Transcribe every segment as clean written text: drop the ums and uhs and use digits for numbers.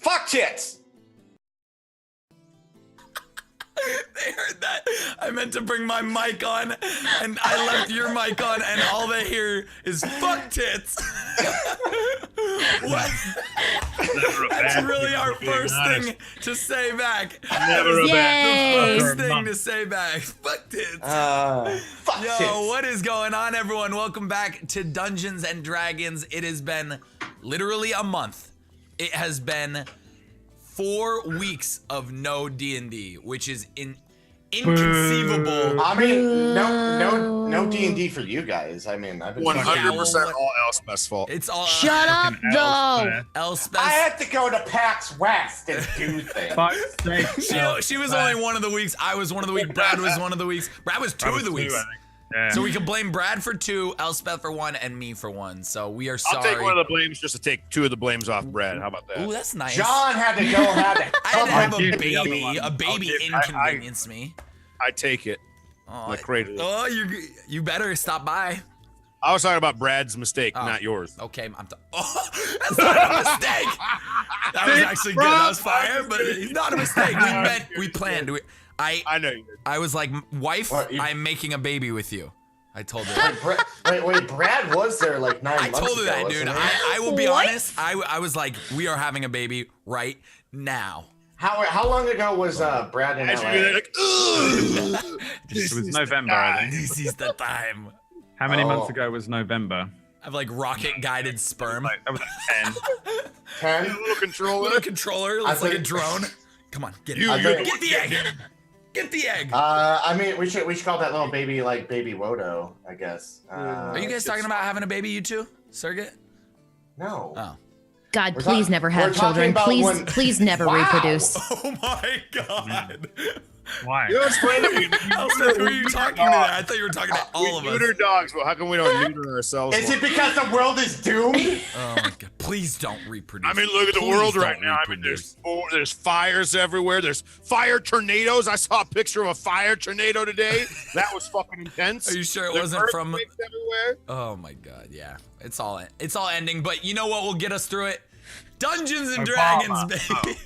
Fuck tits. They heard that. I meant to bring my mic on, and I left your mic on, and all they hear is fuck tits. What? That's really our first thing to say back. Never a bad. The first thing to say back. Fuck tits. Fuck Yo, tits. what is going on, everyone? Welcome back to Dungeons and Dragons. It has been literally a month. It has been 4 weeks of no D&D, which is inconceivable. I mean, no D&D for you guys. I mean, I've been 100% all Elspeth's fault. It's all Shut up, though. Elspeth. I had to go to PAX West and do things. She was only one of the weeks. I was one of the weeks. Brad was one of the weeks. Brad was two of the weeks. Yeah. So we can blame Brad for 2, Elspeth for 1, and me for 1. So we are sorry. I'll take one of the blames just to take 2 of the blames off Brad. How about that? Ooh, that's nice. John had to go. I had to have a give the other baby. one. A baby inconvenienced me. I take it. Oh, Like crazy. Oh, you better stop by. I was talking about Brad's mistake, not yours. Okay, that's not a mistake. That was actually good. That was fire, but it's not a mistake. We planned. I know you did. I was like, wife, What, you- I'm making a baby with you. I told her. Wait, Brad was there like 9 I months told her ago, that, dude. wasn't he? I will be What? honest. I was like, we are having a baby right now. How long ago was Brad in As you LA? do that, like, ugh. It was November, I think. This is the time. How many Oh. months ago was November? I have like rocket guided sperm. That was like 10. 10? A little controller. Little controller, looks I like a think- drone. Come on, get it. You- you're the Get the egg. Get the egg. I mean, we should call that little baby like baby WOTO, I guess. Are you guys talking about having a baby, you two? Surrogate? No. Oh. God, We're please talk- never we're have talking children. about Please, when- please never Wow. reproduce. Oh my god. Why? You know what's funny? Elspeth, who are you talking to? I thought you were talking to all of We us. neuter dogs, but how come we don't neuter ourselves? Is more? it because the world is doomed? Oh my god. Please don't reproduce. I mean, look at the Please world don't right now. I mean, reproduce. there's fires everywhere. There's fire tornadoes. I saw a picture of a fire tornado today. That was fucking intense. Are you sure it There's wasn't from? earthquakes everywhere. Oh my god, yeah. It's all ending, but you know what will get us through it? Dungeons and Obama. Dragons, Oh, baby.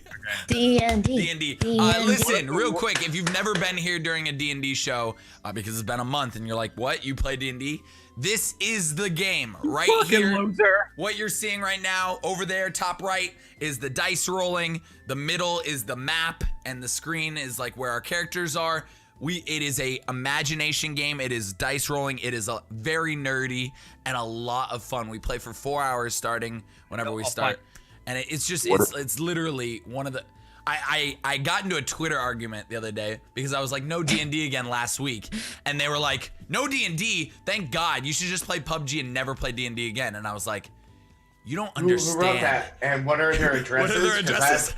D&D. D&D. Listen, real quick, if you've never been here during a D&D show, because it's been a month and you're like, what? You play D&D? This is the game right Fucking here. loser. What you're seeing right now over there, top right, is the dice rolling. The middle is the map, and the screen is like where our characters are. It is a imagination game. It is dice rolling. It is a very nerdy and a lot of fun. We play for 4 hours starting whenever we start. And it's just, it's literally one of the, I got into a Twitter argument the other day because I was like, no D&D again last week. And they were like, no D&D, thank God, you should just play PUBG and never play D&D again. And I was like, you don't Who wrote understand. that? And what are their addresses? What are their 'Cause addresses?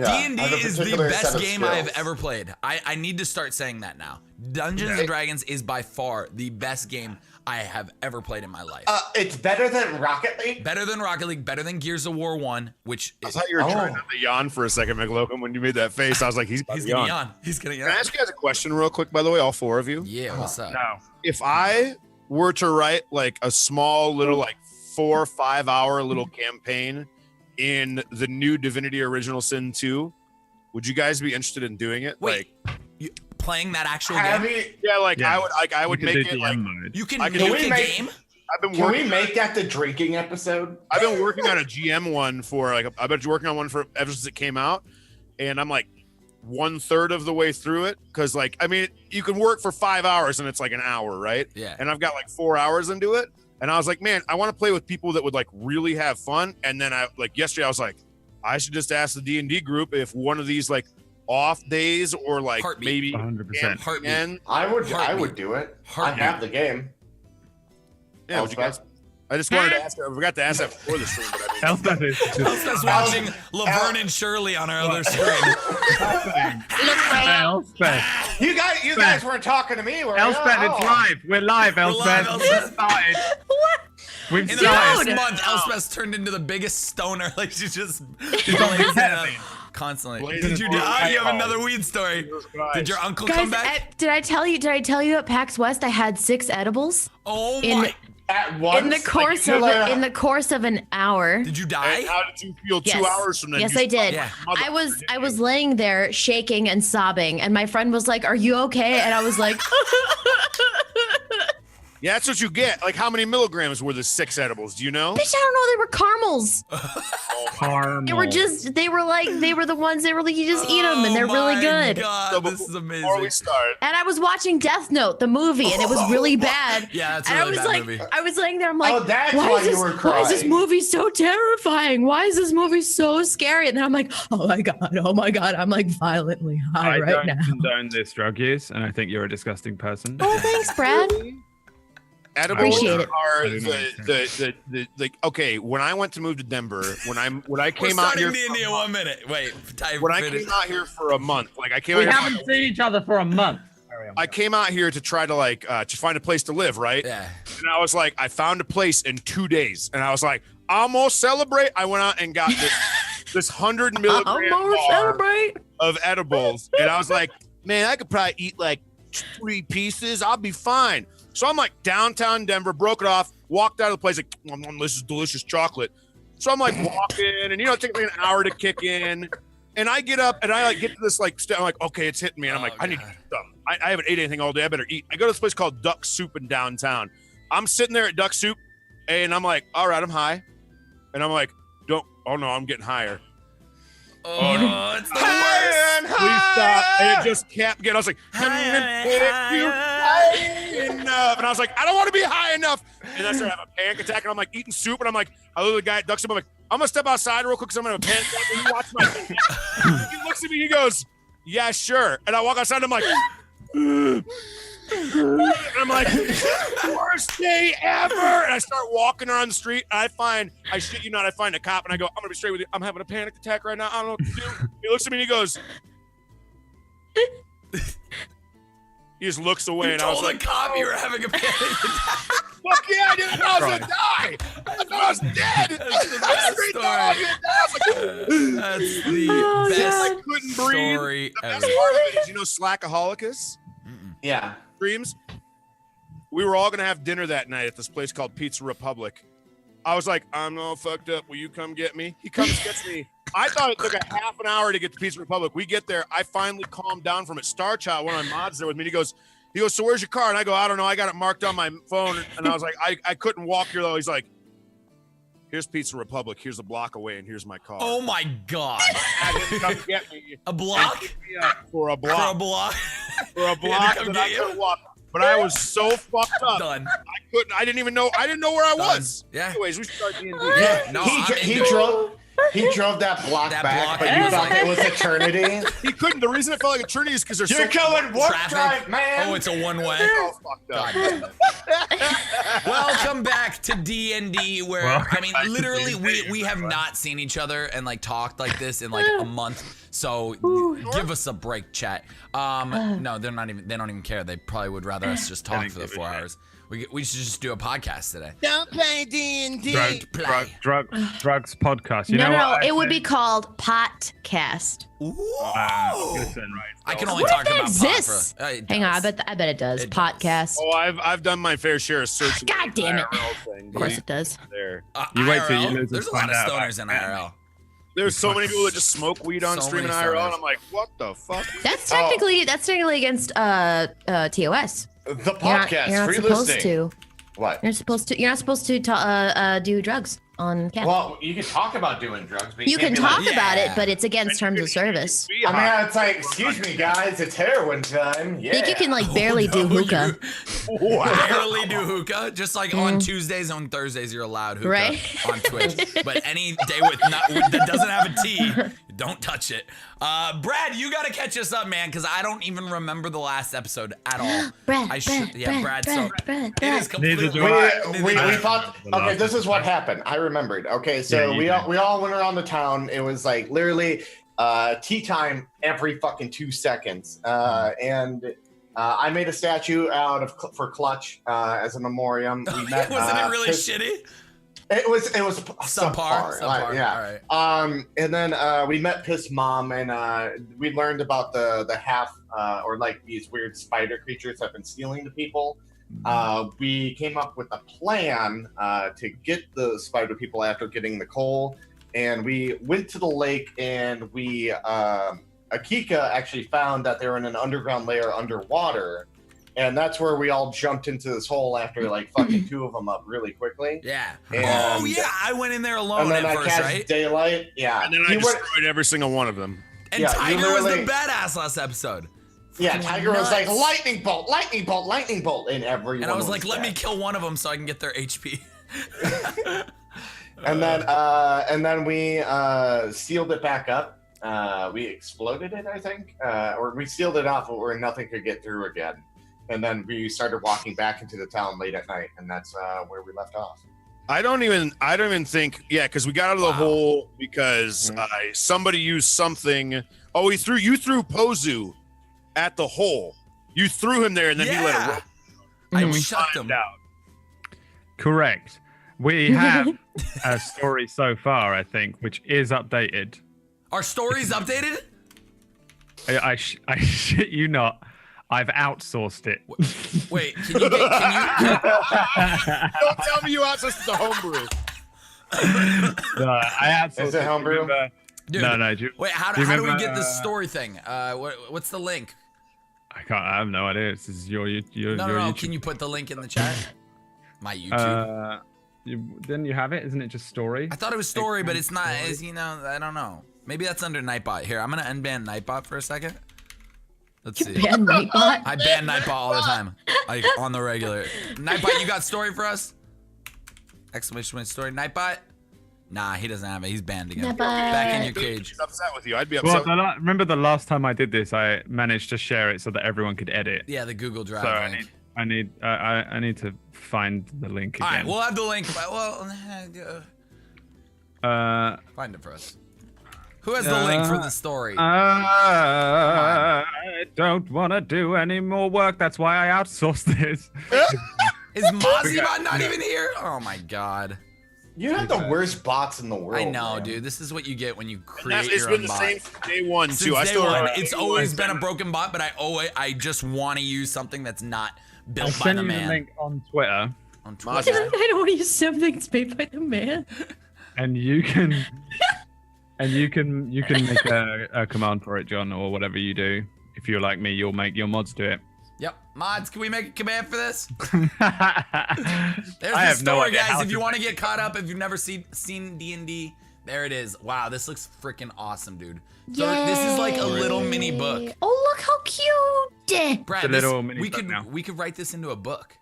I have D&D a is the particular set best of game I have skills. ever played. I need to start saying that now. Dungeons and Dragons is by far the best game I have ever played in my life. It's better than Rocket League? Better than Rocket League, better than Gears of War 1, which I thought you were trying not to yawn for a second, McLogan, when you made that face. I was like, he's about he's to gonna yawn. yawn. He's gonna Can I yawn. ask you guys a question real quick, by the way, all 4 of you? Yeah, what's up? No. If I were to write like a small little like 4 or 5 hour little campaign in the new Divinity Original Sin 2, would you guys be interested in doing it? Wait, you playing that actual Have game? you, Yeah, like Yeah. I would You could make do it like DM mode. You can I make can- a we make- game? I've been can we working. make that the drinking episode? I've been working on a GM one for like I've been working on one for ever since it came out, and I'm like 1/3 of the way through it because like I mean you can work for 5 hours and it's like an hour, right? Yeah. And I've got like 4 hours into it, and I was like, man, I want to play with people that would like really have fun. And then I like yesterday I was like, I should just ask the D&D group if one of these like off days or like Heartbeat. maybe 100%. Heartbeat. and I would Heartbeat. do it. Heartbeat. I have the game. yeah, would you guys? I just wanted to ask. I forgot to ask that before the stream, but I mean, Elspeth is just Elspeth's watching Laverne and Shirley on our other screen. Elspeth. You guys weren't talking to me, were you? Elspeth, Oh. it's live. We're live, Elspeth. live, We've Elspeth. started. We've In the last started. month, Elspeth's turned into the biggest stoner. Like she's just always blazing had up been. constantly. Blazing Did you? forward. You have another weed story. Jesus Christ. Did your uncle Guys, come back? did I tell you at PAX West I had 6 edibles? Oh in my! At once? In the course of an hour. Did you die? And how did you feel Yes. 2 hours from then? Yes, You I did. Yeah. I was laying there shaking and sobbing, and my friend was like, "Are you okay?" And I was like, Yeah, that's what you get. Like, how many milligrams were the 6 edibles? Do you know? "Bitch, I don't know. They were caramels. Caramel. They were the ones. You just eat them, and they're really good." God, So this is Before we amazing. start, And I was watching Death Note, the movie, and it was really bad. Yeah, that's a And really I was bad like, movie. I was laying there. I'm like, Oh, that's why why is you this, were why is this crying. movie so terrifying? Why is this movie so scary? And then I'm like, oh my god, I'm like violently high I right don't now. condone this drug use, and I think you're a disgusting person. Oh, thanks, Brad. edibles Appreciate it. are I didn't the like. Okay, when I went to move to Denver, when I We're came out starting here, D&D in 1 minute. Wait, when I came out here for a month, like I came We out here, haven't seen each other for a month. I came out here to try to like to find a place to live, right? Yeah. And I was like, I found a place in 2 days, and I was like, I'm gonna celebrate. I went out and got this 100 milligram bar of edibles, and I was like, man, I could probably eat like 3 pieces. I'll be fine. So I'm like downtown Denver, broke it off, walked out of the place like, this is delicious chocolate. So I'm like walking, and it takes me an hour to kick in. And I get up and I like get to this like I'm like, okay, it's hitting me. And I'm like, I need to eat something. I haven't ate anything all day. I better eat. I go to this place called Duck Soup in downtown. I'm sitting there at Duck Soup, and I'm like, all right, I'm high. And I'm like, oh no, I'm getting higher. Oh, it's the worst. Please stop. And it just kept getting. I was like, high enough. And I was like, I don't want to be high enough. And I started having a panic attack. And I'm like eating soup. And I'm like, I look at the guy at Duck Soup. I'm like, I'm gonna step outside real quick because I'm gonna have a panic attack. And he watches my. He looks at me. He goes, yeah, sure. And I walk outside. And I'm like. And I'm like, worst day ever. And I start walking around the street. And I shit you not, I find a cop and I go, I'm gonna be straight with you. I'm having a panic attack right now. I don't know what to do. He looks at me and he goes, he just looks away. You And I was told like, the cop you were having a panic attack. fuck yeah, I didn't know I was gonna die. I thought I was dead. That's the I best straight thought I was gonna die. I was like, That's the Oh, best I couldn't breathe. story The best ever. part of it is, Slackaholicus? Yeah. Dreams. We were all gonna have dinner that night at this place called Pizza Republic. I was like, I'm all fucked up. Will you come get me? He comes gets me. I thought it took a half an hour to get to Pizza Republic. We get there. I finally calmed down from it. Star Child, one of my mods there with me. He goes, so where's your car? And I go, I don't know. I got it marked on my phone. And I was like, I couldn't walk here though. He's like, here's Pizza Republic. Here's a block away, and here's my car. Oh my God. Had him come get me. A block? Pick me up for a For a block. block? For a He block had to come that I get you? couldn't walk. But I was so fucked up. Done. I didn't even know. I didn't know where I Done. was. Yeah. Anyways, we should start D&D. Yeah. No, he, I'm dr- he into it. drove. He drove that block That back, block but and you was thought like- it was eternity. He couldn't. The reason it felt like eternity is because there's You're so going warp Traffic. drive, man. Oh, it's a one-way. so fucked up. God damn it. Welcome back to D&D, where Welcome I mean, back to literally, D&D, we have everyone. not seen each other and like talked like this in like a month. So give us a break, chat. No, they're not even. They don't even care. They probably would rather us just talk don't for the give a 4 shit. hours. We should just do a podcast today. Don't play D&D. Drugs podcast. You No, know no, what? it would be called Potcast. Ooh. Listen, I can only What talk if that about exists? pot for. It Hang on, does. I bet it does. It does. Podcast. Oh, I've done my fair share of searching. God damn it. Thing, Of course it does. there. You wait till you IRL? lose There's and a lot find of out stoners about in IRL. There's so many people that just smoke weed on So stream and many IRL, stoners. and I'm like, what the fuck? That's technically against TOS. The You're not, podcast, you're not free supposed listening. to. What? You're not supposed to do drugs on camp. Well, you can talk about doing drugs, but you can can't be talk like, about Yeah. it, but it's against terms of service. Be I high. mean, it's like, excuse me, guys, it's heroin time. Yeah. I think you can like barely do No, hookah. you barely do hookah. Just like on Tuesdays and on Thursdays, you're allowed hookah Right. on Twitch. But any day that doesn't have a T, don't touch it. Brad, you gotta catch us up, man, because I don't even remember the last episode at all. Brad, I should, Brad. It is completely. Neither do I. We I thought, remember the okay, last this is what happened. I remembered. Okay, so Yeah, you did. we all went around the town. It was like literally tea time every fucking 2 seconds. And I made a statue out of for Clutch as a memoriam. We met, Wasn't it really Piss- shitty? It was Subpar. like, yeah. All right. And then we met Piss Mom, and we learned about the half or like these weird spider creatures that have been stealing the people. we came up with a plan to get the spider people after getting the coal, and we went to the lake, and we Akika actually found that they were in an underground layer underwater, and that's where we all jumped into this hole after like fucking 2 of them up really quickly. Yeah. And, Oh yeah, I went in there alone and then at I first, cast right? daylight. Yeah, And then I destroyed every single one of them. And Yeah, you Tiger was the literally- badass last episode. Yeah, Fucking Tiger was like nuts. lightning bolt, lightning bolt, lightning bolt in every. And I was like, let me kill one of them so I can get their HP. And then we sealed it back up. We exploded it, I think, or we sealed it off where nothing could get through again. And then we started walking back into the town late at night, and that's where we left off. I don't even think, because we got out of the hole because somebody used something. Oh, you threw Pozu at the hole. You threw him there, and then he let it roll. I shut them. Out. Correct. We have a story so far, I think, which is updated. Our story's updated? I shit you not. I've outsourced it. Wait, can you Don't tell me you outsourced the homebrew. No, I outsourced Is it homebrew? Dude, No. Wait, how do we get this story thing? What's the link? I have no idea. This is your No, YouTube. Can you put the link in the chat? My YouTube. Didn't you have it? Isn't it just story? I thought it was story, but it's not. Is I don't know. Maybe that's under Nightbot. Here, I'm gonna unban Nightbot for a second. Let's see. Ban Nightbot? I ban Nightbot all the time, like on the regular. Nightbot, you got story for us? Exclamation point story. Nightbot? Nah, he doesn't have it. He's banned again. Nightbot. Back in your cage. He's upset with you. I'd be Well, upset. remember the last time I did this, I managed to share it so that everyone could edit. Yeah, the Google Drive So link. I need to find the link All again. right, we'll have the link. Well, find it for us. Who has the link for the story? I don't want to do any more work. That's why I outsourced this. Is Mozziebot not even here? Oh my god. You have the worst bots in the world. I know, man. dude. This is what you get when you And create it's your been own the bot. same from day one, Since too. I day still one, remember it's day always one. been a broken bot, but I just want to use something that's not built I'll by send the you the man. link on Twitter, On I Twitter. don't want to use something made by the man. and you can make a command for it, John, or whatever you do. If you're like me, you'll make your mods do it. Yep. Mods, can we make a command for this? I There's the have no story, idea guys. how If you to want to make get it. caught up, if you've never seen D&D, there it is. Wow, this looks freaking awesome, dude. So this is like a little mini book. Oh, look how cute. Brad, It's a little mini we book could now. we could write this into a book.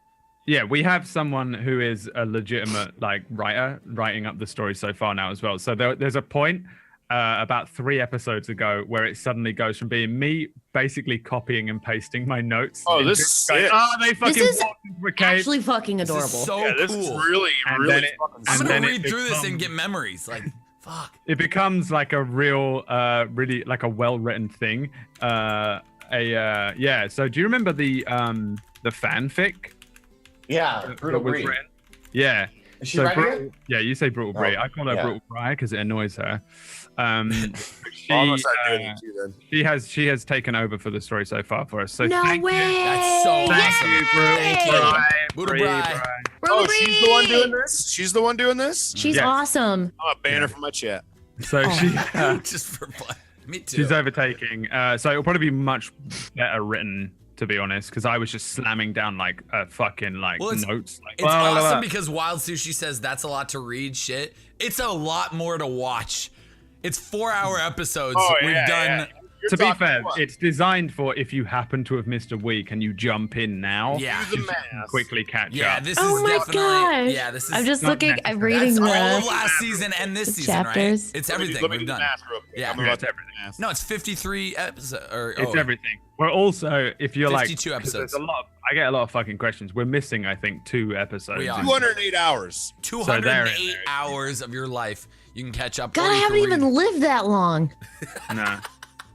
Yeah, we have someone who is a legitimate writer writing up the story so far now as well. So there's a point about 3 episodes ago where it suddenly goes from being me basically copying and pasting my notes. Oh, into this is going, sick. oh, they fucking is walked into a cave. Actually fucking This adorable. is so Yeah, this is cool. really, And really then it- fucking I'm and gonna then it read through this and becomes- get memories. Like, fuck. It becomes like a real, really like a well-written thing. Yeah. So do you remember the fanfic Yeah, that brutal was breed. written? Yeah. Is she So right Brutal- here? yeah, you say brutal Brie. Oh, I call her yeah. brutal Bri because it annoys her. She, All of us are doing it too, then. she has taken over for the story so far for us. So No thank way. you. That's so Thank awesome. you, brutal Thank you. Bri. Brutal Bri, Bri. Bri. Oh, she's the one doing this? She's the one doing this? She's Yes. awesome. I'm a banner for my chat. So Oh. she Just for fun. Me too. she's overtaking. So it'll probably be much better written, to be honest, because I was just slamming down like fucking Well, it's- notes. Like, It's blah, blah, blah, awesome blah. because Wild Sushi says that's a lot to read shit. It's a lot more to watch. It's 4-hour episodes Oh, we've yeah, done. yeah. You're To be talking fair, what? it's designed for if you happen to have missed a week and you jump in now. Yeah. Do the you can math. quickly catch Yeah, up. this Oh is my definitely. gosh. Yeah, this is. I'm just not looking. I'm necessary. reading That's all of the. last season and this the season, right? chapters. It's Let me everything do we've the done. math real quick. Yeah. I'm Yeah, about it's to everything. No, it's 53 episodes. It's everything. We're also, if you're like, 52 'cause episodes. There's a lot. I get a lot of fucking questions. We're missing, I think, 2 episodes. We are. 208 hours. 208 there. hours of your life. You can catch up. God, or I you haven't can even read. lived that long. Nah.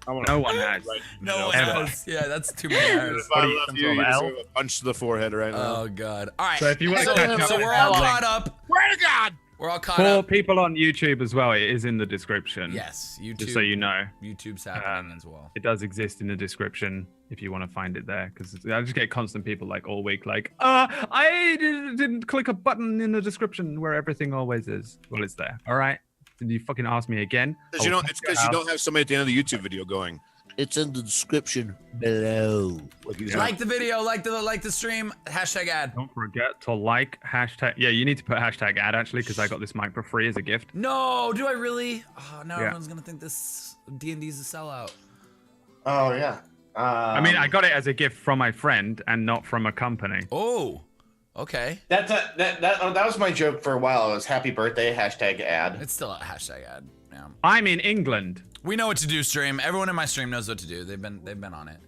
I wanna- No one has. No one Ever. has. Yeah, that's too many hours. If I What are you, love some you, sort you of deserve elf? a punch to the forehead right now. Oh god. All right. So if you wanna so, catch up so with we're all Ellen- caught up. Swear to God! We're all caught For up. people on YouTube as well, it is in the description. Yes, YouTube. Just so you know. YouTube's happening as well. It does exist in the description if you want to find it there. Because I just get constant people like all week like, I didn't click a button in the description where everything always is. Well, it's there. All right. Did you fucking ask me again? Because it's because you don't have somebody at the end of the YouTube video going, it's in the description below. Like the video, like the stream, #ad. Don't forget to like hashtag. Yeah, you need to put hashtag ad actually because I got this mic for free as a gift. No, do I really? Oh, now Yeah. everyone's gonna think this D&D's a sellout. Oh yeah. I mean, I got it as a gift from my friend and not from a company. Oh, okay. That was my joke for a while. It was happy birthday #ad. It's still a #ad. Yeah. I'm in England. We know what to do, stream. Everyone in my stream knows what to do. They've been on it.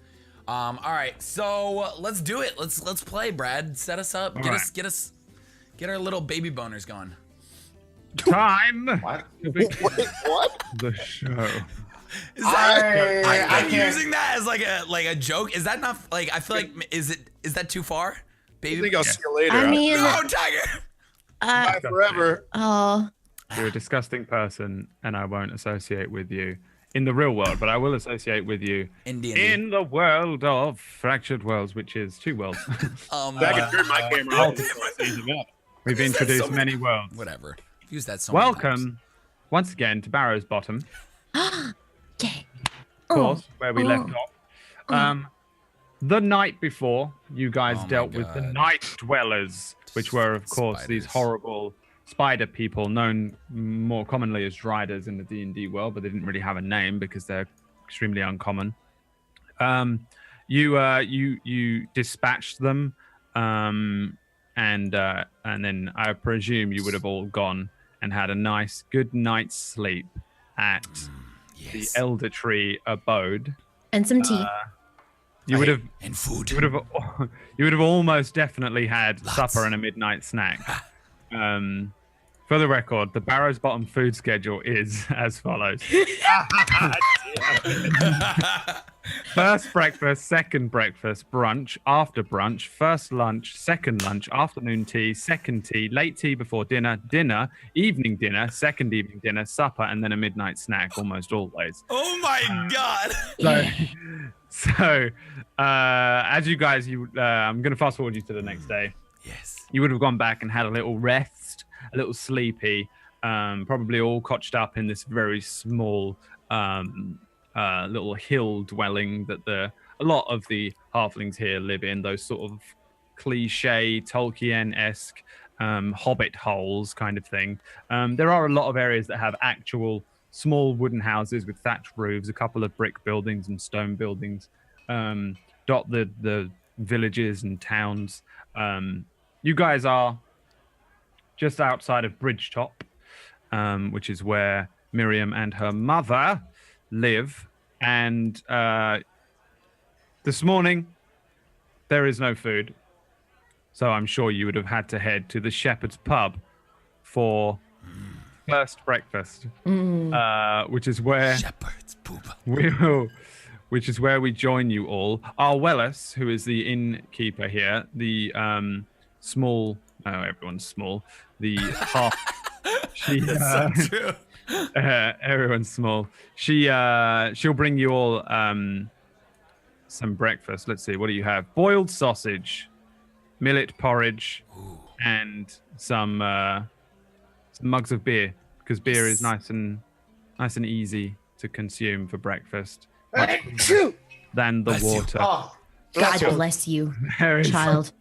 All right, so let's do it. Let's play, Brad. Set us up. Get our little baby boners going. Time. What? What? The show. Is that, I I'm can't. using that as like a joke. Is that not like I feel like is that too far? I Baby. think I'll see you later. I mean, No, Tiger. Bye forever. oh, You're a disgusting person, and I won't associate with you in the real world, but I will associate with you In D&D. in the world of Fractured Worlds, which is 2 worlds. I can turn my camera off. We've Is that introduced so many worlds. Whatever. Use that so many times. Welcome once again to Barrow's Bottom, okay. of course, where we left off. The night before, you guys Oh my dealt with the God. Night Dwellers, which were, of course, these Spiders. horrible spider people known more commonly as Driders in the D&D world, but they didn't really have a name because they're extremely uncommon. You dispatched them, and then I presume you would have all gone and had a nice good night's sleep at the Yes. Elder Tree abode. And some tea. You would have and food. you would have almost definitely had Lots. supper and a midnight snack. For the record, the Barrow's Bottom food schedule is as follows. First breakfast, second breakfast, brunch, after brunch, first lunch, second lunch, afternoon tea, second tea, late tea before dinner, dinner, evening dinner, second evening dinner, supper, and then a midnight snack almost always. Oh my God. So, as you guys, I'm going to fast forward you to the next day. Yes. You would have gone back and had a little rest, a little sleepy, probably all cotched up in this very small little hill dwelling that a lot of the halflings here live in, those sort of cliche Tolkien-esque hobbit holes kind of thing. There are a lot of areas that have actual small wooden houses with thatched roofs, a couple of brick buildings and stone buildings dot the villages and towns. You guys are just outside of Bridgetop, which is where Miriam and her mother live. And this morning, there is no food. So I'm sure you would have had to head to the Shepherd's Pub for first breakfast, which is where Shepherd's poop. which is where we join you all. Arwellis, who is the innkeeper here, the small, everyone's small, the half, That's so true. everyone's small. She'll bring you all some breakfast. Let's see, what do you have? Boiled sausage, millet porridge, and some mugs of beer, because beer is nice and easy to consume for breakfast. Than the Bless you. water. Oh, God bless you, There is, child.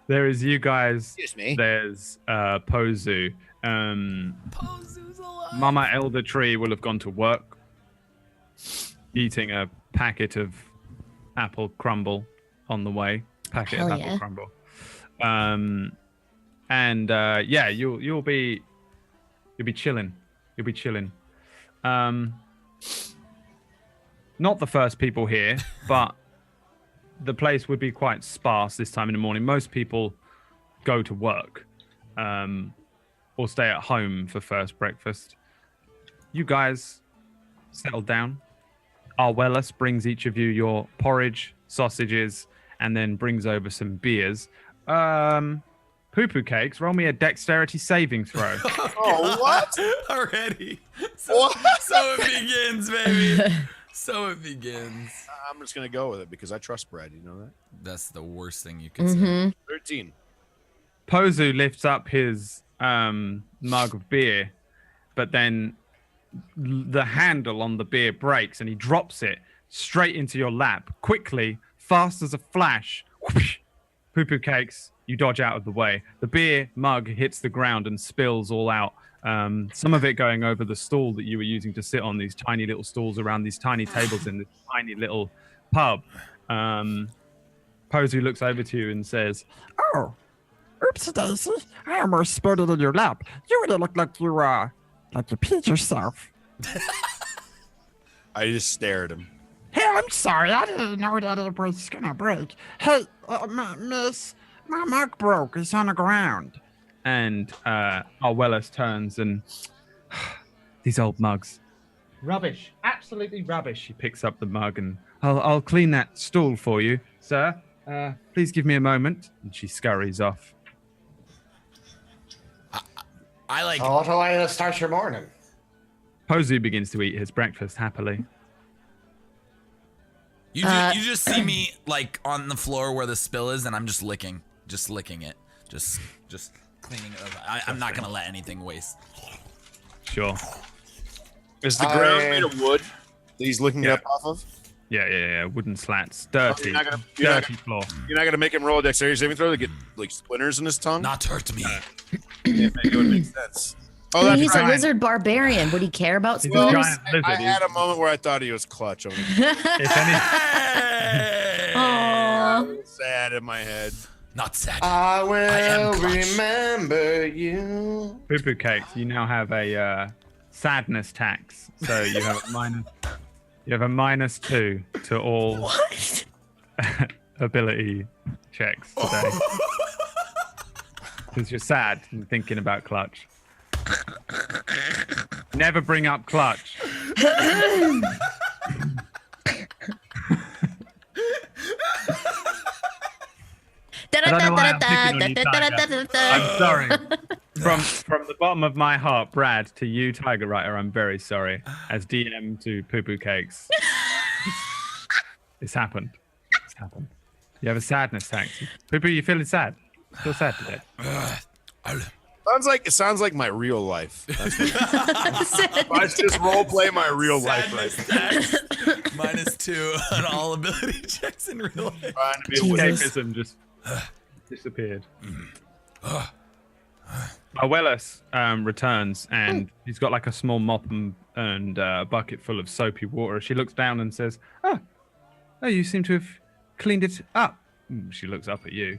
there is you guys. Excuse me. There's Pozu. Pozu's alive. Mama Elder Tree will have gone to work, eating a packet of apple crumble on the way. Packet Hell of yeah. apple crumble. Yeah, you'll be chilling. You'll be chilling. Not the first people here, but the place would be quite sparse this time in the morning. Most people go to work or stay at home for first breakfast. You guys settle down. Arwellis brings each of you your porridge, sausages, and then brings over some beers. Poo Poo Cakes, roll me a dexterity saving throw. Oh, what? Already. So, What? so it begins, baby. So it begins. I'm just gonna go with it because I trust Brad. You know that. That's the worst thing you could say. 13. Pozu lifts up his mug of beer, but then the handle on the beer breaks and he drops it straight into your lap. Quickly, fast as a flash. Whoosh, Poo Poo Cakes, you dodge out of the way. The beer mug hits the ground and spills all out. Some of it going over the stool that you were using to sit on, these tiny little stools around these tiny tables in this tiny little pub. Pozu looks over to you and says, Oh, oopsie daisy. I almost spilled it in your lap. You really look like you peed yourself. I just stare at him. Hey, I'm sorry. I didn't know that it was gonna break. Hey, miss, my mug broke. It's on the ground. and Arwellis turns and these old mugs. Rubbish, absolutely rubbish. He picks up the mug and I'll clean that stool for you, sir. Please give me a moment. And she scurries off. I like. Oh, what a way to start your morning. Pozu begins to eat his breakfast happily. You just see me like on the floor where the spill is, and I'm just licking it, just cleaning it up. I'm not gonna let anything waste. Sure. Is the ground made of wood that he's licking it up off of? Yeah. Wooden slats. Dirty. You're not gonna- dirty floor. You're not gonna make him roll a dexterity saving throw to get like splinters in his tongue? Not hurt me. Yeah, it would make sense. Oh, that's He's right. a lizard barbarian. Would he care about He's a splinters? giant lizard. I had a moment where I thought he was clutch. If any, Aww. Sad in my head. Not sad. I am will clutch. remember you. Poo Poo Cakes, you now have a sadness tax. So you have a -2 to all What? ability checks today. Because you're sad and thinking about Clutch. Never bring up Clutch. I'm sorry. From the bottom of my heart, Brad, to you, Tiger Writer, I'm very sorry. As DM to Poo Poo Cakes. It's happened. It's happened. You have a sadness tax. Poo Poo, you feeling sad? Feel sad today? Sounds like my real life. I just role play my real life right now. -2 on all ability checks in real life. Trying to be a Jesus. Escapism just disappeared. Arwellis returns and he's got like a small mop and a bucket full of soapy water. She looks down and says, "Oh, you seem to have cleaned it up." She looks up at you.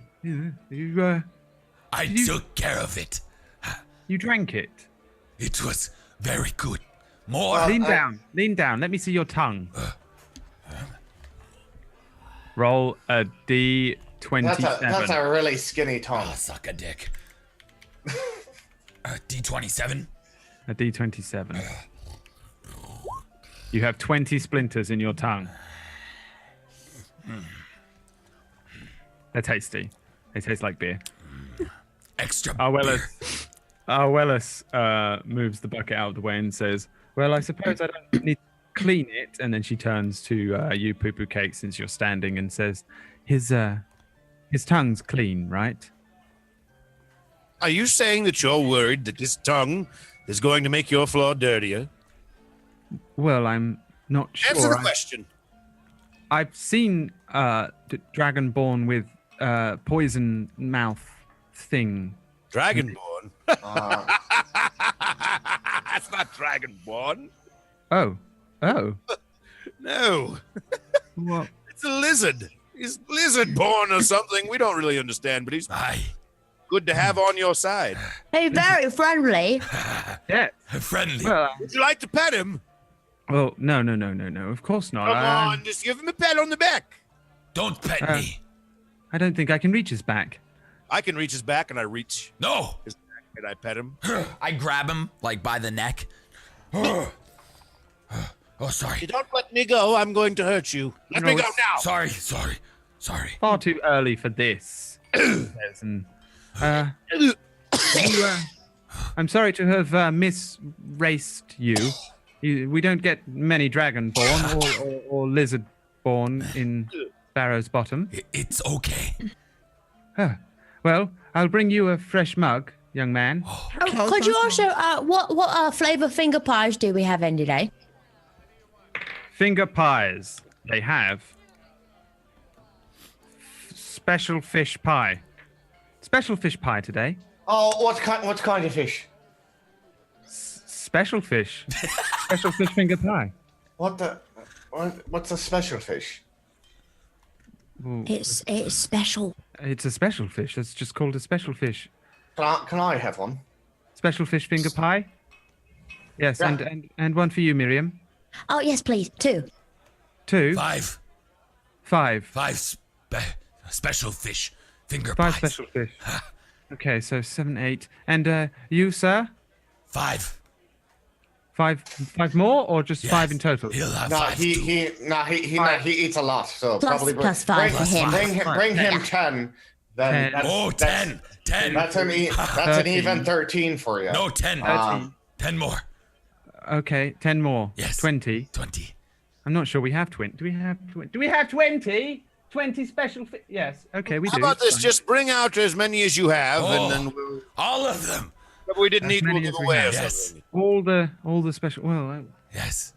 I took care of it. You drank it. It was very good. More. Lean down. Let me see your tongue. Roll a D27. That's a really skinny tongue. Oh, suck a dick. D27. A D27. You have 20 splinters in your tongue. They're tasty. They taste like beer. Extra Arwellis beer. moves the bucket out of the way and says, "Well, I suppose I don't need to clean it." And then she turns to you, Poo Poo Cake, since you're standing, and says, His tongue's clean, right?" Are you saying that you're worried that this tongue is going to make your floor dirtier? Well, I'm not sure. Answer the question. I've seen Dragonborn with poison mouth thing. Dragonborn? That's not Dragonborn. Oh. No. What? It's a lizard. He's lizard-born or something. We don't really understand, but he's Aye. good to have on your side. Hey, very friendly. Yeah. Friendly. Well, Would you like to pet him? well, no. Of course not. Come on, just give him a pat on the back. Don't pet me. I don't think I can reach his back. I can reach his back, and I reach No. his back, and I pet him. I grab him like by the neck. Oh, sorry. You don't let me go, I'm going to hurt you. Let me go now. Sorry. Far too early for this. Says, and You, I'm sorry to have misraced you. We don't get many dragonborn or lizardborn in Barrow's Bottom. It's okay. Well, I'll bring you a fresh mug, young man. Oh, could you also, what flavor finger pies do we have in today? Finger pies. They have special fish pie. Special fish pie today. Oh, what kind of fish? Special fish. Special fish finger pie. What's a special fish? Ooh, It's special. it's a special fish. It's just called a special fish. Can I have one? Special fish finger pie. Yes, Yeah. and one for you, Miriam. Oh, yes, please. 2. 2. 5. 5. 5 special fish finger 5 pies. special fish. Okay, so 7, 8. And you, sir? 5. 5 more, or just 5 in total? He'll have No, 5 too. he eats a lot, so Plus- probably plus 5 for him. Bring him 10. Then 10. that's, Oh, 10. 10. That's an 13. even 13 for you. No, 10. 10 more. Okay, 10 more. Yes. 20. 20. I'm not sure we have 20. Do we have 20? Do we have 20? 20 special fish? Yes. Okay, we How do. about this? Fine. Just bring out as many as you have, Oh. and then we'll, All of them. if we didn't As need, we'll many give as we away or have. Yes. something. all the special. Well, Yes.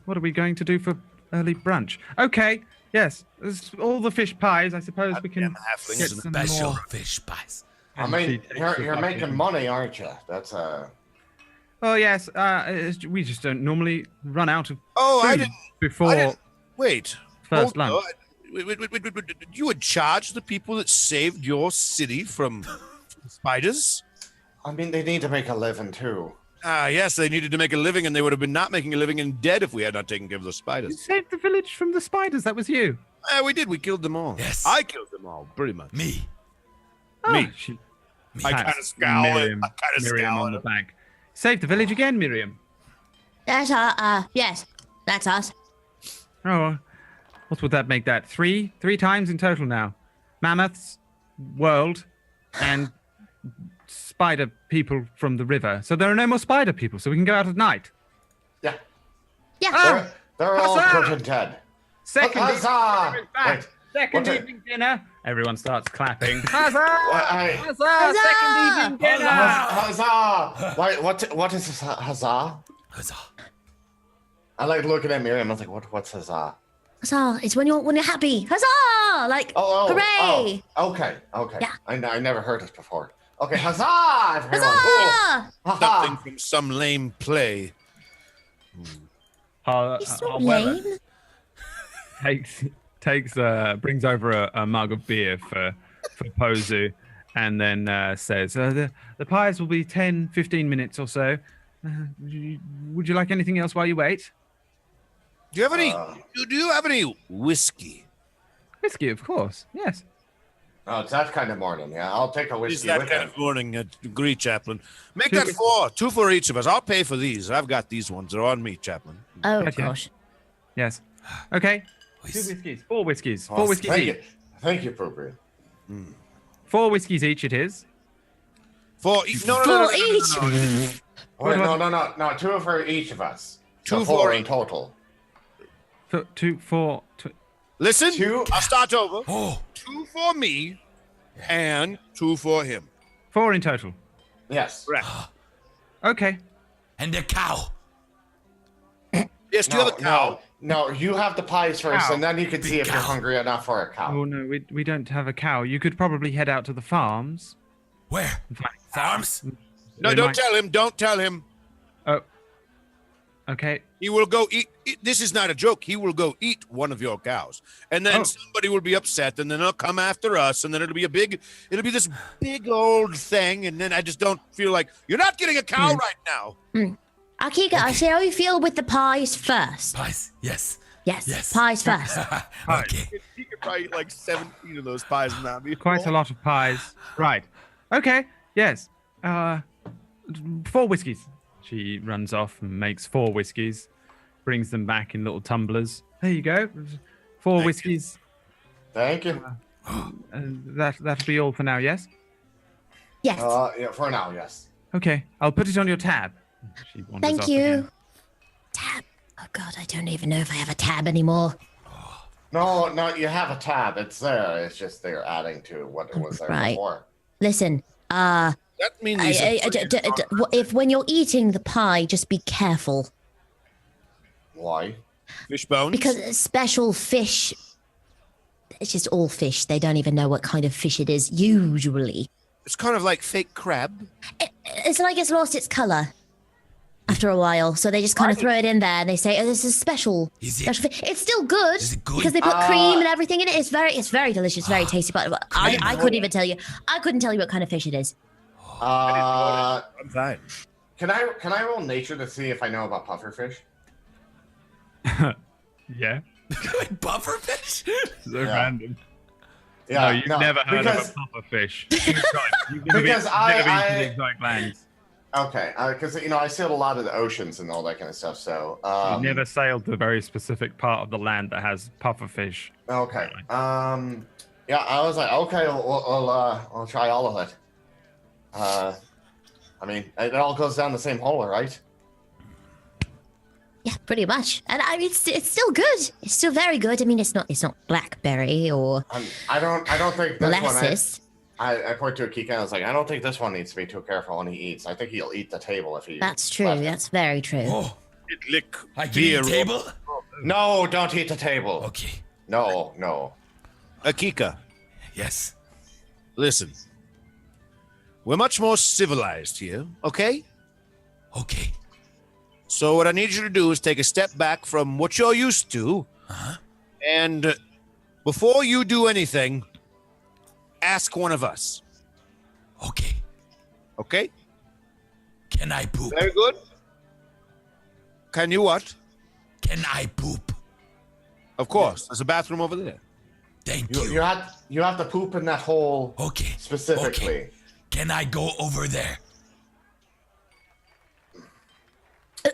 what are we going to do for early brunch? Okay. Yes. There's all the fish pies. I suppose we can Goddamn halflings get and some Special more. fish pies. I And mean, she takes you're the bucket making and- money, aren't you? That's Oh yes. We just don't normally run out of Oh, food I didn't. before Wait. first Hold on. lunch. Wait. You would charge the people that saved your city from spiders? I mean, they need to make a living too. Ah, yes, they needed to make a living, and they would have been not making a living and dead if we had not taken care of those You spiders. saved the village from the spiders. That was you. We did. We killed them all. Yes. I killed them all, pretty much. Me. Me. She I pats kind of scowl. Miriam, I kind of Miriam scowl. on the back. Saved the village again, Miriam. That's yes, that's us. Oh, what would that make that? Three times in total now. Mammoths, world, and spider people from the river. So there are no more spider people, so we can go out at night. Yeah, Yeah. Ah! they're all Huzzah! good and dead. Second Huzzah! evening dinner is back. Wait, Second what the- evening dinner. Everyone starts clapping. Huzzah! I- Huzzah! Huzzah! Second evening dinner. Huzzah! Why, what is this, huzzah? Huzzah. I like looking at Miriam. I was like, what's huzzah? Huzzah! It's when you're happy. Huzzah! Like hooray! Okay. Yeah. I never heard this before. Okay, huzzah! Everyone. Huzzah! Something from some lame play. You're so lame. Brings over a mug of beer for Pozu, and then says, the pies will be 10-15 minutes or so. Would you like anything else while you wait? Do you have any? Do you have any whiskey? Whiskey, of course. Yes. Oh, it's that kind of morning. Yeah, I'll take a Is whiskey that with kind me. of morning? Agree, Chaplain. Make Two that whiskeys. 2 for each of us. I'll pay for these. I've got these ones. They're on me, Chaplain. Oh Gotcha. gosh. Yes. Okay. 2 Whis- whiskeys. 4 whiskeys. Oh, 4 whiskeys thank each. you. Thank you, Pooper. 4 whiskeys each. It is. No, For each. Wait, no. 2 for each of us. So 2 4 for in each. total. 2, 4. Listen, 2. I'll start over. Oh, 2 for me and 2 for him. 4 in total. Yes. Correct. Okay. and a cow. Yes, do you have a cow? No, you have the pies first, Cow. and then you can see if you're cow. hungry enough for a cow. Oh no, we don't have a cow. You could probably head out to the farms. Where? Farms? No, They don't might- tell him. Don't tell him. Oh. Okay. He will go eat. This is not a joke. He will go eat one of your cows, and then Oh. somebody will be upset, and then they'll come after us, and then it'll be this big old thing, and then I just don't feel like you're not getting a cow right now. I see how you feel with the pies first. Pies. Yes. Yes. Yes. Pies first. Okay. He could probably eat like 17 of those pies and not be Quite a lot of pies. Right. Okay. Yes. 4 whiskeys. She runs off and makes 4 whiskeys, brings them back in little tumblers. There you go. 4 whiskeys. Thank you. That'll be all for now. Yes. Yes. Yeah, for now, yes. Okay, I'll put it on your tab. She wanders Thank off you. again. Tab. Oh God, I don't even know if I have a tab anymore. No, you have a tab. It's there. It's just they're adding to what it was there Right. before. Listen, That means if when you're eating the pie, just be careful Why? fish bones. because special fish. It's just all fish. They don't even know what kind of fish it is. Usually, It's kind of like fake crab. it's like it's lost its color after a while. So they just kind of throw it in there and they say, "Oh, this is special." Is it- special fish. It's still good, Is it good? because they put cream and everything in it. It's very delicious, very tasty. But I couldn't even tell you. I couldn't tell you what kind of fish it is. Uh, I'm fine. can I roll nature to see if I know about pufferfish? Yeah. Bufferfish? So random. Yeah, No, you've never heard because, of a puffer fish. You've never Because never been to I- the exotic lands. Okay, because I sailed a lot of the oceans and all that kind of stuff. So You've never sailed to a very specific part of the land that has puffer fish. Okay. Yeah, I was like, okay, we'll try all of it. I mean, it all goes down the same hole, right? Yeah, pretty much. And I mean, it's still good. It's still very good. I mean, it's not blackberry or I don't think this molasses. one. I point to Akika and I was like, I don't think this one needs to be too careful when he eats. I think he'll eat the table if he. That's true. left it. That's very true. Oh, It lick I can eat table? No, don't eat the table. Okay. No. Akika, Yes. listen. We're much more civilized here, okay? Okay. So what I need you to do is take a step back from what you're used to, and before you do anything, ask one of us. Okay. Okay? Can I poop? Very good. Can you what? Can I poop? Of course. There's a bathroom over there. Thank You have to poop in that hole Okay. specifically. Okay. Can I go over there?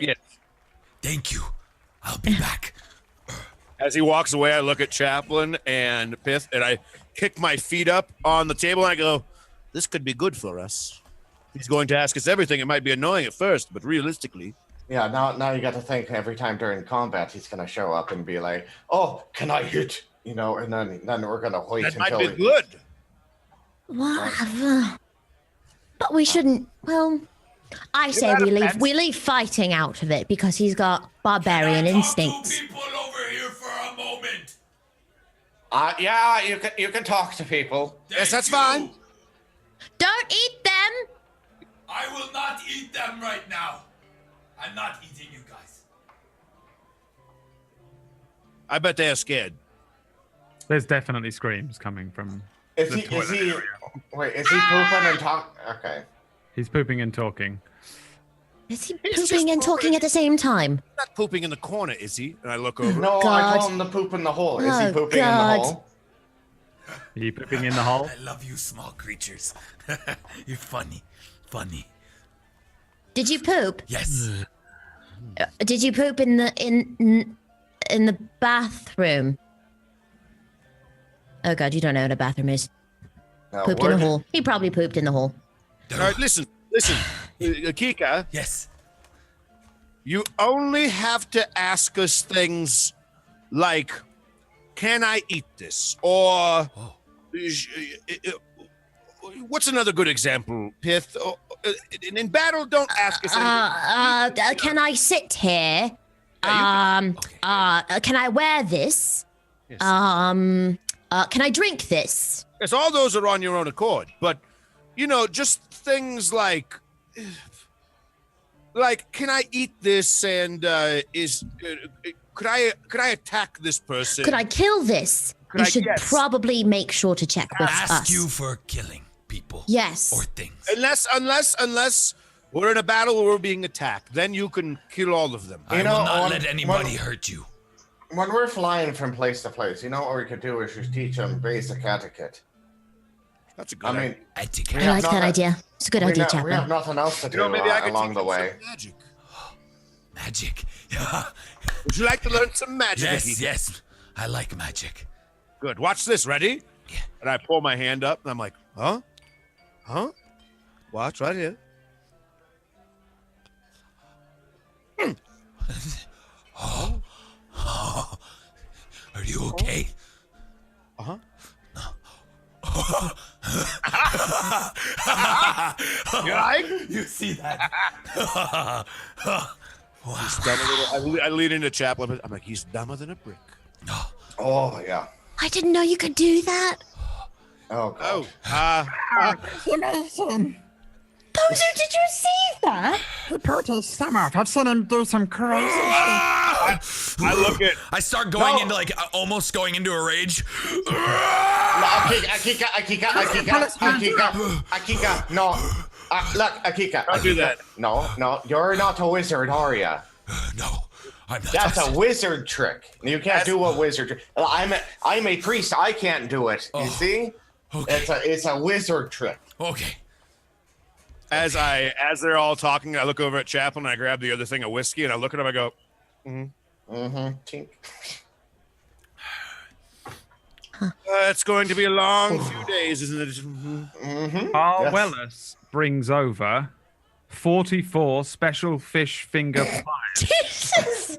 Yes. Thank you. I'll be back. As he walks away, I look at Chaplin and Pith, and I kick my feet up on the table, and I go, this could be good for us. He's going to ask us everything. It might be annoying at first, but realistically. Yeah, now you got to think every time during combat he's gonna show up and be like, "Oh, can I hit?" And then we're gonna wait That until might be good. Whatever. But we shouldn't. Well, I say we leave fighting out of it because he's got barbarian instincts. People over here for a moment. Yeah, you can talk to people. Yes, that's fine. Don't eat them. I will not eat them right now. I'm not eating you guys. I bet they are scared. There's definitely screams coming from Is the he toilet area. wait? Is he pooping and talk? Okay. He's pooping and talking. Is he He's just pooping and talking at the same time? Not pooping in the corner, is he? And I look over. No, I God. told him to poop in the hole. Is he Oh, pooping in God. the hole? Are you pooping in the hole? I love you, small creatures. You're funny. Funny. Did you poop? Yes. Did you poop in the bathroom? Oh God, you don't know what a bathroom is. No, Pooped in where a did- hole. He probably pooped in the hole. All right, listen. Akika, Yes. you only have to ask us things like, can I eat this? Or, what's another good example, Pith? In battle, don't ask us anything. Can I sit here? Can I wear this? Yes. Can I drink this? Yes, all those are on your own accord. But, just things like, can I eat this? And could I attack this person? Could I kill this? Could You I should guess? probably make sure to check with Ask us. you for killing people. Yes. Or things. Unless we're in a battle where we're being attacked, then you can kill all of them. I You know, will not one- let anybody one- hurt you. When we're flying from place to place, what we could do is just teach them basic etiquette. That's a good I mean, idea. Etiquette. I like not that a- idea. It's a good idea, we have Chaplain. nothing else to do Maybe I could along teach the you way. some magic. Magic. Would you like to learn some magic? Yes, Akika? yes. I like magic. Good. Watch this. Ready? Yeah. And I pull my hand up, and I'm like, huh? Watch right here. Are you okay? Uh-huh. You like? You see that? He's dumber than I lean into Chaplin. I'm like, he's dumber than a brick. Oh yeah. I didn't know you could do that. Oh god. Amazing. Bozo, did you see that? He put his stomach. I've seen him do some crazy shit. I look at. I start going into like almost going into a rage. Akika, no. Look, Akika. Don't do that. No, you're not a wizard, are you? No, I'm not. That's a wizard trick. You can't do a wizard trick. I'm a priest. I can't do it. You see? Okay. It's a wizard trick. Okay. As they're all talking, I look over at Chaplin and I grab the other thing of whiskey and I look at him. I go, Tink. it's going to be a long few days, isn't it? Arwellis brings over 44 special fish finger pies. Jesus.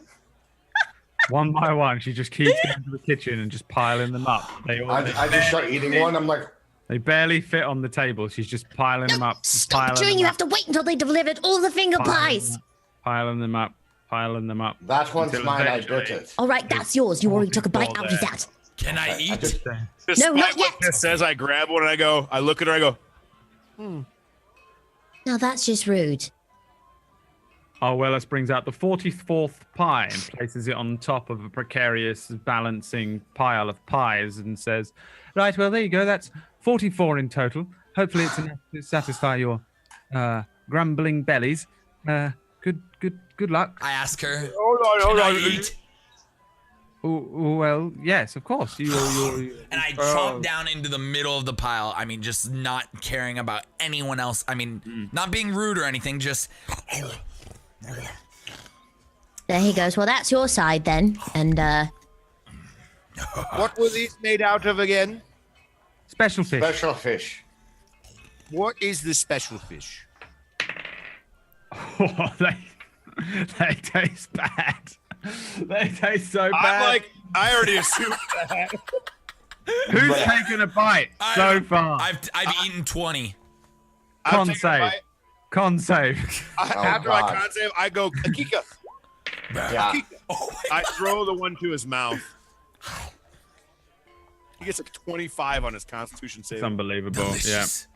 One by one, she just keeps going to the kitchen and just piling them up. I just start eating one. I'm like, They barely fit on the table. She's just piling them up. Stop chewing. You have to wait until they delivered all the finger pies. Piling them up. Piling them up. that one's Until mine. I eventually- bit it. All right, that's yours. You already took a bite out of that. Can I eat? Despite No, not what yet. this says, I grab one and I look at her, I go, Now that's just rude. Arwellis brings out the 44th pie and places it on top of a precarious balancing pile of pies and says, right, well, there you go. That's 44 in total. Hopefully it's enough to satisfy your grumbling bellies. Good luck. I ask her. hold Can I on. eat? Well, yes, of course. You And I chomp down into the middle of the pile. I mean, just not caring about anyone else. I mean, not being rude or anything, just. There he goes. Well, that's your side then. And What were these made out of again? special fish. Special fish. What is the special fish? Oh, they taste bad. They taste so bad. I'm like, I already assumed that. Who's taken a bite so far? I've eaten 20. I'll Con take a save. bite. Con save. After God. I con save, I go, Akika. Yeah. Oh I throw the one to his mouth. He gets like 25 on his Constitution save. It's unbelievable. Yeah. delicious.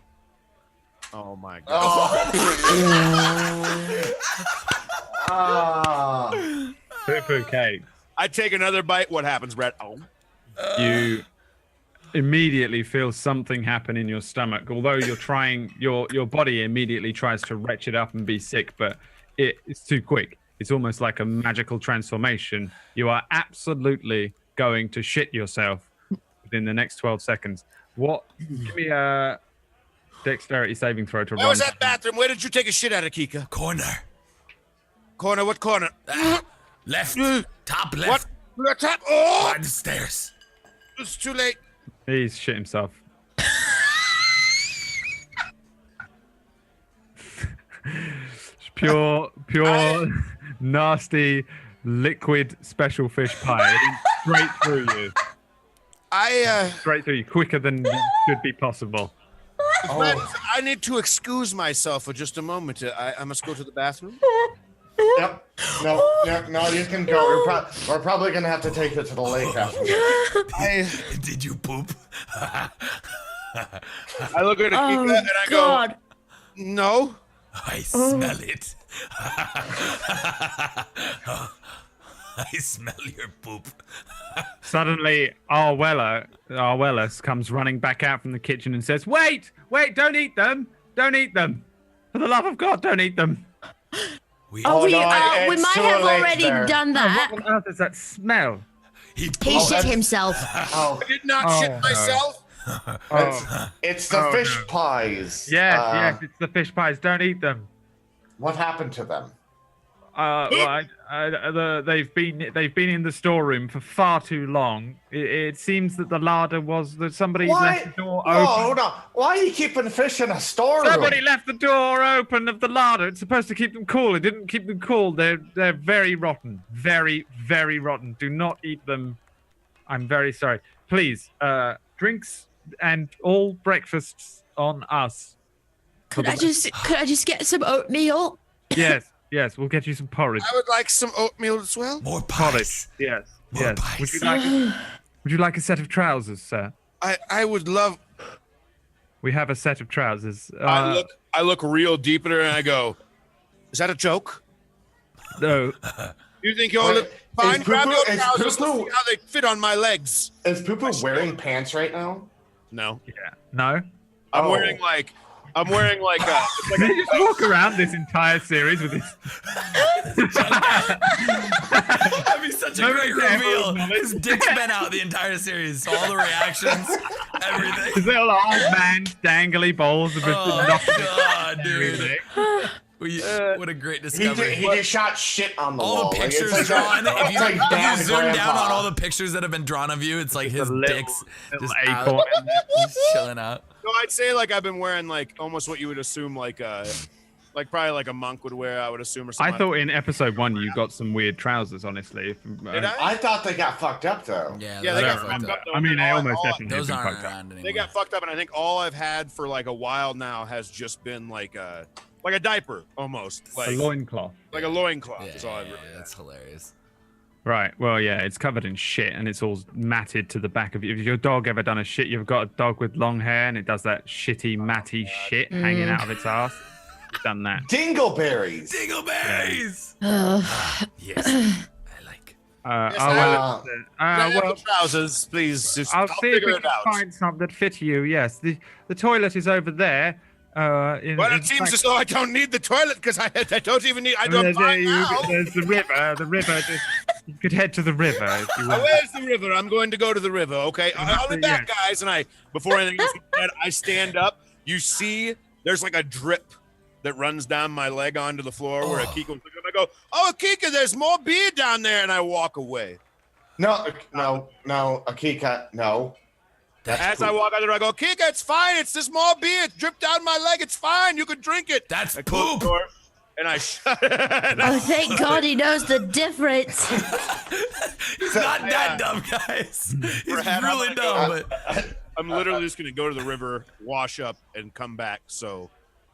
Oh my god. Ah. Poo-poo cake. I take another bite. What happens, Brett? Oh. You immediately feel something happen in your stomach. Although you're trying, your body immediately tries to retch it up and be sick, but it's too quick. It's almost like a magical transformation. You are absolutely going to shit yourself within the next 12 seconds. What? Give me a dexterity saving throw to Where run. was that bathroom? Where did you take a shit at, Akika? Corner. Corner, what corner? Left. Top What? left. We're tap. Oh! By the stairs. It's too late. He's shit himself. pure, nasty, liquid special fish pie. Straight through you. Straight through you, quicker than should be possible. Friends, I need to excuse myself for just a moment. I must go to the bathroom. Yep. No, you can go. We're probably gonna have to take you to the lake after this. Did you poop? I look at Akika and I go, no. I smell it. I smell your poop. Suddenly, Arwellis comes running back out from the kitchen and says, Wait, don't eat them. Don't eat them. For the love of God, don't eat them. we no, might it's too have late already there. done that. What on earth is that smell? He He shit himself. Oh, I did not shit myself. it's the fish pies. Yes, it's the fish pies. Don't eat them. What happened to them? They've been in the storeroom for far too long. It seems that the larder was that somebody left the door open. Hold on. Why are you keeping fish in a storeroom? Somebody left the door open of the larder. It's supposed to keep them cool. It didn't keep them cool. They're very rotten. Very, very rotten. Do not eat them. I'm very sorry. Please, drinks and all breakfasts on us. Could I just get some oatmeal? Yes, we'll get you some porridge. I would like some oatmeal as well. More pies. Yes. More pies. Would you like a set of trousers, sir? I would love. We have a set of trousers. I look real deep in her and I go, "Is that a joke? No. You think you'll look fine? Grab your trousers and see how they fit on my legs." Is Poo-Poo wearing pants right now? No. Yeah. No. I'm wearing like a. It's like They just walk around this entire series with this. That'd be such a great reveal. His dick's been out the entire series. So all the reactions, everything. His little old man dangly balls have been knocked God, dude. What a great discovery. He just shot shit on the wall. All the pictures like, drawn. If you bad zoom down grandpa. on all the pictures that have been drawn of you, it's like his dick's just out, acorn. just chilling out. No, I'd say like I've been wearing like almost what you would assume like probably like a monk would wear. I would assume or something. I thought in episode 1 you got some weird trousers. Honestly, Did I? I thought they got fucked up though. Yeah, Yeah, they they got got fucked fucked up. up. though. I mean, they almost All- definitely Those have been aren't fucked up. around anymore. They got fucked up, and I think all I've had for like a while now has just been like a diaper almost, A like loincloth. like a loincloth. Yeah, is all I've really had. that's hilarious. Right. Well, yeah, it's covered in shit and it's all matted to the back of you. If your dog ever done a shit, you've got a dog with long hair and it does that shitty, matty shit hanging out of its ass. It's done that. Dingleberries. Dingleberries. Yes, I like. Grab Well, the trousers, please. Just, I'll see if figure we it can out. find some that fit you. Yes, the toilet is over there. Well, it seems as though I don't need the toilet because I don't even need. I don't there's, mind now. there's the river. The river. You could head to the river if you want. Where's the river? I'm going to go to the river. Okay, I'll be back, guys. And before anything else is said, I stand up. You see, there's like a drip that runs down my leg onto the floor where Akiko was looking. I go, "Oh, Akika, there's more beer down there," and I walk away. No, Akika, no. As I walk out the door, I go, "Akika, it's fine. It's just more beer. It dripped down my leg. It's fine. You can drink it." That's I close poop. the door, and I shut it. Oh, thank God he knows the difference. He's not that dumb, guys. He's Perhaps really I'm dumb, gonna but I'm literally just gonna go to the river, wash up, and come back. So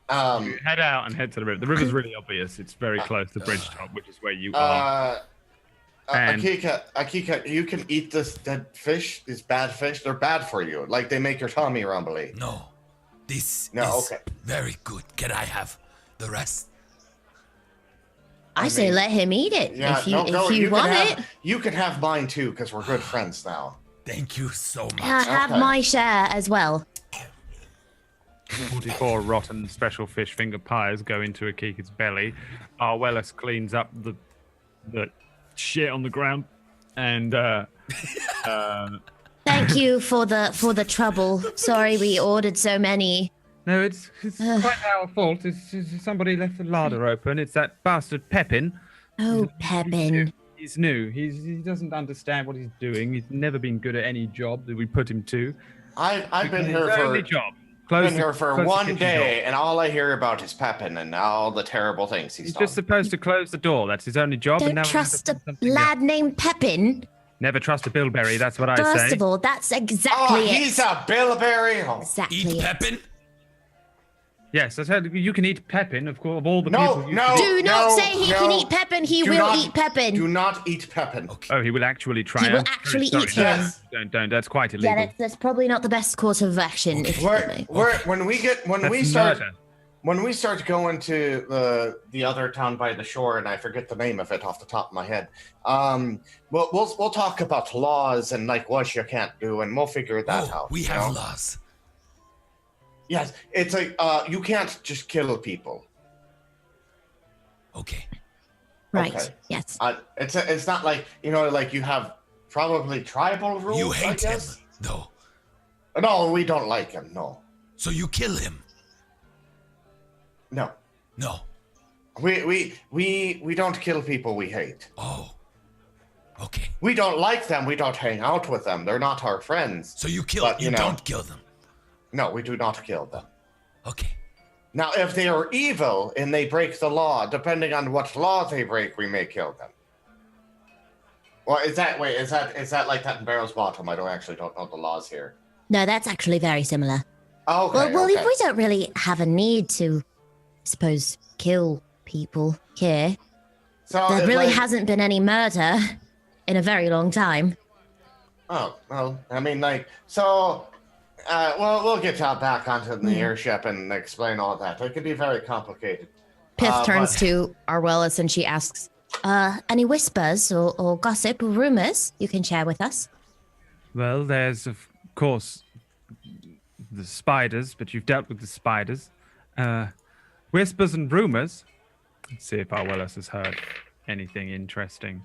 Head out and head to the river. The river's really obvious. It's very close to Bridgetop, which is where you are. And- Akika, you can eat this dead fish, these bad fish. They're bad for you. Like they make your tummy rumbly. no. This No, is okay. very good. Can I have the rest? I say let him eat it Yeah, if you no, if you want it. You can have mine too, because we're good friends now. Thank you so much. Can I have Okay. my share as well? 44 rotten special fish finger pies go into Akika's belly. Arwellis cleans up the shit on the ground, and Thank you for the trouble. Sorry we ordered so many. no, it's quite our fault. It's somebody left the larder open. It's that bastard Pepin. Oh, Pepin. He's new. He doesn't understand what he's doing. He's never been good at any job that we put him to. I've been His here only for job. been here for close the one kitchen day, door. and all I hear about is Pepin and all the terrible things he's He's done. just supposed to close the door. That's his only job. and Don't now we have to trust put a something else. lad named Pepin. Never trust a bilberry. That's what I First say. of all, that's Oh, exactly he's it. a bilberry. Oh. Exactly Eat it. Pepin? Yes, I said you can eat Pepin, of course, of all the No, people. no. Do not no, say he no. can eat Pepin. He Do will not- eat Pepin. Do not eat Pepin. Oh, he will actually try. He will I'm very actually sorry. eat him. Yes. Don't. That's quite illegal. Yeah, that's probably not the best course of action. If you That's when we start going to the other town by the shore, and I forget the name of it off the top of my head. We'll talk about laws and like what you can't do, and we'll figure that out. We you have know? laws. Yes, it's like you can't just kill people. Okay. right. Okay. Yes. It's not like like you have probably tribal rules. You I hate him, guess. though. No, we don't like him. No, So you kill him. no. No. We don't kill people we hate. Oh. Okay. We don't like them. We don't hang out with them. They're not our friends. So you kill. But, you don't kill them. No, we do not kill them. Okay. Now, if they are evil and they break the law, depending on what law they break, we may kill them. Well, is that like that in Barrow's Bottom? I don't know the laws here. No, that's actually very similar. Oh, okay. Well, okay. we don't really have a need to, I suppose, kill people here. So There it, really like- hasn't been any murder in a very long time. Oh, well, I mean, like, so, well, we'll get y'all back onto the airship and explain all that. It could be very complicated. Pith turns but- to Arwellis and she asks, any whispers or gossip or rumors you can share with us? Well, there's, of course, the spiders, but you've dealt with the spiders. Whispers and rumors. Let's see if Arwellis has heard anything interesting.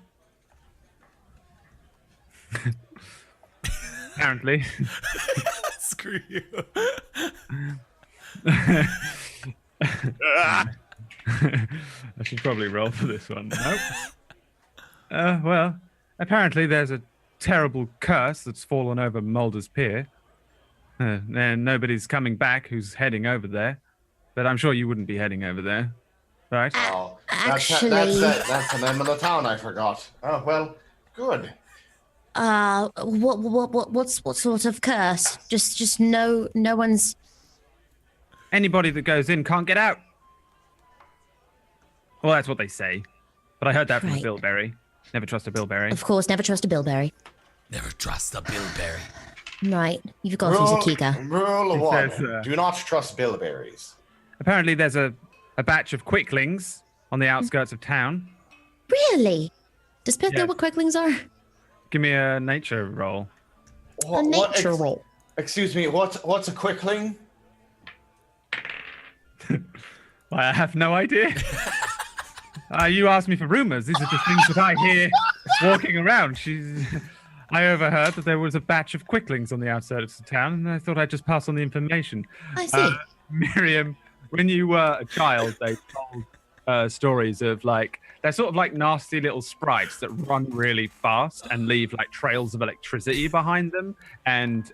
Apparently. Screw you. I should probably roll for this one. Nope. Well, apparently there's a terrible curse that's fallen over Mulder's Pier. And nobody's coming back who's heading over there. But I'm sure you wouldn't be heading over there, right? Oh, Actually- that's the name of the town. I forgot. Oh, well, good. What sort of curse? Just no one's. Anybody that goes in can't get out. Well, that's what they say. But I heard that from a Right. Bilberry. Never trust a Bilberry. Of course, never trust a bilberry. Never trust a Bilberry. Right, you've got to use a Kika. Rule It one: says, do not trust bilberries. Apparently there's a batch of quicklings on the outskirts of town. Really? Does Pith know Yes. what quicklings are? Give me a nature roll. A nature roll. Excuse me. What's a quickling? I have no idea. You asked me for rumors. These are just things that I hear walking around. I overheard that there was a batch of quicklings on the outskirts of town, and I thought I'd just pass on the information. I see. Miriam, when you were a child, they told stories of they're sort of like nasty little sprites that run really fast and leave like trails of electricity behind them. And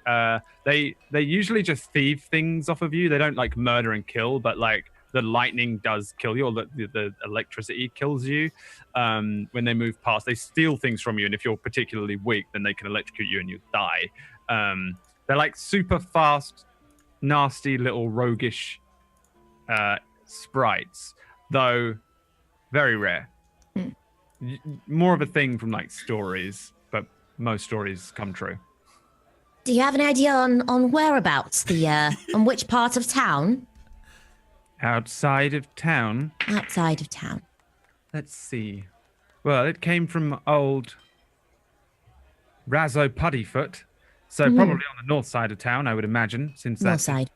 they usually just thieve things off of you. They don't like murder and kill, but like the lightning does kill you, or the electricity kills you when they move past. They steal things from you, and if you're particularly weak, then they can electrocute you and you die. They're like super fast, nasty little roguish sprites, though very rare. More of a thing from like stories, but most stories come true. Do you have an idea on whereabouts on which part of town? Outside of town, Outside of town. let's see. Well, it came from old Razzo Puddyfoot, so probably on the north side of town, I would imagine, since North that's side.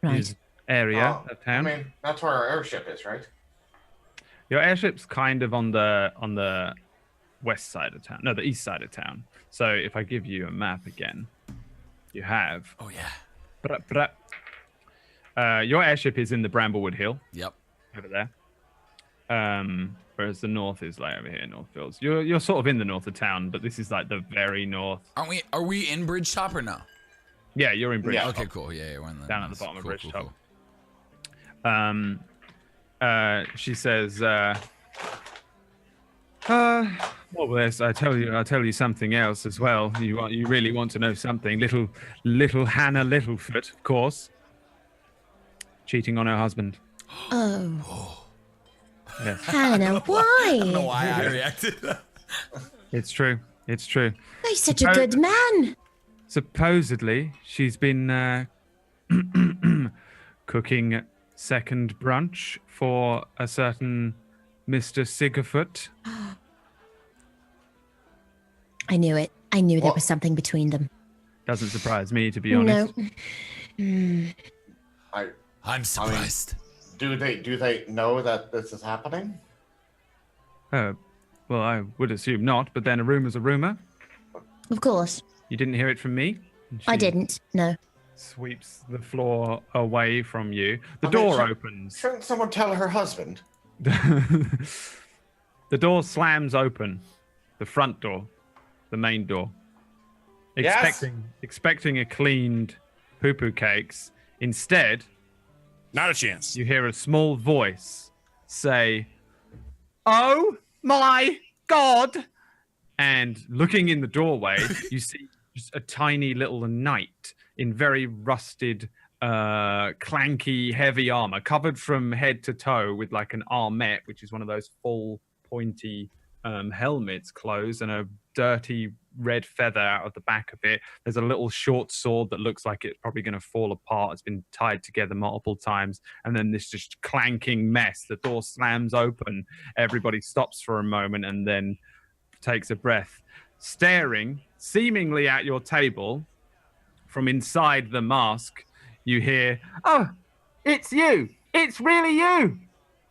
Right. his area Oh, of town. I mean, that's where our airship is, right? Your airship's kind of on the west side of town. No, the east side of town. So if I give you a map again, you have. Oh yeah. Your airship is in the Bramblewood Hill Yep. over there. Whereas the north is like over here, Northfields. You're sort of in the north of town, but this is like the very north. Are we in Bridgetop or no? Yeah, you're in Bridge. Yeah. Okay, cool. Yeah, we're in the Down at the bottom of cool, Bridgetop. cool. She says, well, there's, I'll tell you something else as well. You really want to know something? Little Hannah Littlefoot, of course, cheating on her husband. Oh, Yes, Hannah, why? I don't know why I reacted. it's true. It's true. He's such a good man. Supposedly, she's been cooking second brunch for a certain Mr. Sigerfoot. I knew it. I knew there What? was something between them. Doesn't surprise me, to be honest. No. I'm surprised. Do they know that this is happening? Well, I would assume not, but then a rumor's a rumor. Of course. You didn't hear it from me? And I she didn't. No. Sweeps the floor away from you. The I mean, door sure- opens. Shouldn't someone tell her husband? The door slams open. The front door, the main door. Yes? Expecting a cleaned poo-poo cakes. Instead, Not a chance. you hear a small voice say, "Oh my God!" And looking in the doorway, you see just a tiny little knight in very rusted, clanky, heavy armor, covered from head to toe with like an armet, which is one of those full, pointy helmets, closed, and a dirty red feather out of the back of it. There's a little short sword that looks like it's probably going to fall apart. It's been tied together multiple times. And then this just clanking mess. The door slams open. Everybody stops for a moment and then takes a breath. Staring seemingly at your table from inside the mask, you hear, Oh, it's you. It's really you.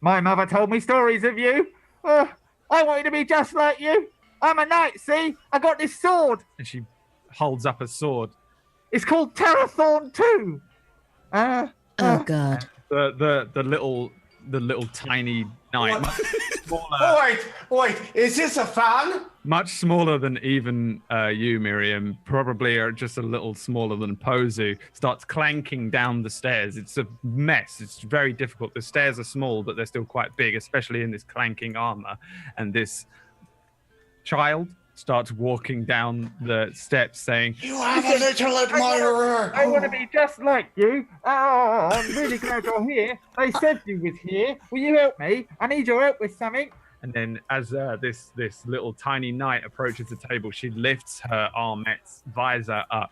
My mother told me stories of you. I wanted to be just like you. I'm a knight, see? I got this sword. and she holds up a sword. It's called Terrathorn 2. Oh God. The little tiny knight, much smaller, Wait, is this a fan? much smaller than even you, Miriam, probably are just a little smaller than Pozu, starts clanking down the stairs. It's a mess. It's very difficult. The stairs are small, but they're still quite big, especially in this clanking armor. And this child starts walking down the steps saying, You have a little admirer. I want to be just like you. Oh, I'm really glad you're here. They said you was here. Will you help me? I need your help with something. and then as this little tiny knight approaches the table, she lifts her armet's visor up.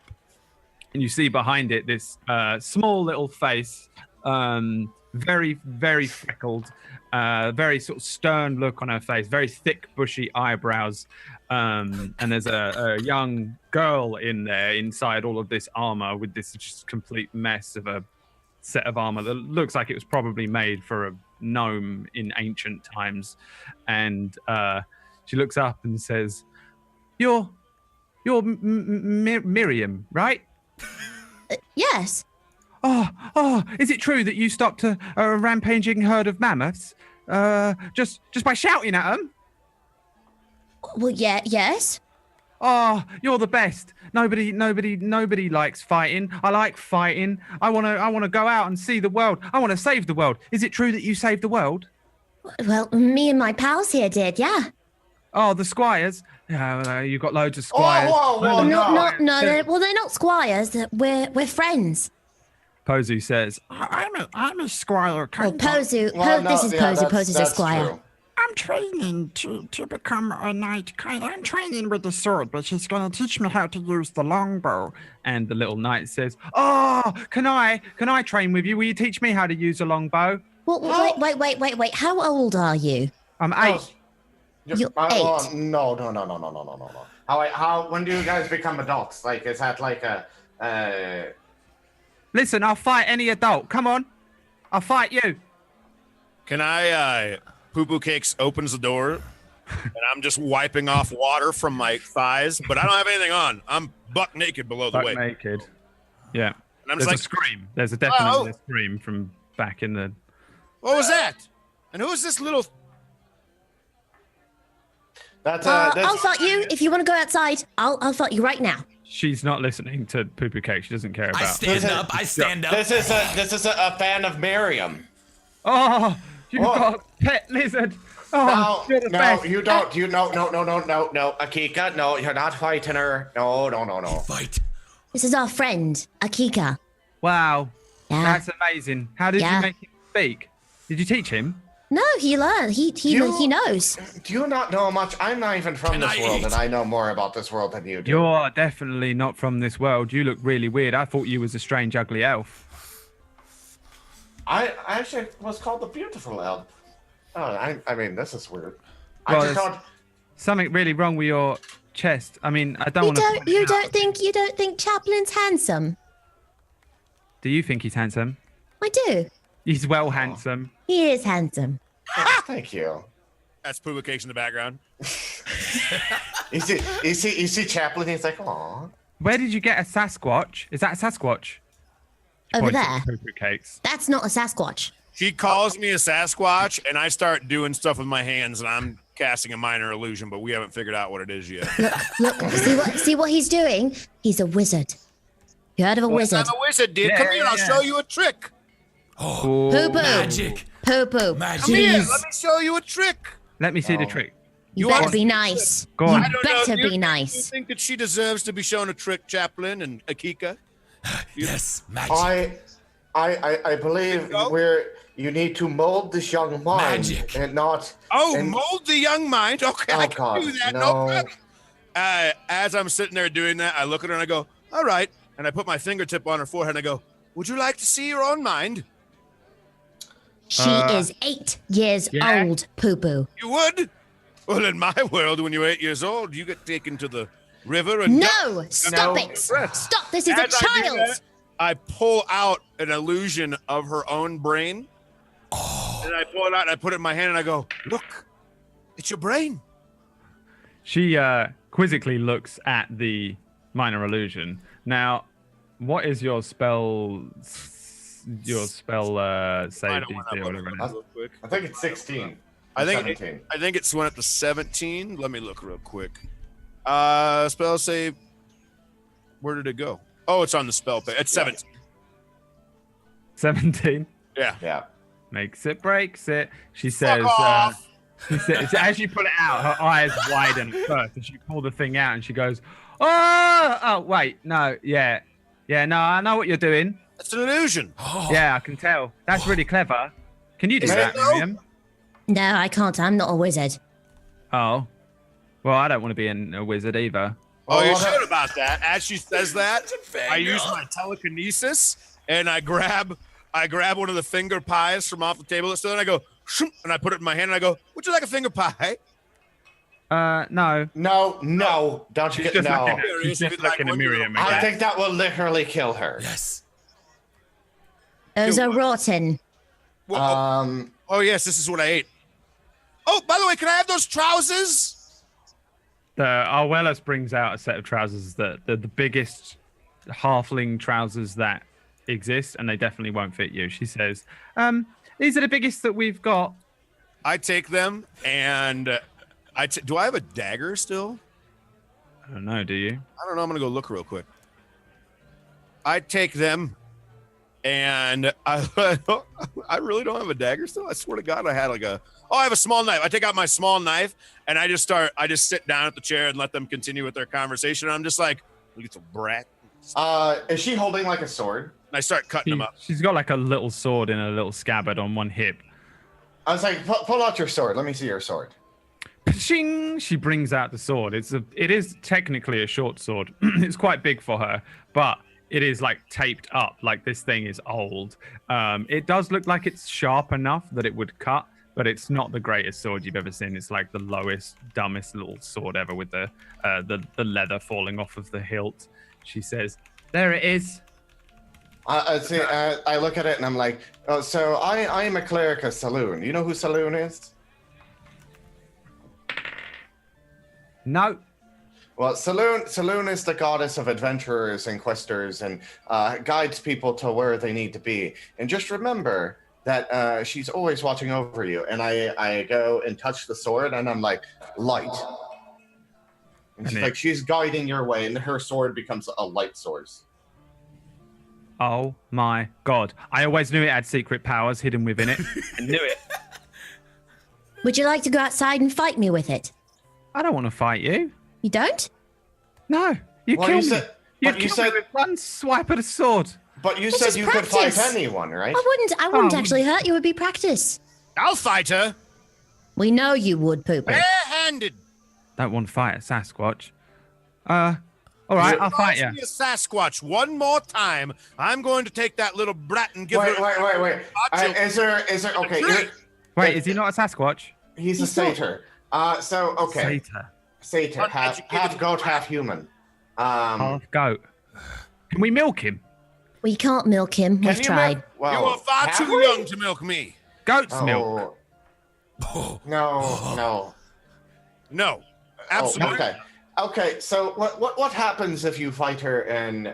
And you see behind it this small little face, very, very freckled, very sort of stern look on her face, very thick, bushy eyebrows. And there's a young girl in there inside all of this armor with this just complete mess of a set of armor that looks like it was probably made for a gnome in ancient times. And she looks up and says, You're Miriam, right? Yes. Oh, is it true that you stopped a rampaging herd of mammoths just by shouting at them? Well, yeah. Yes. Oh, you're the best. Nobody likes fighting. I like fighting. I want to go out and see the world. I want to save the world. Is it true that you saved the world? Well, me and my pals here did. Yeah. Oh, the squires. Yeah, you've got loads of squires. Whoa, No. They're not squires. We're friends. Pozu says, I'm a squire. Oh, Kind of. Pozu. Well, This is Pozu. Pozu's a that's squire. true. I'm training to become a knight. I'm training with the sword, but she's going to teach me how to use the longbow. and the little knight says, "Oh, can I train with you? Will you teach me how to use a longbow?" Well, wait. How old are you? I'm 8. You're Oh, 8. no. How? When do you guys become adults? Like, is that like a? Listen, I'll fight any adult. Come on, I'll fight you. Can I, Poo Poo Cakes opens the door, and I'm just wiping off water from my thighs, but I don't have anything on. I'm buck naked below the Buck waist. naked. Yeah. And I'm There's just like, a scream. There's a definite Oh. scream from back in the. what was that? And who's this little... That's I'll fight you if you want to go outside. I'll fight you right now. She's not listening to Poo Poo Cake. She doesn't care about. I stand up. This is a fan of Miriam. Oh, you've Oh. got a pet lizard. Oh, you're the No, best. you don't. No, Akika, no, you're not fighting her. No. Fight. This is our friend Akika. Wow, Yeah. that's amazing. How did Yeah. you make him speak? Did you teach him? No, he learned. He knows. Do you not know much? I'm not even from Can this I world, eat? and I know more about this world than you do. You're definitely not from this world. You look really weird. I thought you was a strange, ugly elf. I actually was called the beautiful elf. Oh, I mean, this is weird. Well, I just it's- thought. Something really wrong with your chest. I mean, I don't You want to. don't think Chaplin's handsome? Do you think he's handsome? I do. He's well handsome. He is handsome. Thank you. That's Poo Poo Cakes in the background. You see Chaplin. He's like, aw. Where did you get a Sasquatch? Is that a Sasquatch? Over Points at there. the Poo Poo Cakes. That's not a Sasquatch. She calls me a Sasquatch, and I start doing stuff with my hands, and I'm casting a minor illusion, but we haven't figured out what it is yet. Look, see what he's doing? He's a wizard. You heard of a wizard? I'm a wizard, dude. Yeah, Come here, yeah, I'll yeah. show you a trick. Oh, Poo-poo. magic. Poo-poo. Magic. Come here, Please. let me show you a trick. Let me see the Oh. trick. You You better are- be nice. Go You on. I don't know. better Do you be You nice. think that she deserves to be shown a trick, Chaplin and Akika? Yes, magic. I believe go. you need to mold this young mind Magic. and not. Oh, and- mold the young mind. Okay, I Oh, can God, do that. No no. problem. As I'm sitting there doing that, I look at her and I go, all right. And I put my fingertip on her forehead and I go, would you like to see your own mind? She is 8 years yeah. old, poo-poo. You would? Well, in my world, when you're 8 years old, you get taken to the river and No! Stop No. it! Stop! This is a As I do child! that, I pull out an illusion of her own brain. And I pull it out and I put it in my hand and I go, look, it's your brain. She quizzically looks at the minor illusion. Now, what is your spell? Your spell save I don't DC want or to whatever it is? real quick. I think it's 16. I think 17. I think it's went up to 17. Let me look real quick. Spell save. Where did it go? Oh, it's on the spell page. It's 17. 17 Yeah. Yeah. makes it, breaks it. She says. off. She says as you pull it out, her eyes widen first, and she pulled the thing out, and she goes, "Oh, wait, no, yeah, no, I know what you're doing. It's an illusion. Oh, Yeah, I can tell. That's really clever. Can you do Is that, it though? Miriam? No, I can't. I'm not a wizard. Oh, well, I don't want to be a wizard either. Oh, you're Oh, sure about that? As she says that, Such a I use fangirl. my telekinesis and I grab one of the finger pies from off the table. So then I go, "Shoom," and I put it in my hand and I go, would you like a finger pie? No. No, don't you She's get just no. looking at, she's just looking at Miriam I again. think that will literally kill her. yes. Those are rotten. Well, Um, yes, this is what I ate. Oh, by the way, can I have those trousers? Arwellas brings out a set of trousers that the biggest halfling trousers that exist, and they definitely won't fit you. She says, these are the biggest that we've got. I take them and do I have a dagger still? I don't know, do you? I don't know. I'm going to go look real quick. I take them and I really don't have a dagger still. I swear to God, I had I have a small knife. I take out my small knife and I just sit down at the chair and let them continue with their conversation. I'm just like, look at the brat. is she holding like a sword? And I start cutting them up. She's got like a little sword in a little scabbard on one hip. I was like, pull out your sword. Let me see your sword. Pshing! She brings out the sword. It is technically a short sword. It's quite big for her, but it is like taped up. Like this thing is old. It does look like it's sharp enough that it would cut, but it's not the greatest sword you've ever seen. It's like the lowest, dumbest little sword ever with the leather falling off of the hilt. She says, "There it is." I look at it and I'm like, oh, so I am a cleric of Saloon. You know who Saloon is? No. Well, Saloon is the goddess of adventurers and questers and guides people to where they need to be. And just remember that she's always watching over you. And I go and touch the sword and I'm like, light. And she's like, she's guiding your way, and her sword becomes a light source. Oh my God. I always knew it had secret powers hidden within it. I knew it. Would you like to go outside and fight me with it? I don't want to fight you. You don't? No. You Well, killed you me. said- You but you killed said- me with one swipe of the sword. But you This said is you could fight practice. anyone, right? I wouldn't Oh. actually hurt you. It would be practice. I'll fight her We know you would, Pooper. barehanded. Don't want to fight a Sasquatch. All right, I'll fight you. Calls me a Sasquatch one more time. I'm going to take that little brat and give Wait. her. Is there? Okay, Drink. Wait, is he not a Sasquatch? he's a He's not- satyr. So okay, Satyr. satyr, half Uneducated goat, half human. Half goat. Can we milk him? We can't milk him. Can We've you tried. milk- well, You are far have too we? young to milk me. Goat's milk. Oh, no. No, absolutely. Okay. So what happens if you fight her and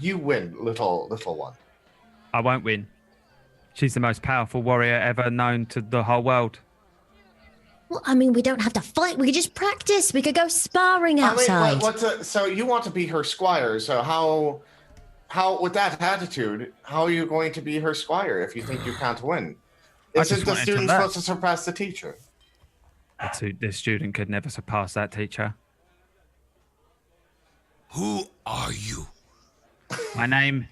you win, little one? I won't win. She's the most powerful warrior ever known to the whole world. Well, I mean, we don't have to fight. We could just practice. We could go sparring outside. So you want to be her squire? So how with that attitude, how are you going to be her squire if you think you can't win? Isn't the student supposed to surpass the teacher? The student could never surpass that teacher. Who are you? My name...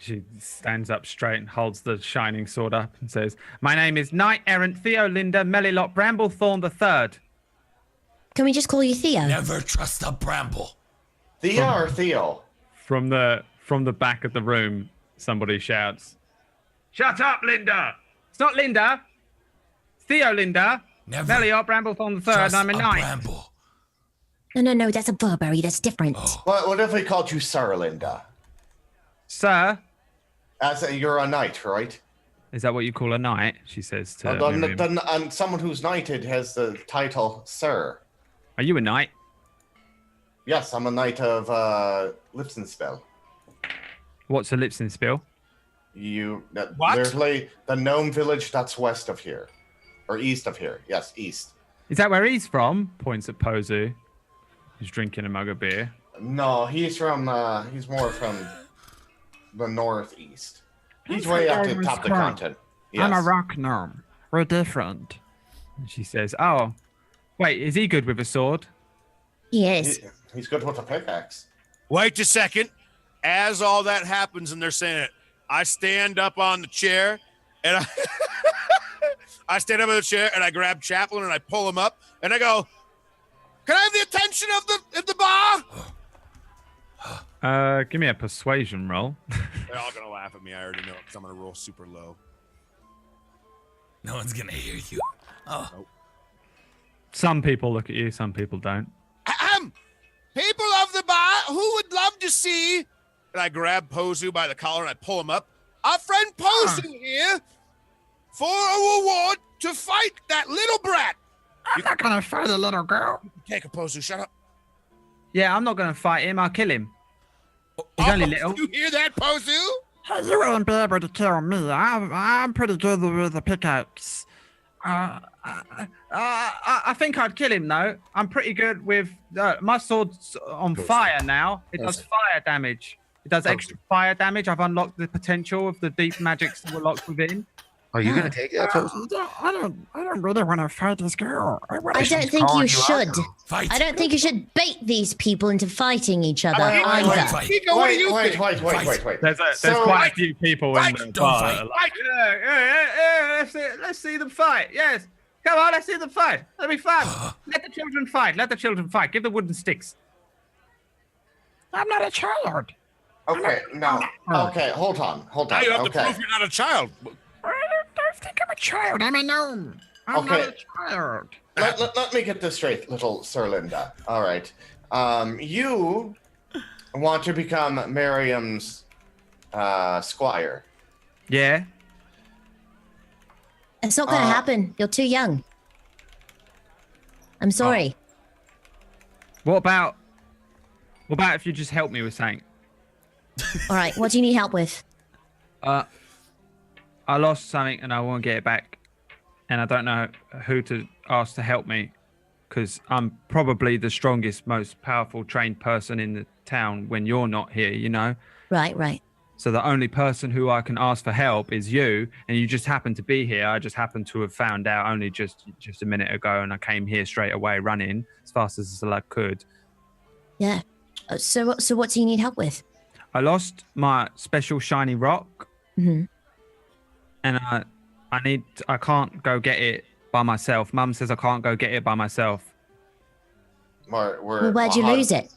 She stands up straight and holds the shining sword up and says, "My name is Knight Errant Theolinda Melilot Bramblethorn III." Can we just call you Theo? Never trust a bramble. Thea or Theo? From the back of the room, somebody shouts, "Shut up, Linda! It's not Linda. It's Theolinda Never Melilot Bramblethorn III, and I'm a knight." bramble. No, that's a Burberry. That's different. Oh. What if we called you Sir Linda? "Sir, You're a knight, right? is that what you call a knight?" she says to Miriam. And someone who's knighted has the title Sir. "Are you a knight?" Yes, I'm a knight of Lipsenspell. "What's a Lipson spill?" What? Literally the gnome village that's west of here. Or east of here. Yes, east. "Is that where he's from?" Points at Pozu, who's drinking a mug of beer. No, he's more from the northeast. He's way up the top of the continent. Yes. I'm a rock gnome. We're different. And she says, "Oh, wait, is he good with a sword?" Yes. He's good with a pickaxe. Wait a second. As all that happens and they're saying it, I stand up on the chair and I stand up on the chair and I grab Chaplin and I pull him up and I go, "Can I have the attention of the bar?" Give me a persuasion roll. They're all gonna laugh at me. I already know it because I'm gonna roll super low. No one's gonna hear you. Oh. Nope. Some people look at you, some people don't. People of the bar, who would love to see? And I grab Pozu by the collar and I pull him up. Our friend Pozu here for a reward to fight that little brat. I'm not gonna fight a little girl. Take a Pozu, shut up. Yeah, I'm not gonna fight him. I'll kill him. He's only little. You hear that, Pozu? You wouldn't be able to kill me. I'm pretty good with a pickaxe. I think I'd kill him though. I'm pretty good with my sword's on fire now. It does fire damage. It does extra fire damage. I've unlocked the potential of the deep magics that were locked within. Are you gonna take that? I don't really want to fight this girl. I don't think you should. Fight. I don't think you should bait these people into fighting each other Wait, either. fight. Wait. There's So- quite a few people in the Don't bar. fight. that are like, yeah, let's see them fight. Yes, come on, let's see them fight. That'll be fun. Let the children fight. Let the children fight. Give the wooden sticks. I'm not a child. Okay, no. Okay, hold on. Now you have to Okay. prove you're not a child. I don't think I'm a child. I'm a gnome. I'm not Okay. a child. Let me get this straight, little Sir Linda. All right. You want to become Miriam's squire. Yeah. It's not going to happen. You're too young. I'm sorry. What about if you just help me with something? All right. What do you need help with? I lost something and I want to get it back, and I don't know who to ask to help me, because I'm probably the strongest, most powerful, trained person in the town when you're not here, you know? Right. So the only person who I can ask for help is you, and you just happen to be here. I just happened to have found out only just a minute ago, and I came here straight away, running as fast as I could. Yeah. So what do you need help with? I lost my special shiny rock, Mm-hmm. and I can't go get it by myself. Mum says I can't go get it by myself. Well, where'd you lose it?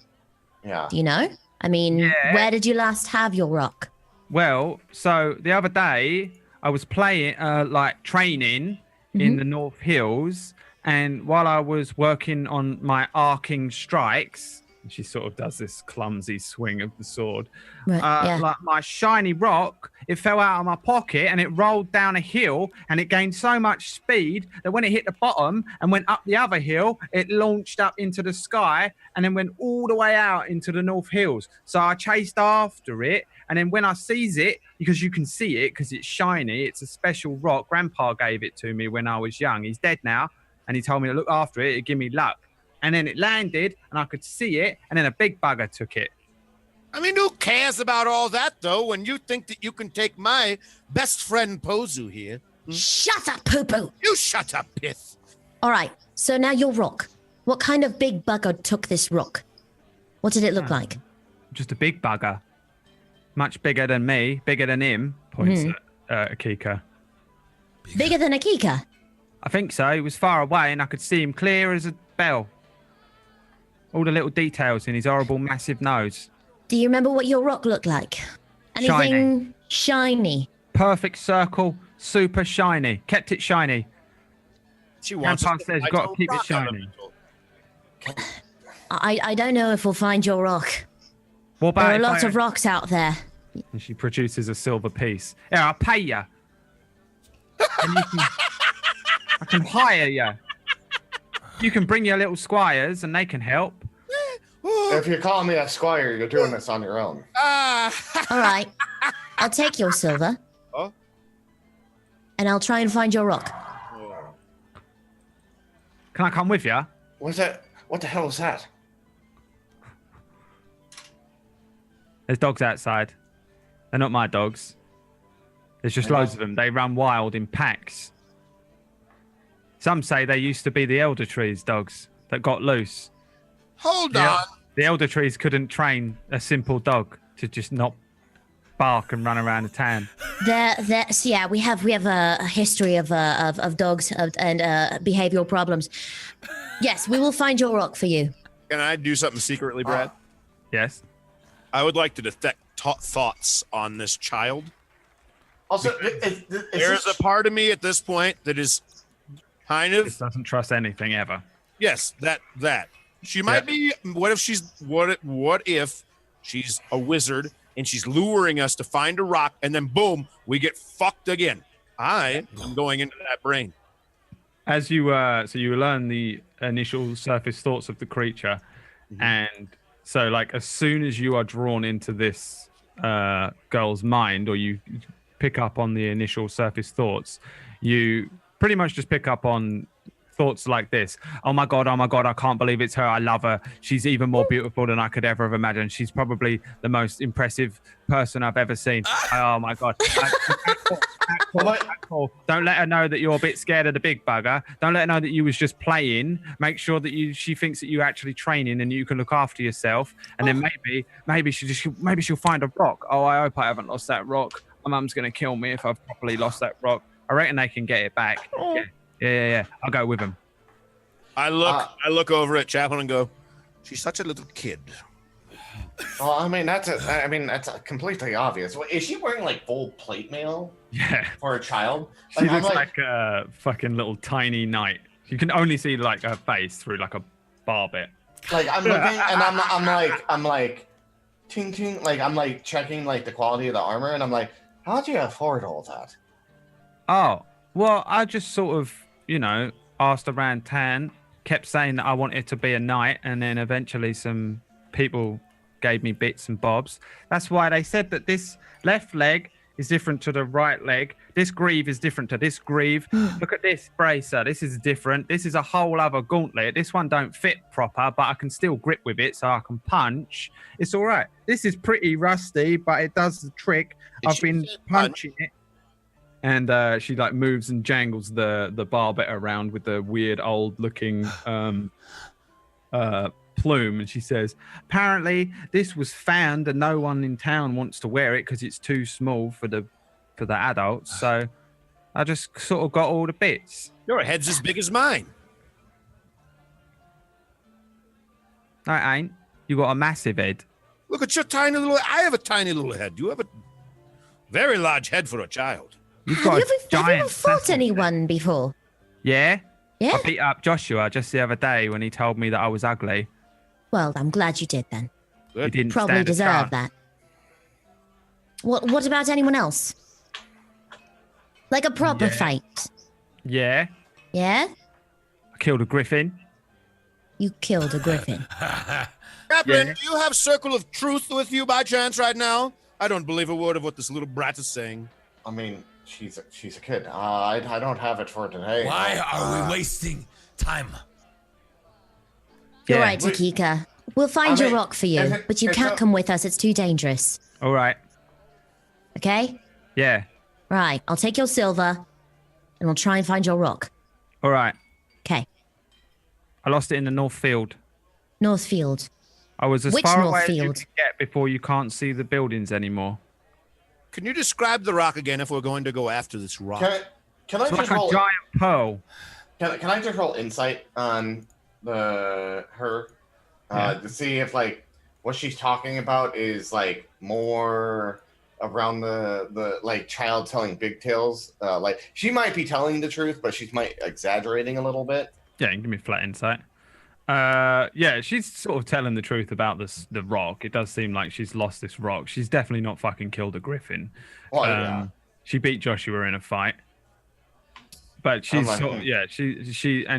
Yeah. Do you know? I mean, Yeah. where did you last have your rock? Well, so the other day I was playing, training in the North Hills, and while I was working on my arcing strikes, And she sort of does this clumsy swing of the sword. Right, yeah. Like my shiny rock, it fell out of my pocket and it rolled down a hill and it gained so much speed that when it hit the bottom and went up the other hill, it launched up into the sky and then went all the way out into the North Hills. So I chased after it, and then when I sees it, because you can see it because it's shiny, it's a special rock. Grandpa gave it to me when I was young. He's dead now, and he told me to look after it. It'd give me luck. And then it landed, and I could see it, and then a big bugger took it. I mean, who cares about all that, though, when you think that you can take my best friend Pozu here? Shut up, poo-poo. You shut up, Pith. All right, so now your rock. What kind of big bugger took this rock? What did it look like? Just a big bugger. Much bigger than me, bigger than him, points at Akika. Bigger than Akika? I think so. He was far away, and I could see him clear as a bell. All the little details in his horrible, massive nose. Do you remember what your rock looked like? Anything shiny? Perfect circle, super shiny. Kept it shiny. She wants Grandpa says got to keep it shiny. I don't know if we'll find your rock. What about There are if lots I- of rocks out there. And she produces a silver piece. Yeah, I'll pay you. And you can, I can hire you. You can bring your little squires and they can help. If you're calling me a squire, you're doing this on your own. All right. I'll take your silver. Oh? And I'll try and find your rock. Can I come with you? What's that? What the hell is that? There's dogs outside. They're not my dogs. There's just loads of them. They run wild in packs. Some say they used to be the elder trees dogs that got loose. Hold on. The elder trees couldn't train a simple dog to just not bark and run around the town. So yeah, we have a history of dogs and behavioral problems. Yes, we will find your rock for you. Can I do something secretly, Brad? Yes. I would like to detect thoughts on this child. Also, There's a part of me at this point that is kind This of doesn't trust anything ever. yes, that she might be. What if she's a wizard and she's luring us to find a rock, and then boom, we get fucked again? I am going into that brain. As you so you learn the initial surface thoughts of the creature, and so like as soon as you are drawn into this girl's mind, or you pick up on the initial surface thoughts, you pretty much just pick up on thoughts like this: oh my god, I can't believe it's her, I love her, she's even more beautiful than I could ever have imagined, she's probably the most impressive person I've ever seen. Oh my god. Don't let her know that you're a bit scared of the big bugger. Don't let her know that you was just playing. Make sure that she thinks that you're actually training and you can look after yourself, and then maybe she'll find a rock. Oh, I hope I haven't lost that rock. My mum's gonna kill me if I've properly lost that rock. I reckon they can get it back. Yeah. I'll go with them. I look over at Chaplin and go, she's such a little kid. Well, I mean that's completely obvious. Is she wearing like full plate mail? Yeah. For a child? She looks like a fucking little tiny knight. You can only see like her face through like a bar bit. Like I'm looking and I'm like, ting ting. Like I'm like checking like the quality of the armor, and I'm like, how'd you afford all that? Oh, well, I just sort of, asked around town, kept saying that I wanted to be a knight, and then eventually some people gave me bits and bobs. That's why they said that this left leg is different to the right leg. This greave is different to this greave. Look at this bracer. This is different. This is a whole other gauntlet. This one don't fit proper, but I can still grip with it so I can punch. It's all right. This is pretty rusty, but it does the trick. I've been punching it. And she like moves and jangles the barbet around with the weird old looking plume, and she says, apparently this was found and no one in town wants to wear it because it's too small for the adults, so I just sort of got all the bits. Your head's as big as mine. No, it ain't. You got a massive head. Look at your tiny little. I have a tiny little head. You have a very large head for a child. You've got Have you ever fought anyone before? Yeah? Yeah? I beat up Joshua just the other day when he told me that I was ugly. Well, I'm glad you did then. You Good. didn't Probably stand a deserve chance. that. What about anyone else? Like a proper Yeah. fight. Yeah. Yeah? I killed a griffin. You killed a griffin. Captain, Yeah. do you have Circle of Truth with you by chance right now? I don't believe a word of what this little brat is saying. I mean, she's a kid. I don't have it for today. Why no. are we wasting time? You're Yeah. right, Takika. We'll find I your mean, rock for you, is it- but you it's can't not- come with us. It's too dangerous. All right. Okay? Yeah. Right. I'll take your silver, and we'll try and find your rock. All right. Okay. I lost it in the North Field. Northfield. I was as Which far North away as you Field? can get before you can't see the buildings anymore. Can you describe the rock again if we're going to go after this rock? Can I It's like just a roll? giant pearl. Can I just roll insight on her to see if like what she's talking about is like more around the like child telling big tales. Like she might be telling the truth, but she's might exaggerating a little bit. Yeah, give me flat insight. Yeah, she's sort of telling the truth about the rock. It does seem like she's lost this rock. She's definitely not fucking killed a griffin. Well, yeah. She beat Joshua in a fight. But she's like sort of, that. yeah,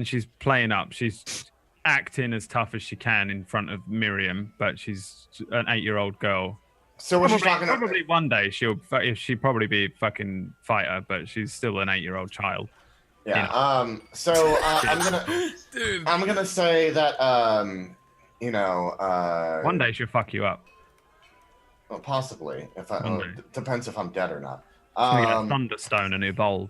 she's playing up. She's acting as tough as she can in front of Miriam, but she's an 8-year-old girl. So what she's talking Probably about? one day she'll probably be a fucking fighter, but she's still an 8-year-old child. Yeah. So Dude. I'm gonna say that One day she'll fuck you up. well, possibly if I One day. depends if I'm dead or not. She's gonna get a thunderstone and evolve.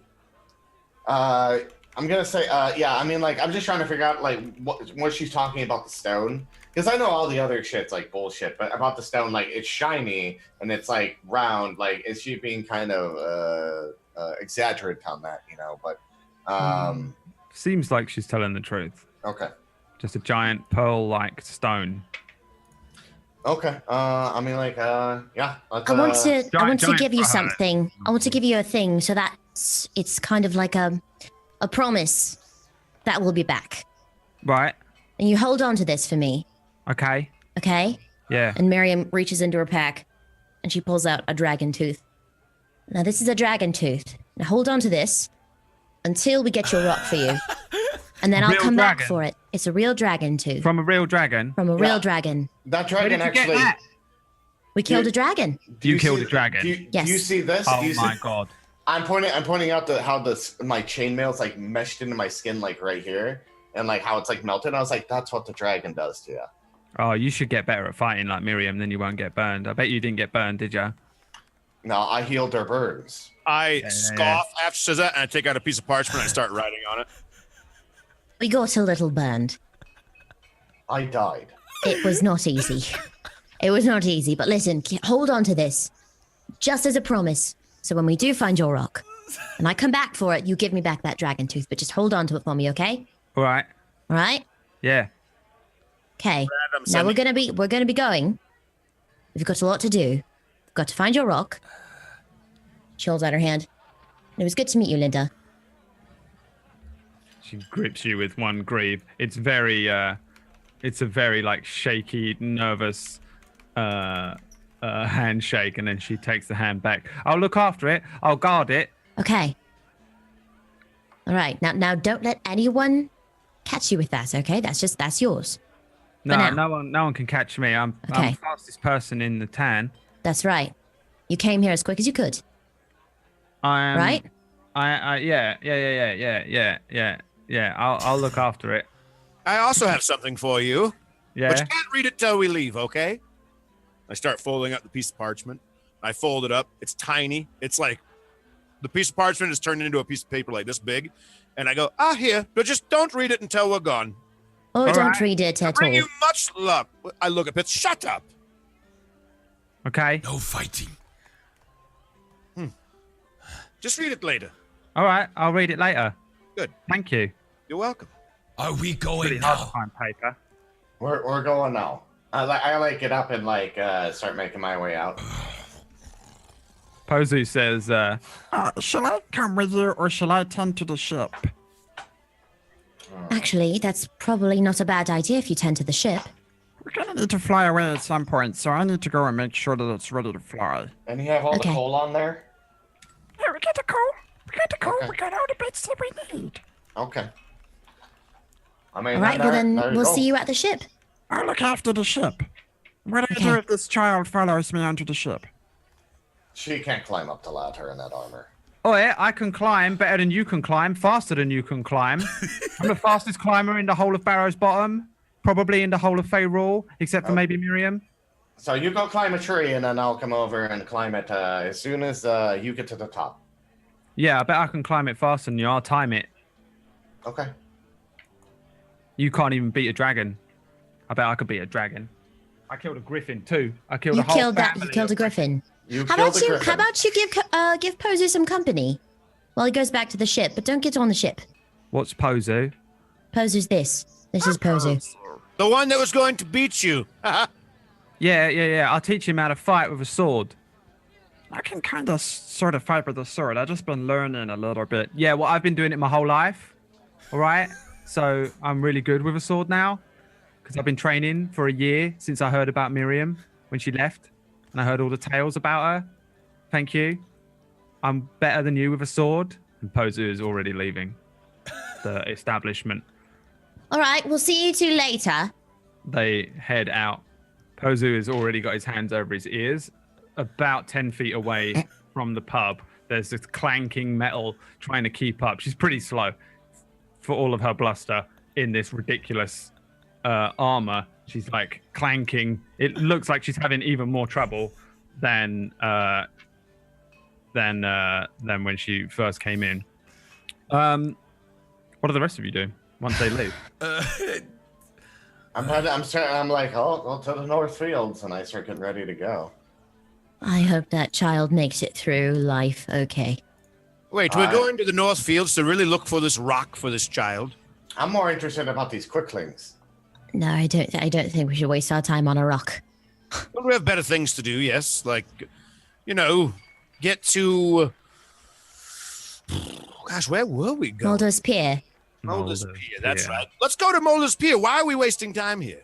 I'm gonna say, yeah. I mean, like, I'm just trying to figure out, like, what she's talking about the stone, because I know all the other shit's like bullshit, but about the stone, like, it's shiny and it's like round. Like, is she being kind of exaggerated on that, But, Seems like she's telling the truth. okay, Just a giant pearl-like stone. okay. I mean, like, yeah. Let's, I want to giant give you fire. something. I want to give you a thing, so that it's kind of like a promise that we'll be back. Right. And you hold on to this for me, Okay. okay? Yeah. And Miriam reaches into her pack and she pulls out a dragon tooth. Now, this is a dragon tooth. Now, hold on to this until we get your rock for you. And then I'll Real come back dragon? for it. It's a real dragon tooth. From a real dragon. From a real Yeah. dragon. that Where dragon did you get actually. that? We killed You- a dragon. do You killed see- a dragon. Yes. Do you see this? Oh Do you my see, god. I'm pointing out how my chainmail's like meshed into my skin, like right here, and like how it's like melted. I was like, that's what the dragon does to you. Oh, you should get better at fighting like Miriam, then you won't get burned. I bet you didn't get burned, did you? No, I healed her burns. I yeah, scoff after she says that, and I take out a piece of parchment and I start writing on it. We got a little burned. I died. It was not easy. It was not easy, but listen, hold on to this. Just as a promise. So when we do find your rock, and I come back for it, you give me back that dragon tooth, but just hold on to it for me, okay? All right. All right? Yeah. Okay. I'm Now we're sending- gonna be going. We've got a lot to do. We've got to find your rock. She holds out her hand. It was good to meet you, Linda. She grips you with one grieve. It's a very like shaky, nervous handshake, and then she takes the hand back. I'll look after it. I'll guard it. Okay. All right. Now don't let anyone catch you with that, okay? That's yours. No, now. no one can catch me. I'm Okay. the fastest person in the tan. That's right. You came here as quick as you could, I am. right? Yeah. I'll look after it. I also have something for you, Yeah. but you can't read it till we leave, okay? I start folding up the piece of parchment. I fold it up. It's tiny. It's like the piece of parchment is turned into a piece of paper like this big. And I go, here, but just don't read it until we're gone. Oh, All don't right. read it at all. Bring you much luck. I look at Pitts. Shut up. Okay. No fighting. Just read it later. All right. I'll read it later. Good. Thank you. You're welcome. Are we going Really hard to now? find paper. We're going now. I like get up and like start making my way out. Pozu says, Shall I come with you or shall I tend to the ship? Actually, that's probably not a bad idea if you tend to the ship. We're gonna need to fly away at some point, so I need to go and make sure that it's ready to fly. And you have all Okay. the coal on there? Yeah, we got the coal. Okay. We got all the bits that we need. Okay. I mean, All right, well then there we'll go. see you at the ship. I'll look after the ship. What do I do Okay. if this child follows me onto the ship? She can't climb up the ladder in that armor. Oh yeah, I can climb better than you can climb, faster than you can climb. I'm the fastest climber in the whole of Barrow's Bottom, probably in the whole of Faerul, except for maybe Miriam. So you go climb a tree, and then I'll come over and climb it as soon as you get to the top. Yeah, I bet I can climb it faster than you. I'll time it. Okay. You can't even beat a dragon. I bet I could beat a dragon. I killed a griffin too. I killed You a whole killed that. family You killed a of- griffin. You How killed about the you? griffin. How about you give Pozu some company while he goes back to the ship? But don't get on the ship. What's Pozu? Pozu's this. This is Pozu. The one that was going to beat you. Yeah. I'll teach him how to fight with a sword. I can kind of sort of fight with the sword. I've just been learning a little bit. Yeah, well, I've been doing it my whole life. All right. So I'm really good with a sword now because I've been training for a year since I heard about Miriam when she left and I heard all the tales about her. Thank you. I'm better than you with a sword. And Pozu is already leaving the establishment. All right, we'll see you two later. They head out. Pozu has already got his hands over his ears. About 10 feet away from the pub, there's this clanking metal trying to keep up. She's pretty slow for all of her bluster in this ridiculous armor. She's like clanking. It looks like she's having even more trouble than when she first came in. What do the rest of you do once they leave? I'm like, oh, go to the North Fields, and I start getting ready to go. I hope that child makes it through life okay. Wait, we're going to the North Fields to really look for this rock for this child. I'm more interested about these quicklings. No, I don't think we should waste our time on a rock. Well, we have better things to do, yes. Like, get to... Gosh, where were we going? Mulder's Pier. Mulder's Pier, that's right. Let's go to Mulder's Pier. Why are we wasting time here?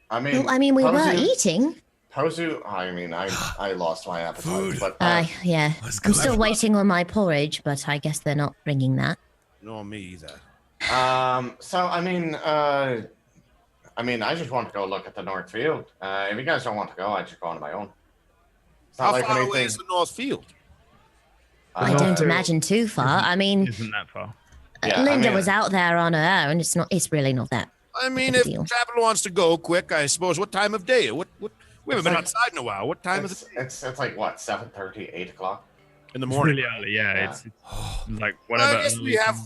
I mean, We were Pozu- eating. Pozu, I mean, I lost my appetite, Food. but Yeah. Let's I'm go. still waiting on my porridge, but I guess they're not bringing that. Nor me either. so I mean, I just want to go look at the North Field. If you guys don't want to go, I just go on my own. It's not How like far away anything. is the North Field? I don't imagine too far. I mean, Isn't that far? Yeah, I Linda mean- was out there on her own. It's really not that. I mean, Big if deal. Chapel wants to go quick, I suppose. What time of day? What? We haven't been like- outside in a while. What time of the It's like what, 7:30, 8 o'clock? in the It's morning? really early, yeah. Yeah. It's like whatever. I guess we have-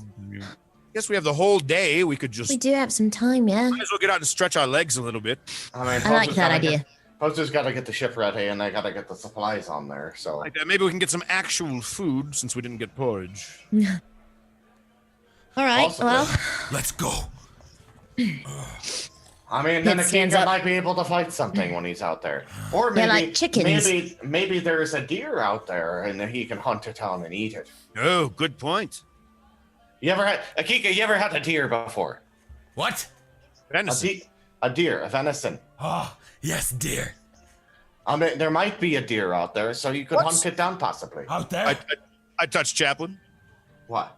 Guess we have the whole day. We could just We do have some time, yeah. might as well get out and stretch our legs a little bit. I mean, I like Pozu's that gotta idea. Pozu's got to get the ship ready, and I got to get the supplies on there. So Like that. Maybe we can get some actual food since we didn't get porridge. All right. Possibly. Well, Let's go. I mean, then It stands Akika up. might be able to fight something when he's out there, or They're maybe like chickens. maybe there's a deer out there, and he can hunt it down and eat it. Oh, good point. You ever had Akika? You ever had a deer before? What? Venison. A deer, a venison. Oh, yes, dear. I mean, there might be a deer out there, so you could What's- hunt it down possibly. Out there? I touched Chaplain. What?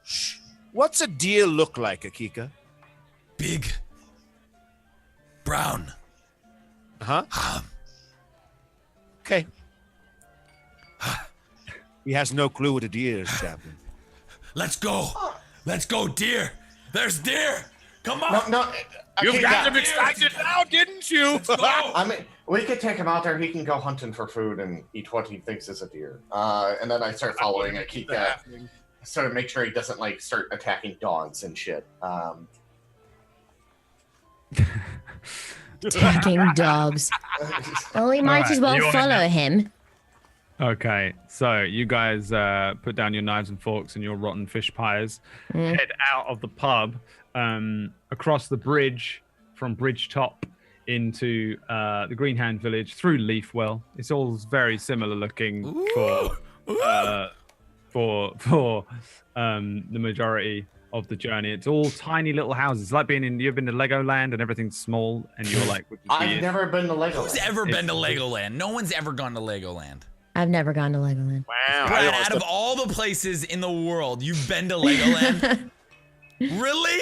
Shh. What's a deer look like, Akika? Big. Brown. Huh? Okay. He has no clue what a deer is, Chaplain. Let's go. Let's go, deer. There's deer. Come on. No. You've Akika, got him excited now, didn't you? Let's go. I mean, we could take him out there. He can go hunting for food and eat what he thinks is a deer. And then I start following Akika, so to make sure he doesn't like start attacking dogs and shit. attacking dogs. Well, we might Alright, as well you wanna follow know- him. Okay, so you guys put down your knives and forks and your rotten fish pies, head out of the pub, across the bridge from Bridge Top into the Greenhand Village through Leafwell. It's all very similar looking for the majority of the journey. It's all tiny little houses. It's like you've been to Legoland and everything's small, and you're like, I've never been to Legoland. Who's ever been to Legoland? No one's ever gone to Legoland. I've never gone to Legoland. Wow. Brad, out of all the places in the world, you've been to Legoland? Really?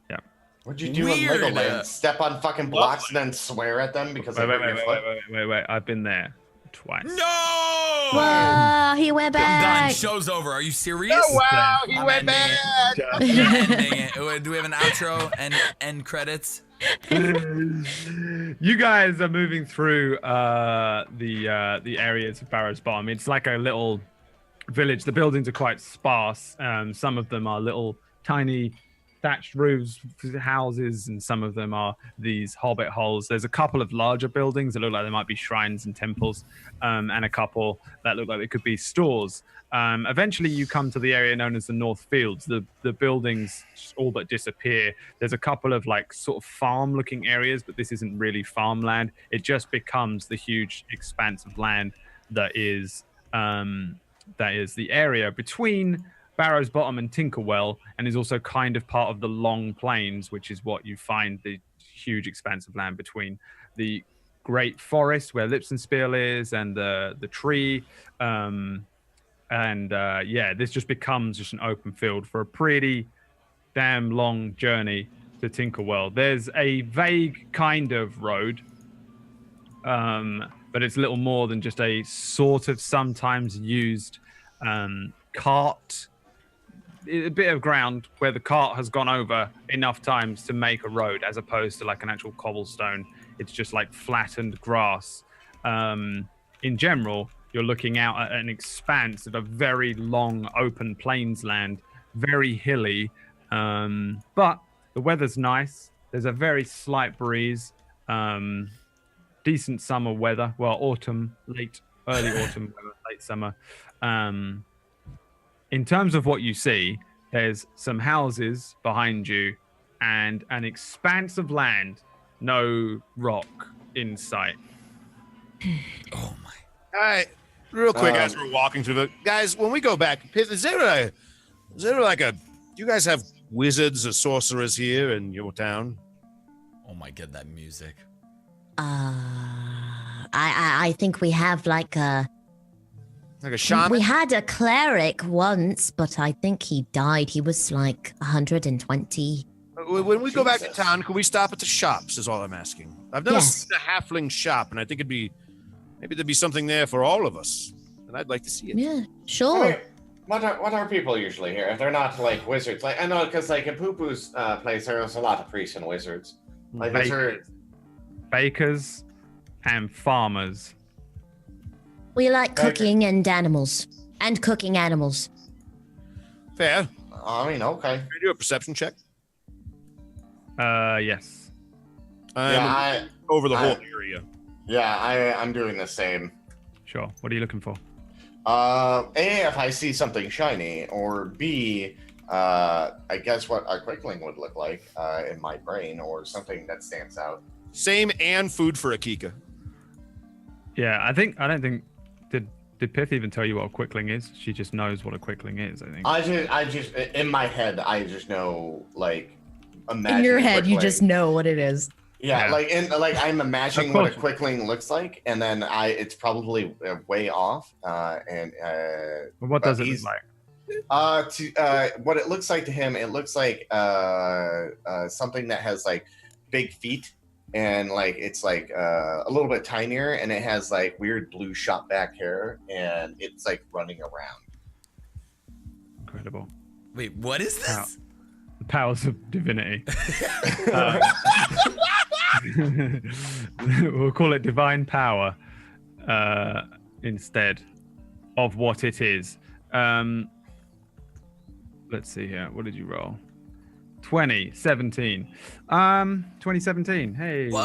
Yeah. What'd you do Weird. in Legoland? Step on fucking blocks and then swear at them because they hurt your foot? Wait. I've been there twice. No! Whoa, he went I'm done. back. Show's over. Are you serious? Oh, wow, he I'm went ending back. Ending it. Do we have an outro and end credits? You guys are moving through the areas of Barrow's Bottom. It's like a little village. The buildings are quite sparse. Some of them are little tiny thatched roofs, houses, and some of them are these hobbit holes. There's a couple of larger buildings that look like they might be shrines and temples, and a couple that look like they could be stores. Eventually you come to the area known as the North Fields. The buildings all but disappear. There's a couple of like sort of farm looking areas, but this isn't really farmland. It just becomes the huge expanse of land that is the area between Barrow's Bottom and Tinkerwell, and is also kind of part of the Long Plains, which is what you find the huge expanse of land between the great forest where Lipsonspiel is and the tree. This just becomes just an open field for a pretty damn long journey to Tinkerwell. There's a vague kind of road, but it's little more than just a sort of sometimes used cart, a bit of ground where the cart has gone over enough times to make a road, as opposed to like an actual cobblestone. It's just like flattened grass. In general, you're looking out at an expanse of a very long open plains land, very hilly, but the weather's nice. There's a very slight breeze, decent summer weather. Well, autumn, early autumn, late summer. In terms of what you see, there's some houses behind you and an expanse of land, no rock in sight. Oh my. All right, real quick, as we're walking through guys, when we go back, is there like do you guys have wizards or sorcerers here in your town? Oh my god, that music. I think we have like a shaman? We had a cleric once, but I think he died. He was like 120. When we go back to town, can we stop at the shops is all I'm asking. I've never Yes. seen a halfling shop, and I think maybe there'd be something there for all of us, and I'd like to see it. Yeah, sure. Wait, what are people usually here? If they're not like wizards, like I know because like in Poo-Poo's place, there's a lot of priests and wizards. Like Bakers and farmers. We like cooking and animals. And cooking animals. Fair. I mean, okay. Can you do a perception check? Yes. Over the whole area. Yeah, I'm doing the same. Sure. What are you looking for? A, if I see something shiny, or B, I guess what a quickling would look like in my brain, or something that stands out. Same, and food for Akika. Yeah, I don't think did Pith even tell you what a quickling is? She just knows what a quickling is, I think. I just in my head, I just know like imagine In your a head, you quickling. just know what it is. Yeah, Yeah. I'm imagining what a quickling looks like, and then it's probably way off. What does it look like? What it looks like to him, it looks like something that has like big feet, and like it's like a little bit tinier, and it has like weird blue shot back hair, and it's like running around. Incredible. Wait, what is this? Wow. The powers of divinity. We'll call it divine power instead of what it is. Let's see here. What did you roll? 2017. 2017. Hey. Whoa!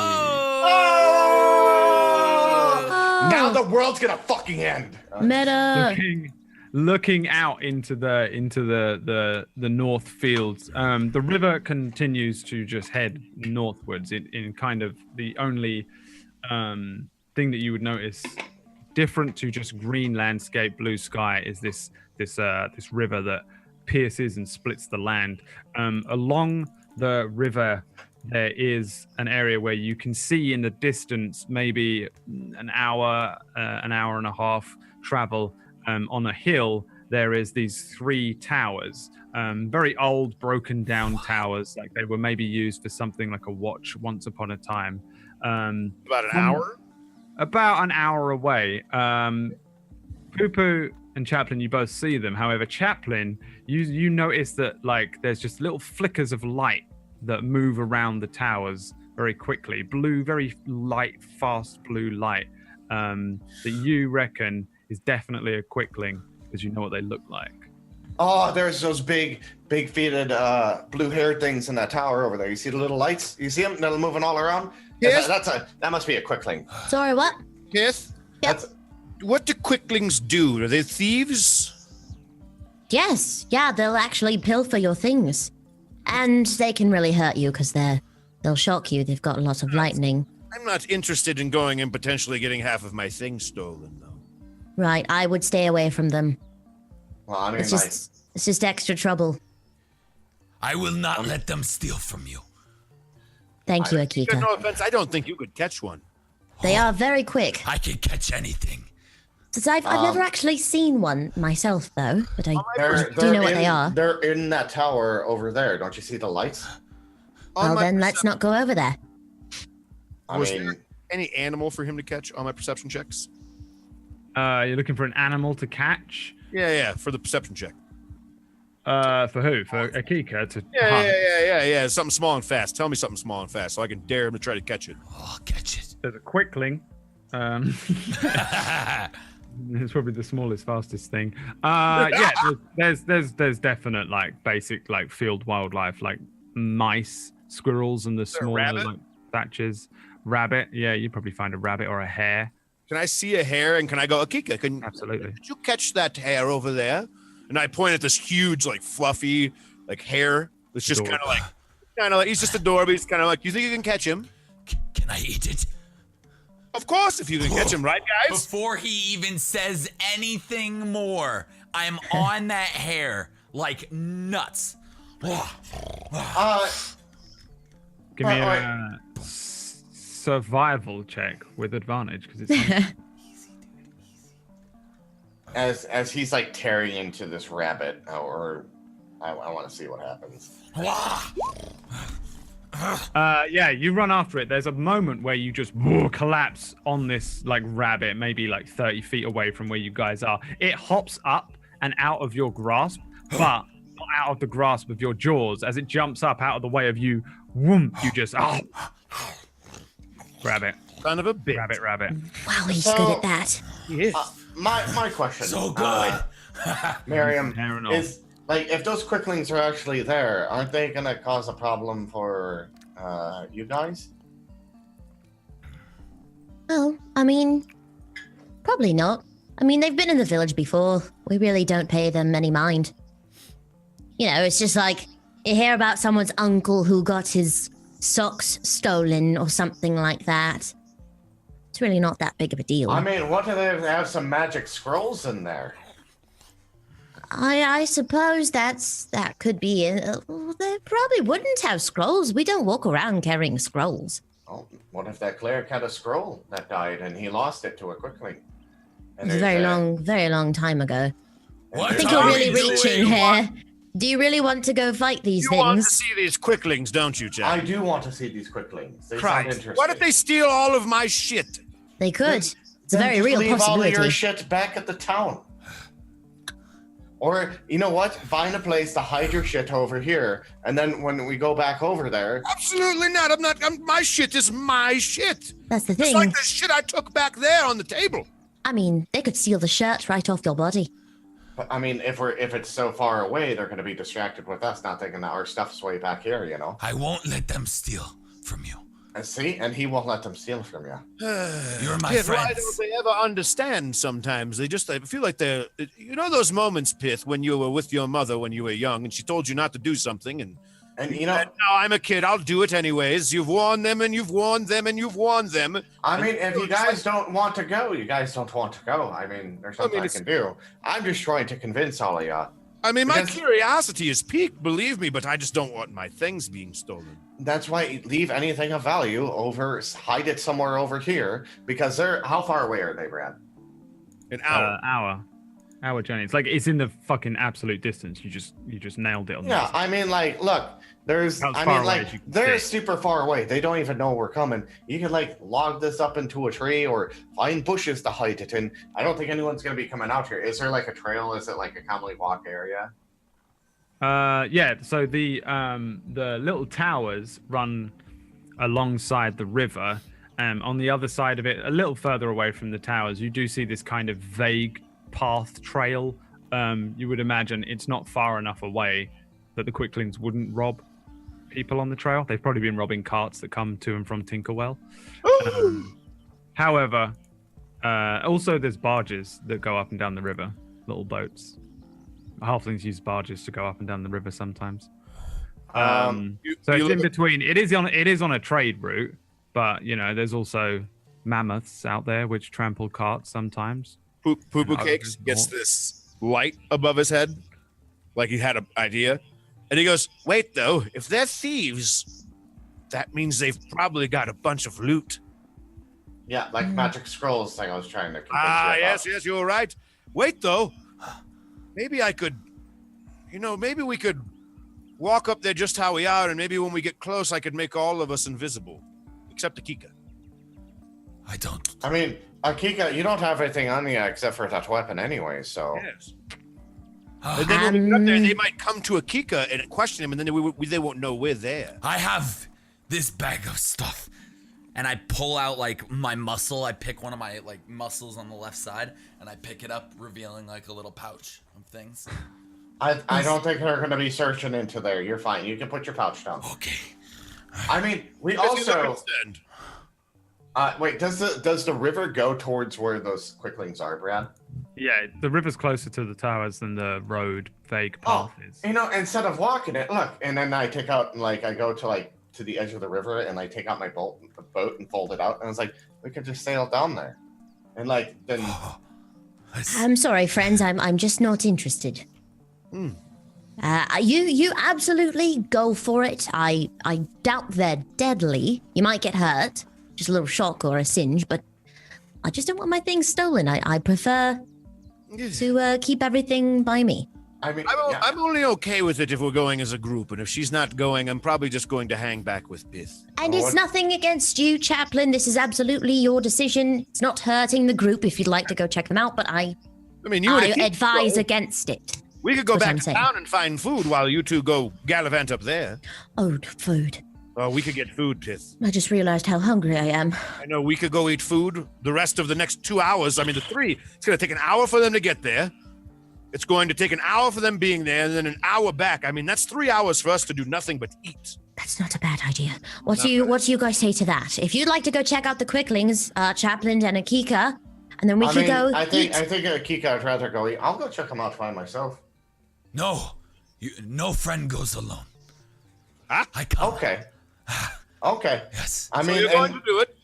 Oh, Now the world's gonna fucking end. meta. Looking out into the north fields, the river continues to just head northwards. In kind of the only thing that you would notice different to just green landscape, blue sky, is this river that pierces and splits the land. Along the river, there is an area where you can see in the distance maybe an hour and a half travel. On a hill, there is these 3 towers, very old, broken down towers, like they were maybe used for something like a watch once upon a time. About an hour? About an hour away. Poo-Poo and Chaplin, you both see them. However, Chaplin, you notice that like there's just little flickers of light that move around the towers very quickly. Blue, very light, fast blue light that you reckon is definitely a quickling because you know what they look like. Oh, there's those big feeted blue-haired things in that tower over there. You see the little lights? You see them? They're moving all around? Yes. That must be a quickling. Sorry, what? Yes. Yep. What do quicklings do? Are they thieves? Yes, yeah, they'll actually pilfer your things. And they can really hurt you because they'll shock you. They've got a lot of lightning. I'm not interested in going and potentially getting half of my things stolen, though. Right, I would stay away from them. Well, I mean, It's just extra trouble. I will not let them steal from you. Thank you, Akika. No offense, I don't think you could catch one. They are very quick. I can catch anything. Since I've never actually seen one myself, though, but I they're do know what they are. They're in that tower over there. Don't you see the lights? Well, then let's not go over there. Was there any animal for him to catch on my perception checks? You're looking for an animal to catch? Yeah, for the perception check. For who? For Akika to hunt? Yeah. Something small and fast. Tell me something small and fast so I can dare him to try to catch it. Oh, I'll catch it. There's a quickling. It's probably the smallest, fastest thing. Yeah, there's definite like basic like field wildlife like mice, squirrels, and the smaller like thatches. Rabbit, yeah, you'd probably find a rabbit or a hare. Can I see a hare and can I go, Akika, Absolutely. Could you catch that hare over there? And I point at this huge, like fluffy, like hare. It's just kind of like he's just adorable. He's kind of like, you think you can catch him? Can I eat it? Of course, if you can catch him, right, guys? Before he even says anything more, I'm on that hair like nuts. Give me a survival check with advantage because it's as he's like tearing into this rabbit, or I want to see what happens. Yeah, you run after it. There's a moment where you just collapse on this like rabbit, maybe like 30 feet away from where you guys are. It hops up and out of your grasp, but not out of the grasp of your jaws. As it jumps up out of the way of you, you just grab it. Son of a bitch. Rabbit. Wow, he's good at that. Yes. My question. So good. Miriam, is like if those quicklings are actually there, aren't they gonna cause a problem for you guys? Well, I mean, probably not. I mean, they've been in the village before. We really don't pay them any mind. You know, it's just like you hear about someone's uncle who got his socks stolen or something like that. It's really not that big of a deal. I mean, what if they have some magic scrolls in there? I suppose that could be it. They probably wouldn't have scrolls. We don't walk around carrying scrolls. Oh, what if that cleric had a scroll that died and he lost it to a quickling? It was a very long time ago. What I think are you're really we reaching doing? here. Do you really want to go fight these You things? want to see these quicklings, don't you, Jack? I do want to see these quicklings. They sound Christ. interesting. What if they steal all of my shit? They could. It's a Then very just real leave all of your possibility. shit back at the town. Or, you know what? Find a place to hide your shit over here, and then when we go back over there... Absolutely not. My shit is my shit. That's the It's thing. like the shit I took back there on the table. I mean, they could steal the shirt right off your body. But, I mean, if it's so far away, they're going to be distracted with us, not thinking that our stuff's way back here, you know? I won't let them steal from you. And see? And he won't let them steal from you. You're my Pith, why friends. don't they ever understand sometimes? I feel like they're... You know those moments, Pith, when you were with your mother when you were young and she told you not to do something and... And, you know... No, I'm a kid. I'll do it anyways. You've warned them and you've warned them and you've warned them. I mean, if you guys don't want to go, you guys don't want to go. I mean, there's nothing I can do. I'm just trying to convince all of you. I mean, my Because- curiosity is piqued, believe me, but I just don't want my things being stolen. That's why you leave anything of value over, hide it somewhere over here, because how far away are they, Brad? An hour. Hour journey. It's like it's in the fucking absolute distance. You just nailed it on Yeah, this. I mean, like, look, As far away as you can they're see. super far away. They don't even know we're coming. You can like log this up into a tree or find bushes to hide it in. I don't think anyone's gonna be coming out here. Is there like a trail? Is it like a commonly walk area? Yeah. So the little towers run alongside the river. On the other side of it, a little further away from the towers, you do see this kind of vague path trail. You would imagine it's not far enough away that the quicklings wouldn't rob people on the trail. They've probably been robbing carts that come to and from Tinkerwell. However, also there's barges that go up and down the river, little boats. Halflings use barges to go up and down the river sometimes. So it's in between. It is on a trade route, but there's also mammoths out there which trample carts sometimes. Poo Cakes gets this light above his head, like he had an idea. And he goes, wait, though, if they're thieves, that means they've probably got a bunch of loot. Yeah, like magic scrolls thing I was trying to convince you about. Yes, you're right. Wait, though, maybe I could, maybe we could walk up there just how we are, and maybe when we get close, I could make all of us invisible, except Akika. I mean, Akika, you don't have anything on you except for that weapon anyway, so. Yes. And then when we get up there, they might come to Akika and question him, and then they won't know we're there. I have this bag of stuff. And I pull out like my muscle. I pick one of my like muscles on the left side and I pick it up, revealing like a little pouch of things. I don't think they're going to be searching into there. You're fine. You can put your pouch down. Okay. I mean, we also. Wait, does the river go towards where those quicklings are, Brad? Yeah, the river's closer to the towers than the road vague path is. Instead of walking it, look, and then I take out I go to the edge of the river and I take out my boat and fold it out, and I was like, we could just sail down there, and then. I'm sorry, friends. I'm just not interested. You absolutely go for it. I doubt they're deadly. You might get hurt, just a little shock or a singe, but I just don't want my things stolen. I prefer to keep everything by me. I mean, I'm only okay with it if we're going as a group, and if she's not going, I'm probably just going to hang back with Pith. And it's nothing against you, Chaplain. This is absolutely your decision. It's not hurting the group if you'd like to go check them out, but I advise against it. We could go back to town and find food while you two go gallivant up there. Oh, food. Oh, we could get food, Pith. I just realized how hungry I am. I know, we could go eat food the rest of the next 2 hours. I mean, the 3. It's going to take an hour for them to get there. It's going to take an hour for them being there, and then an hour back. I mean, that's 3 hours for us to do nothing but eat. That's not a bad idea. What do you guys say to that? If you'd like to go check out the quicklings, Chaplain and Akika, and then we could go I think eat. Akika, I'd rather go eat. I'll go check them out by myself. No, no friend goes alone. Huh? I come. Okay. Yes. I mean, you're going to do it?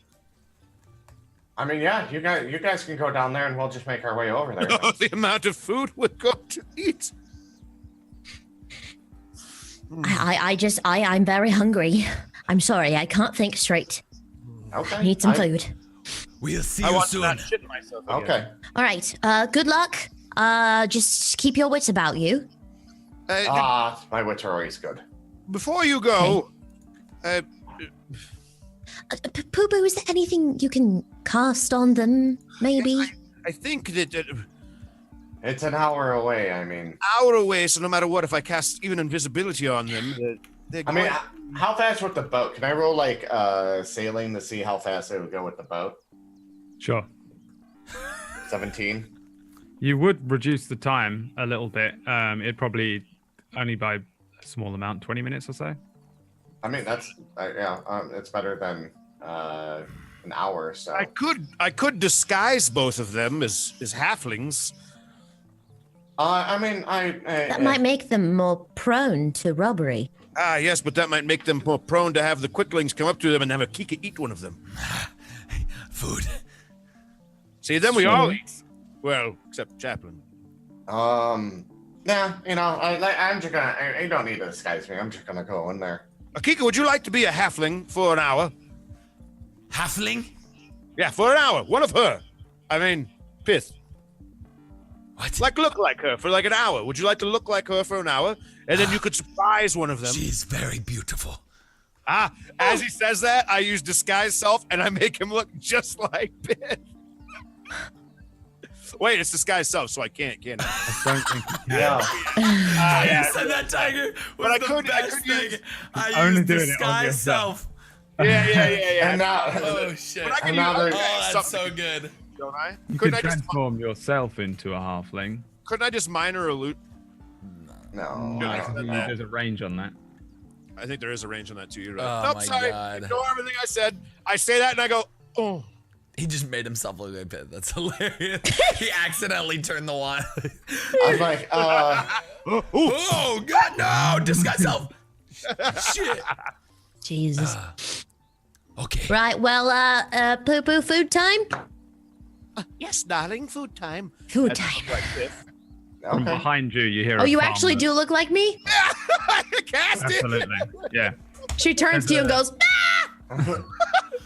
I mean, yeah, you guys can go down there and we'll just make our way over there. Oh, the amount of food we're going to eat. I'm very hungry. I'm sorry, I can't think straight. Okay. I need some food. We'll see you soon. Myself again. Okay. All right. Good luck. Just keep your wits about you. My wits are always good. Before you go, Poo Boo, is there anything you can cast on them? Maybe. I think that It's an hour away. I mean, hour away. So no matter what, if I cast even invisibility on them, they're I mean, going- how fast with the boat? Can I roll sailing to see how fast it would go with the boat? Sure. 17. You would reduce the time a little bit. It'd probably only by a small amount, 20 minutes or so. I mean, that's it's better than an hour. So I could disguise both of them as halflings. I mean, That might make them more prone to robbery. Ah, yes, but that might make them more prone to have the quicklings come up to them and have a Kika eat one of them. Food. See, then we all eat. Well, except Chaplain. Nah, I'm just gonna. You don't need to disguise me. I'm just gonna go in there. Akika, would you like to be a halfling for an hour? Halfling? Yeah, for an hour. One of her. I mean, Pith. What? Like, look like her for like an hour. Would you like to look like her for an hour? And then you could surprise one of them. She's very beautiful. As he says that, I use disguise self and I make him look just like Pith. Wait, it's disguise self, so I can't, can I? I don't think you can. Yeah. You said that, Tiger. But I Was the could best use- thing. I Only used doing it on disguise yourself. self. Yeah. And now, Oh shit. But I can And use now other they're- Oh, guys' that's stuff, so good. don't I? You Couldn't could I just transform yourself into a halfling. couldn't I just mine her a loot? no. No, I I don't said do that. that. There's a range on that. I think there is a range on that too. You're Oh, right. Nope, my sorry. God. Ignore everything I said. I say that and I go, oh. He just made himself look like Pith. That's hilarious. He accidentally turned the wand. I'm like, Oh god, no! Disguise self. Shit. Jesus. Okay. Right, well, poo-poo food time? Yes, darling, food time. Food time. From okay. behind you, you hear. Oh, a you farmer. actually do look like me? Cast it. Absolutely. Yeah. She turns to you and goes,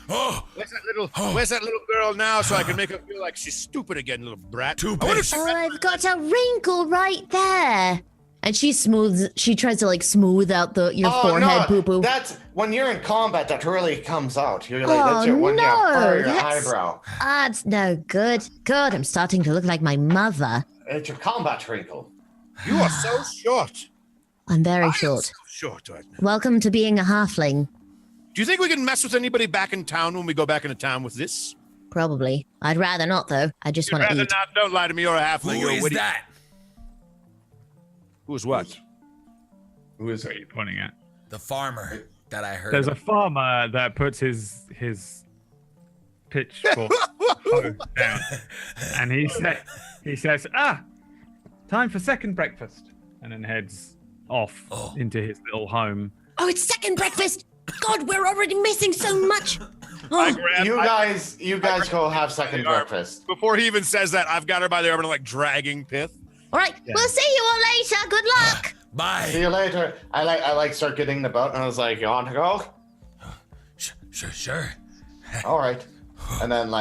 Oh, Where's that little girl now so I can make her feel like she's stupid again, little brat? Two I wonder if pigs. she- oh, I've got a wrinkle right there. And she tries to like smooth out your forehead, poo-poo. That's when you're in combat. That really comes out. You're Oh, like, that's when you no, furrow your that's- eyebrow. That's no good. Good, I'm starting to look like my mother. It's your combat wrinkle. You are so short. I'm very I am short. so short right now. Welcome to being a halfling. Do you think we can mess with anybody back in town when we go back into town with this? Probably. I'd rather not, though. I just You'd want to rather eat. not. Don't lie to me. You're a halfling. Who You're a is witty. that? Who is what? Who is What are it? you pointing at? The farmer that I heard. There's a farmer that puts his pitchfork hoe down, and he says, time for second breakfast, and then heads off into his little home. Oh, it's second breakfast! God, we're already missing so much! Oh, You guys go have second breakfast. Before he even says that, I've got her by the arm and I'm like dragging Pith. all right, we'll see you all later. Good luck! See Bye. you later. I start getting the boat, and I was like, you want to go? Sure. All right. And then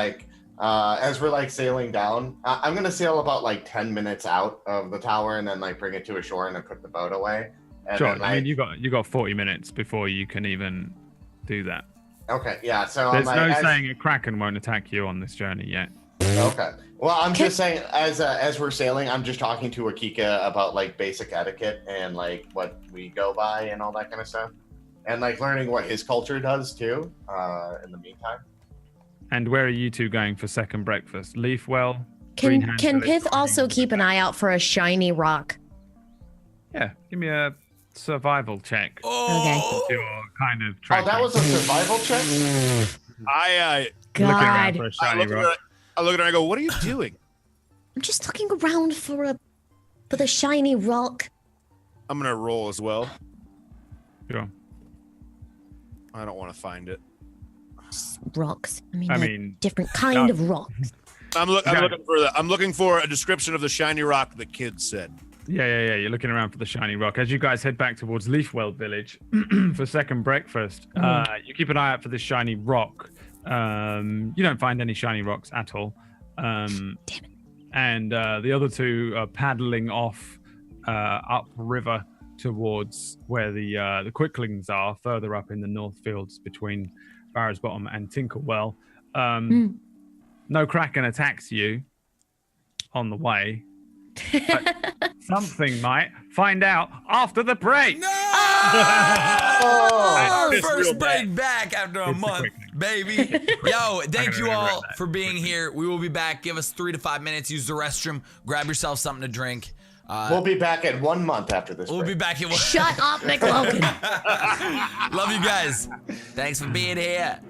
as we're sailing down, I'm gonna sail about 10 minutes out of the tower, and then bring it to a shore, and then put the boat away. And Sure. then, I mean, you got 40 minutes before you can even do that. okay, yeah. So There's I'm no as- saying a kraken won't attack you on this journey yet. Okay. Well, I'm just saying, as we're sailing, I'm just talking to Akika about basic etiquette and what we go by and all that kind of stuff, and learning what his culture does too. In the meantime. And where are you two going for second breakfast? Leafwell? Can Greenhand Pith Village? also keep an eye out for a shiny rock? Yeah, give me a survival check. Oh. Your kind of Oh, tracking. that was a survival check. Looking around God, for a I shiny look at her, rock. I look at her and I go, what are you doing? I'm just looking around for the shiny rock. I'm going to roll as well. Sure. I don't want to find it. Rocks. I mean, I they're mean, different kind of rocks. I'm looking for a description of the shiny rock the kid said. Yeah. You're looking around for the shiny rock. As you guys head back towards Leafwell Village for second breakfast, you keep an eye out for this shiny rock. You don't find any shiny rocks at all. Damn it. And the other two are paddling off up river towards where the quicklings are, further up in the north fields between Barrows Bottom and Tinkerwell. No kraken attacks you on the way. But something might. Find out after the break. No! Oh! Our It's first real break back after a It's a month, quick baby. Yo, thank you regret all that. for being here. We will be back. Give us 3 to 5 minutes. Use the restroom. Grab yourself something to drink. We'll be back in 1 month after this. We'll be break. back. Shut up, McLaughlin. Love you guys. Thanks for being here.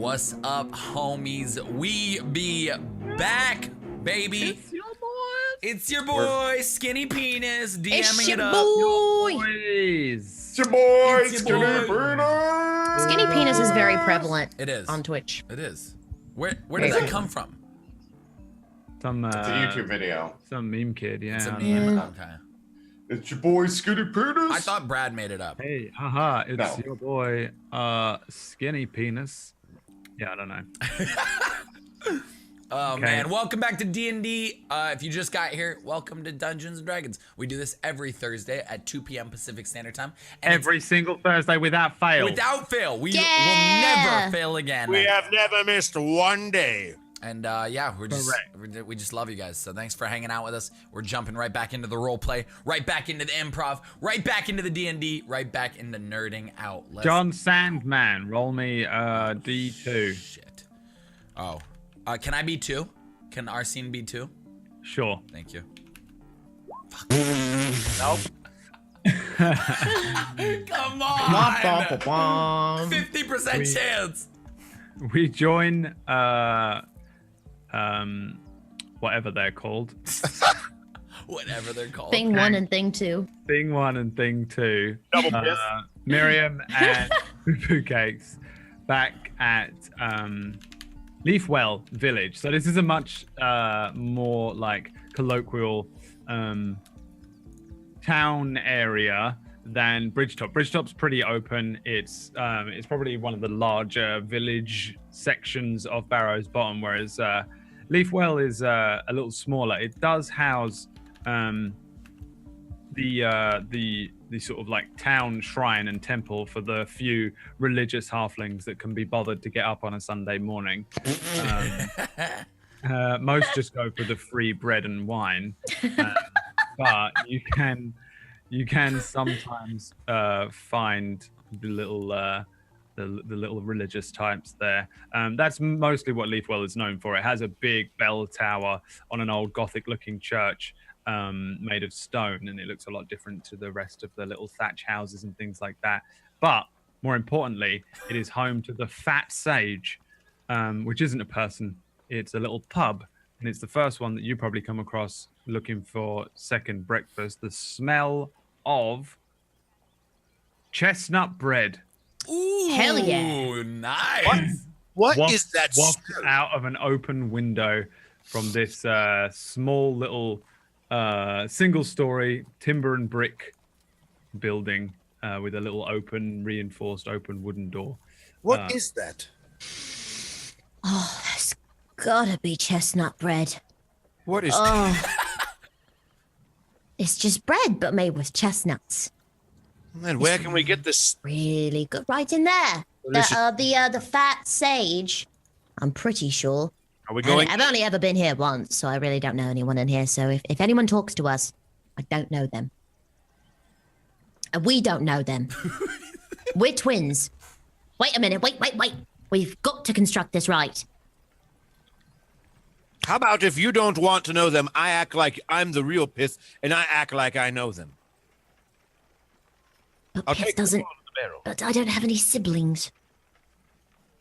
What's up, homies? We be back, baby. It's your boy, Skinny Penis, DMing It's your it up. boy. It's your boy, It's your Skinny boy. Penis. Skinny penis is very prevalent It is. on Twitch. It is. Where did that come from? Some It's a YouTube video. some meme kid, yeah. It's a I don't know. meme. Okay. It's your boy, Skinny Penis. I thought Brad made it up. Hey, haha, it's No. your boy, Skinny Penis. Yeah, I don't know. Oh Okay. man, welcome back to D&D. If you just got here, welcome to Dungeons and Dragons. We do this every Thursday at 2 p.m. Pacific Standard Time. And it's Every single Thursday without fail. without fail. We will Yeah. never fail again. We have never missed one day. And yeah, we just love you guys. So thanks for hanging out with us. We're jumping right back into the role play, right back into the improv, right back into the D&D, right back into nerding out. John Sandman, roll me D2. Shit. Oh. Can I be 2? Can our scene be 2? Sure. Thank you. Nope. Come on. 50% We- chance. We join whatever they're called. Whatever they're called. Thing 1 and thing 2. Thing 1 and Thing 2. Double piss. Miriam and Poo Cakes back at Leafwell Village. So this is a much more like colloquial town area than Bridgetop. Bridgetop's pretty open. It's probably one of the larger village sections of Barrow's Bottom, whereas Leafwell is a little smaller. It does house the sort of like town shrine and temple for the few religious halflings that can be bothered to get up on a Sunday morning. Most just go for the free bread and wine, but you can sometimes find the little the little religious types there. That's mostly what Leafwell is known for. It has a big bell tower on an old Gothic-looking church made of stone, and it looks a lot different to the rest of the little thatch houses and things like that. But more importantly, it is home to the Fat Sage, which isn't a person. It's a little pub, and it's the first one that you probably come across looking for second breakfast. The smell of chestnut bread Ooh, Hell yeah. Nice. What is that? wafted smell? out of an open window from this small little single-story timber and brick building with a little reinforced open wooden door. What is that? Oh, that's gotta be chestnut bread. What is? Oh. It's just bread, but made with chestnuts. Man, where can we get this? Really good. Right in there. Delicious. The Fat Sage, I'm pretty sure. Are we going? I've only ever been here once, so I really don't know anyone in here. So if anyone talks to us, I don't know them. And we don't know them. We're twins. Wait a minute. Wait. We've got to construct this right. How about if you don't want to know them, I act like I'm the real pith, and I act like I know them. But I'll Piff take the doesn't. ball of the barrel But I don't have any siblings.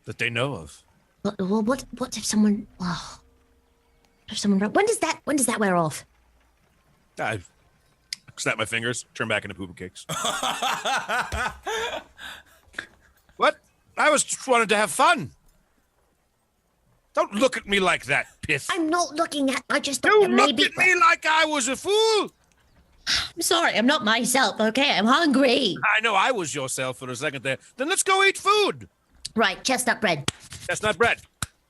that they know of. What if someone? Oh, if someone. When does that wear off? I snap my fingers, turn back into poop cakes. What? I was just wanted to have fun. Don't look at me like that, pith. I'm not looking at. I just You thought looked maybe. at me like I was a fool. I'm sorry. I'm not myself. Okay, I'm hungry. I know I was yourself for a second there. Then let's go eat food. Right, chestnut bread. Chestnut bread.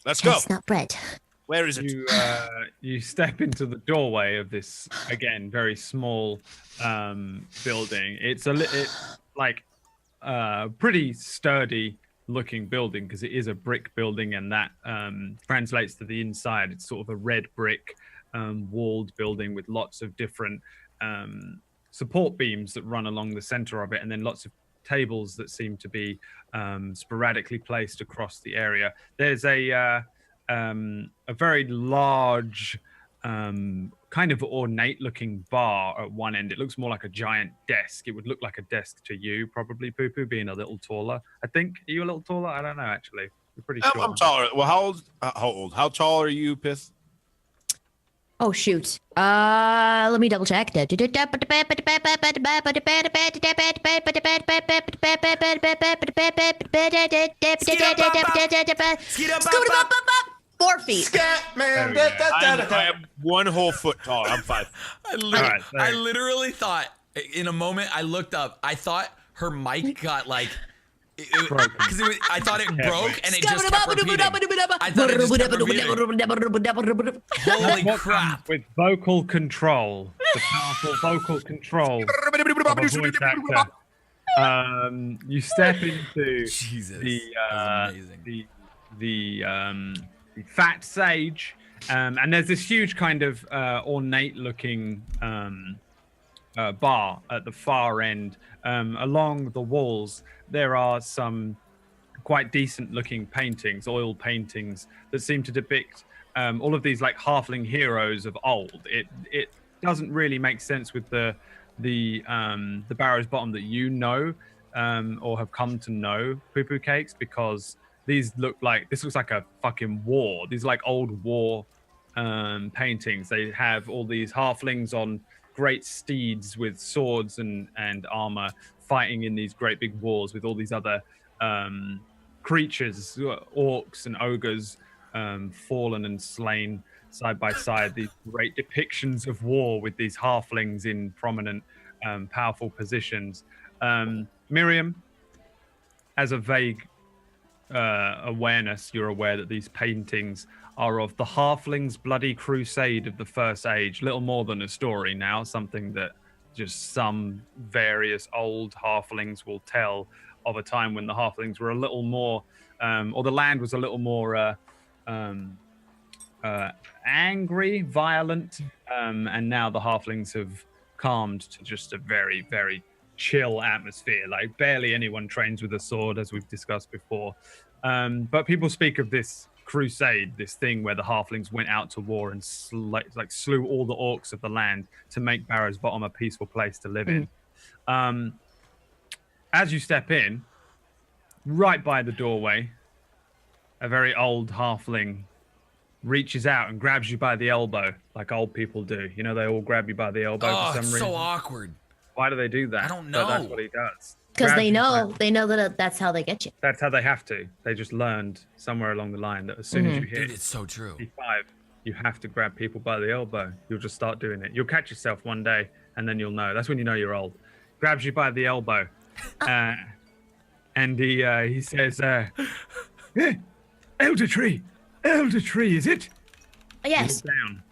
Let's go. Chestnut bread. Where is it? You step into the doorway of this again very small building. It's like pretty sturdy looking building because it is a brick building, and that translates to the inside. It's sort of a red brick walled building with lots of different support beams that run along the center of it, and then lots of tables that seem to be sporadically placed across the area. There's a very large, kind of ornate looking bar at one end. It looks more like a giant desk. It would look like a desk to you, probably, Poo Poo, being a little taller. I think. Are you a little taller? I don't know, actually. You're pretty I'm, short. I'm taller. Well, how tall are you, Pith? Oh shoot. Let me double check. Skeet-up-bop-bop. 4 feet. Scat man. There we go. I am 1 whole foot tall. I'm 5. right, I literally thought, in a moment, I looked up. I thought her mic got like. Broken. Because I thought it broke and it just kept repeating. I thought it just kept repeating. Holy What crap. comes with vocal control, the powerful vocal control of a voice actor. You step into Jesus. the That was amazing. the fat sage, and there's this huge kind of ornate-looking bar at the far end. Along the walls, there are some quite decent-looking paintings, oil paintings that seem to depict all of these like halfling heroes of old. It doesn't really make sense with the Barrow's Bottom that you know or have come to know Poo Poo Cakes, because this looks like a fucking war. These are like old war paintings. They have all these halflings on great steeds with swords and armor fighting in these great big wars with all these other creatures, orcs and ogres, fallen and slain side by side. These great depictions of war with these halflings in prominent, powerful positions. Miriam, as a vague awareness, you're aware that these paintings are of the halflings' bloody crusade of the First Age. Little more than a story now, something that just some various old halflings will tell of a time when the halflings were a little more, or the land was a little more angry, violent, and now the halflings have calmed to just a very, very chill atmosphere. Like barely anyone trains with a sword, as we've discussed before. But people speak of this crusade, this thing where the halflings went out to war and slew all the orcs of the land to make Barrow's Bottom a peaceful place to live in. As you step in, right by the doorway, a very old halfling reaches out and grabs you by the elbow, like old people do. You know, they all grab you by the elbow for some it's reason. so awkward. Why do they do that? I don't But that's know. what he does. Because Grabs they you know by- that that's how they get you. That's how they have to. They just learned somewhere along the line that as soon as you hit Dude, it's so true. 55, you have to grab people by the elbow. You'll just start doing it. You'll catch yourself one day, and then you'll know. That's when you know you're old. Grabs you by the elbow, and he says, "Elder Tree, is it?" Yes. Down.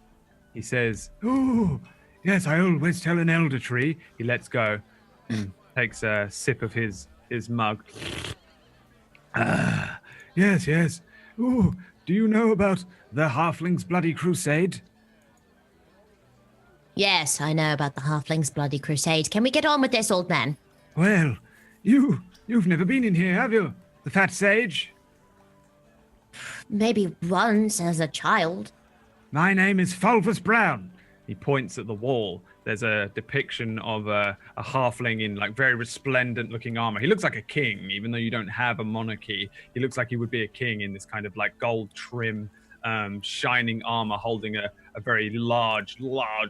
He says, "Oh, yes, I always tell an elder tree." He lets go, takes a sip of his mug. Yes. Oh, do you know about the Halflings' bloody crusade? Yes, I know about the Halflings' bloody crusade. Can we get on with this, old man? Well, you've never been in here, have you? The Fat Sage? Maybe once as a child. My name is Fulvus Brown. He points at the wall. There's a depiction of a halfling in like very resplendent looking armor. He looks like a king, even though you don't have a monarchy. He looks like he would be a king in this kind of like gold trim, shining armor, holding a very large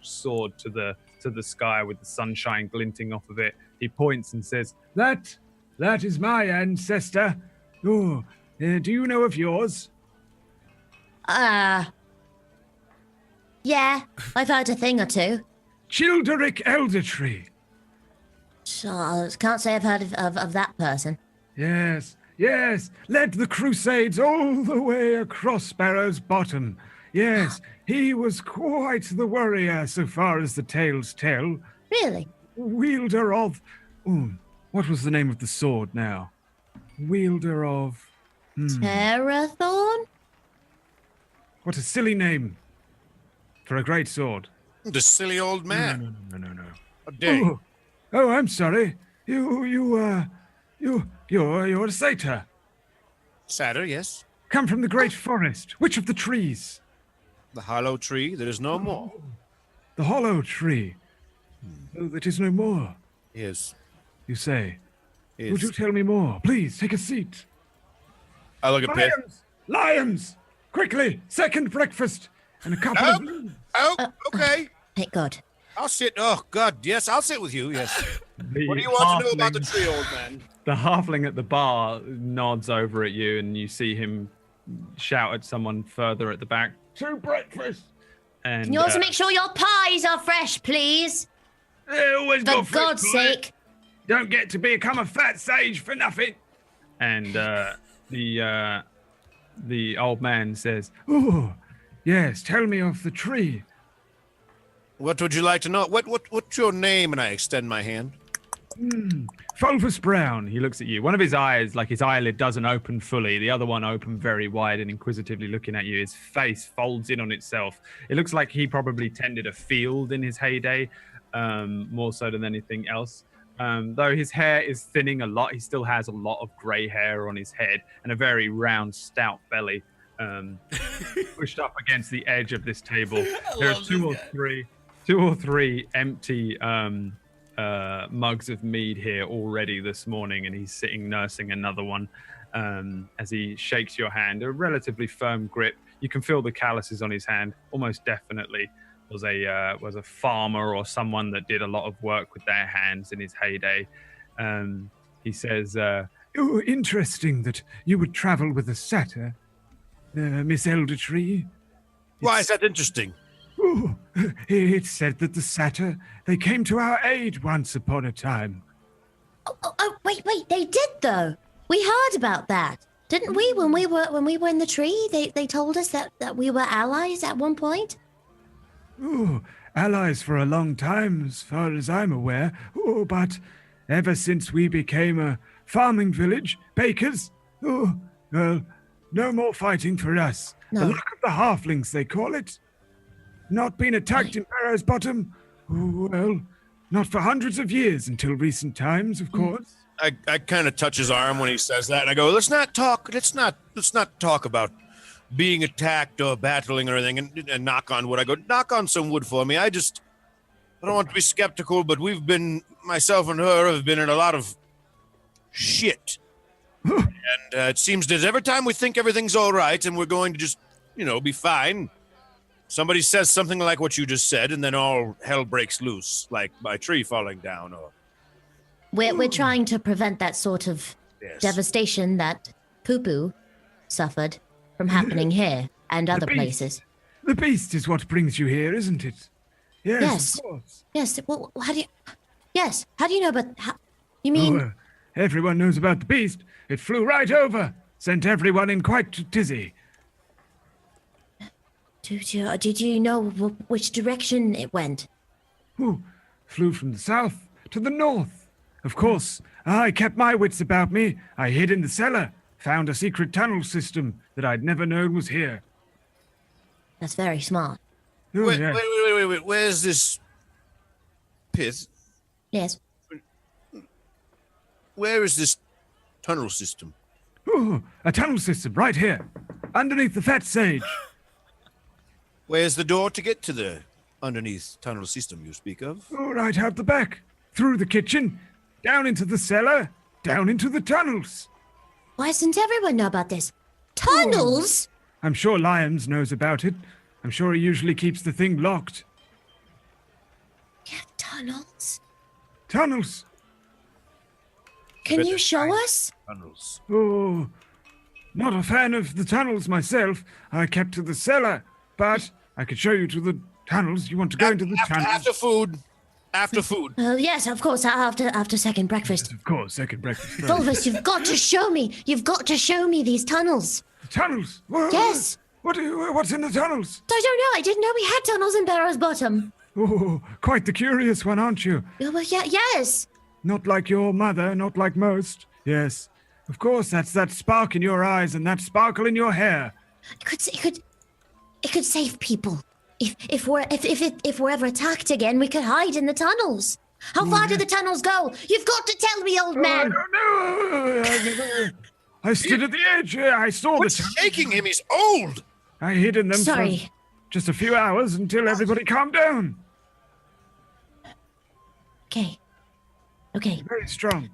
sword to the sky with the sunshine glinting off of it. He points and says, That is my ancestor. Oh, do you know of yours? Yeah, I've heard a thing or two. Childeric Eldertree. So, I can't say I've heard of that person. Yes, led the Crusades all the way across Barrow's Bottom. Yes, he was quite the warrior so far as the tales tell. Really? Wielder of... what was the name of the sword now? Wielder of... Terrathorn? What a silly name for a great sword. The silly old man. No. How dare you? Oh, I'm sorry. You're a satyr. Satyr, yes. Come from the great forest. Which of the trees? The hollow tree that is no more. The hollow tree. Oh, that is no more, Yes. you say. Yes. Would you tell me more? Please, take a seat. I look at Pith. Lions! Quickly, second breakfast and a couple of. Oh, okay. Thank God. I'll sit. Oh God, yes, I'll sit with you. Yes. The What do you want to know about the halfling- tree, old man? The halfling at the bar nods over at you, and you see him shout at someone further at the back. To breakfast. And Can you also make sure your pies are fresh, please? they always For got fresh God's pies. sake. Don't get to become a fat sage for nothing. And the old man says, "Oh, yes. Tell me of the tree." What would you like to know? What's your name? And I extend my hand. Fulvus Brown. He looks at you. One of his eyes, like his eyelid, doesn't open fully. The other one open very wide and inquisitively looking at you. His face folds in on itself. It looks like he probably tended a field in his heyday, more so than anything else. Though his hair is thinning a lot, he still has a lot of grey hair on his head and a very round, stout belly, pushed up against the edge of this table. There are two or three empty mugs of mead here already this morning, and he's sitting nursing another one as he shakes your hand. A relatively firm grip. You can feel the calluses on his hand. Almost definitely was a farmer or someone that did a lot of work with their hands in his heyday. He says, "Oh, interesting that you would travel with a satyr, Miss Eldertree." Why is that interesting? Oh, it's said that the satyr, they came to our aid once upon a time. Oh, wait, they did though. We heard about that. Didn't we when we were in the tree? They told us that we were allies at one point. Oh, allies for a long time, as far as I'm aware. Oh, but ever since we became a farming village, bakers, oh, well, no more fighting for us. No. The luck of the halflings, they call it. Not been attacked in Barrow's Bottom? Oh, well, not for hundreds of years until recent times, of course. I kind of touch his arm when he says that, and I go, let's not talk about being attacked or battling or anything, and knock on wood. I go, knock on some wood for me. I don't want to be skeptical, but myself and her have been in a lot of shit. And it seems that every time we think everything's all right and we're going to just, be fine, somebody says something like what you just said, and then all hell breaks loose, like my tree falling down. Or We're trying to prevent that sort of yes. devastation that Poo-Poo suffered from happening here and other beast. places. The beast is what brings you here, isn't it? Yes, of course. Yes. Well, how do you? Yes. How do you know? But you mean? Oh, everyone knows about the beast. It flew right over, sent everyone in quite a tizzy. Did you know which direction it went? Oh, flew from the south to the north. Of course, I kept my wits about me. I hid in the cellar, found a secret tunnel system that I'd never known was here. That's very smart. Oh, Wait, yes. wait. Where's this Pith? Yes. Where is this tunnel system? Oh, a tunnel system right here, underneath the fat sage. Where's the door to get to the underneath tunnel system you speak of? Oh, right out the back, through the kitchen, down into the cellar, down into the tunnels. Why doesn't everyone know about this? Tunnels? I'm sure Lyons knows about it. I'm sure he usually keeps the thing locked. Yeah, tunnels. Tunnels. Can you show us? Tunnels. Oh, not a fan of the tunnels myself. I kept to the cellar, but I could show you to the tunnels. You want to go into the tunnels? After food. Yes, of course. After second breakfast. Of course, second breakfast. Fulvus, you've got to show me. You've got to show me these tunnels. The tunnels? What? Yes. What's in the tunnels? I don't know. I didn't know we had tunnels in Barrow's Bottom. Oh, quite the curious one, aren't you? Well, yeah, yes. Not like your mother, not like most. Yes. Of course, that's that spark in your eyes and that sparkle in your hair. It could save people. If we're ever attacked again, we could hide in the tunnels. How far do the tunnels go? You've got to tell me, old man. No. I stood at the edge. I saw What's the shaking him? He's old. I hid in them for Sorry. just a few hours until everybody calmed down. Okay. Very strong.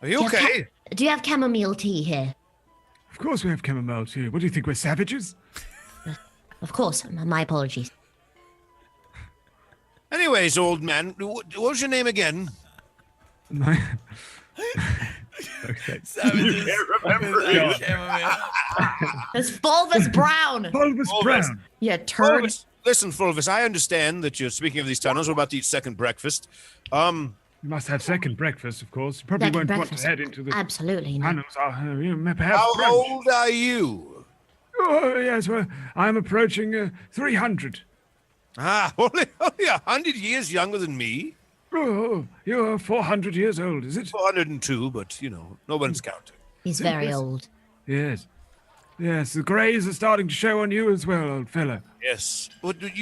Are you okay? Do you have chamomile tea here? Of course we have chamomile tea. What do you think, we're savages? Of course. My apologies. Anyways, old man, what was your name again? My... okay. Savages. remember. It's Fulvus Brown. Bulbous Brown. You turd. Fulvus, listen, Fulvus, I understand that you're speaking of these tunnels. We're about to eat second breakfast. You must have second breakfast, of course. You probably Second won't want breakfast. to head into the Absolutely. No. tunnels. Perhaps How brunch. old are you? Oh, yes, well, I'm approaching 300. Ah, only 100 years younger than me. Oh, you're 400 years old, is it? 402, but, no one's counting. He's very old. Yes. Yes, the greys are starting to show on you as well, old fella. Yes.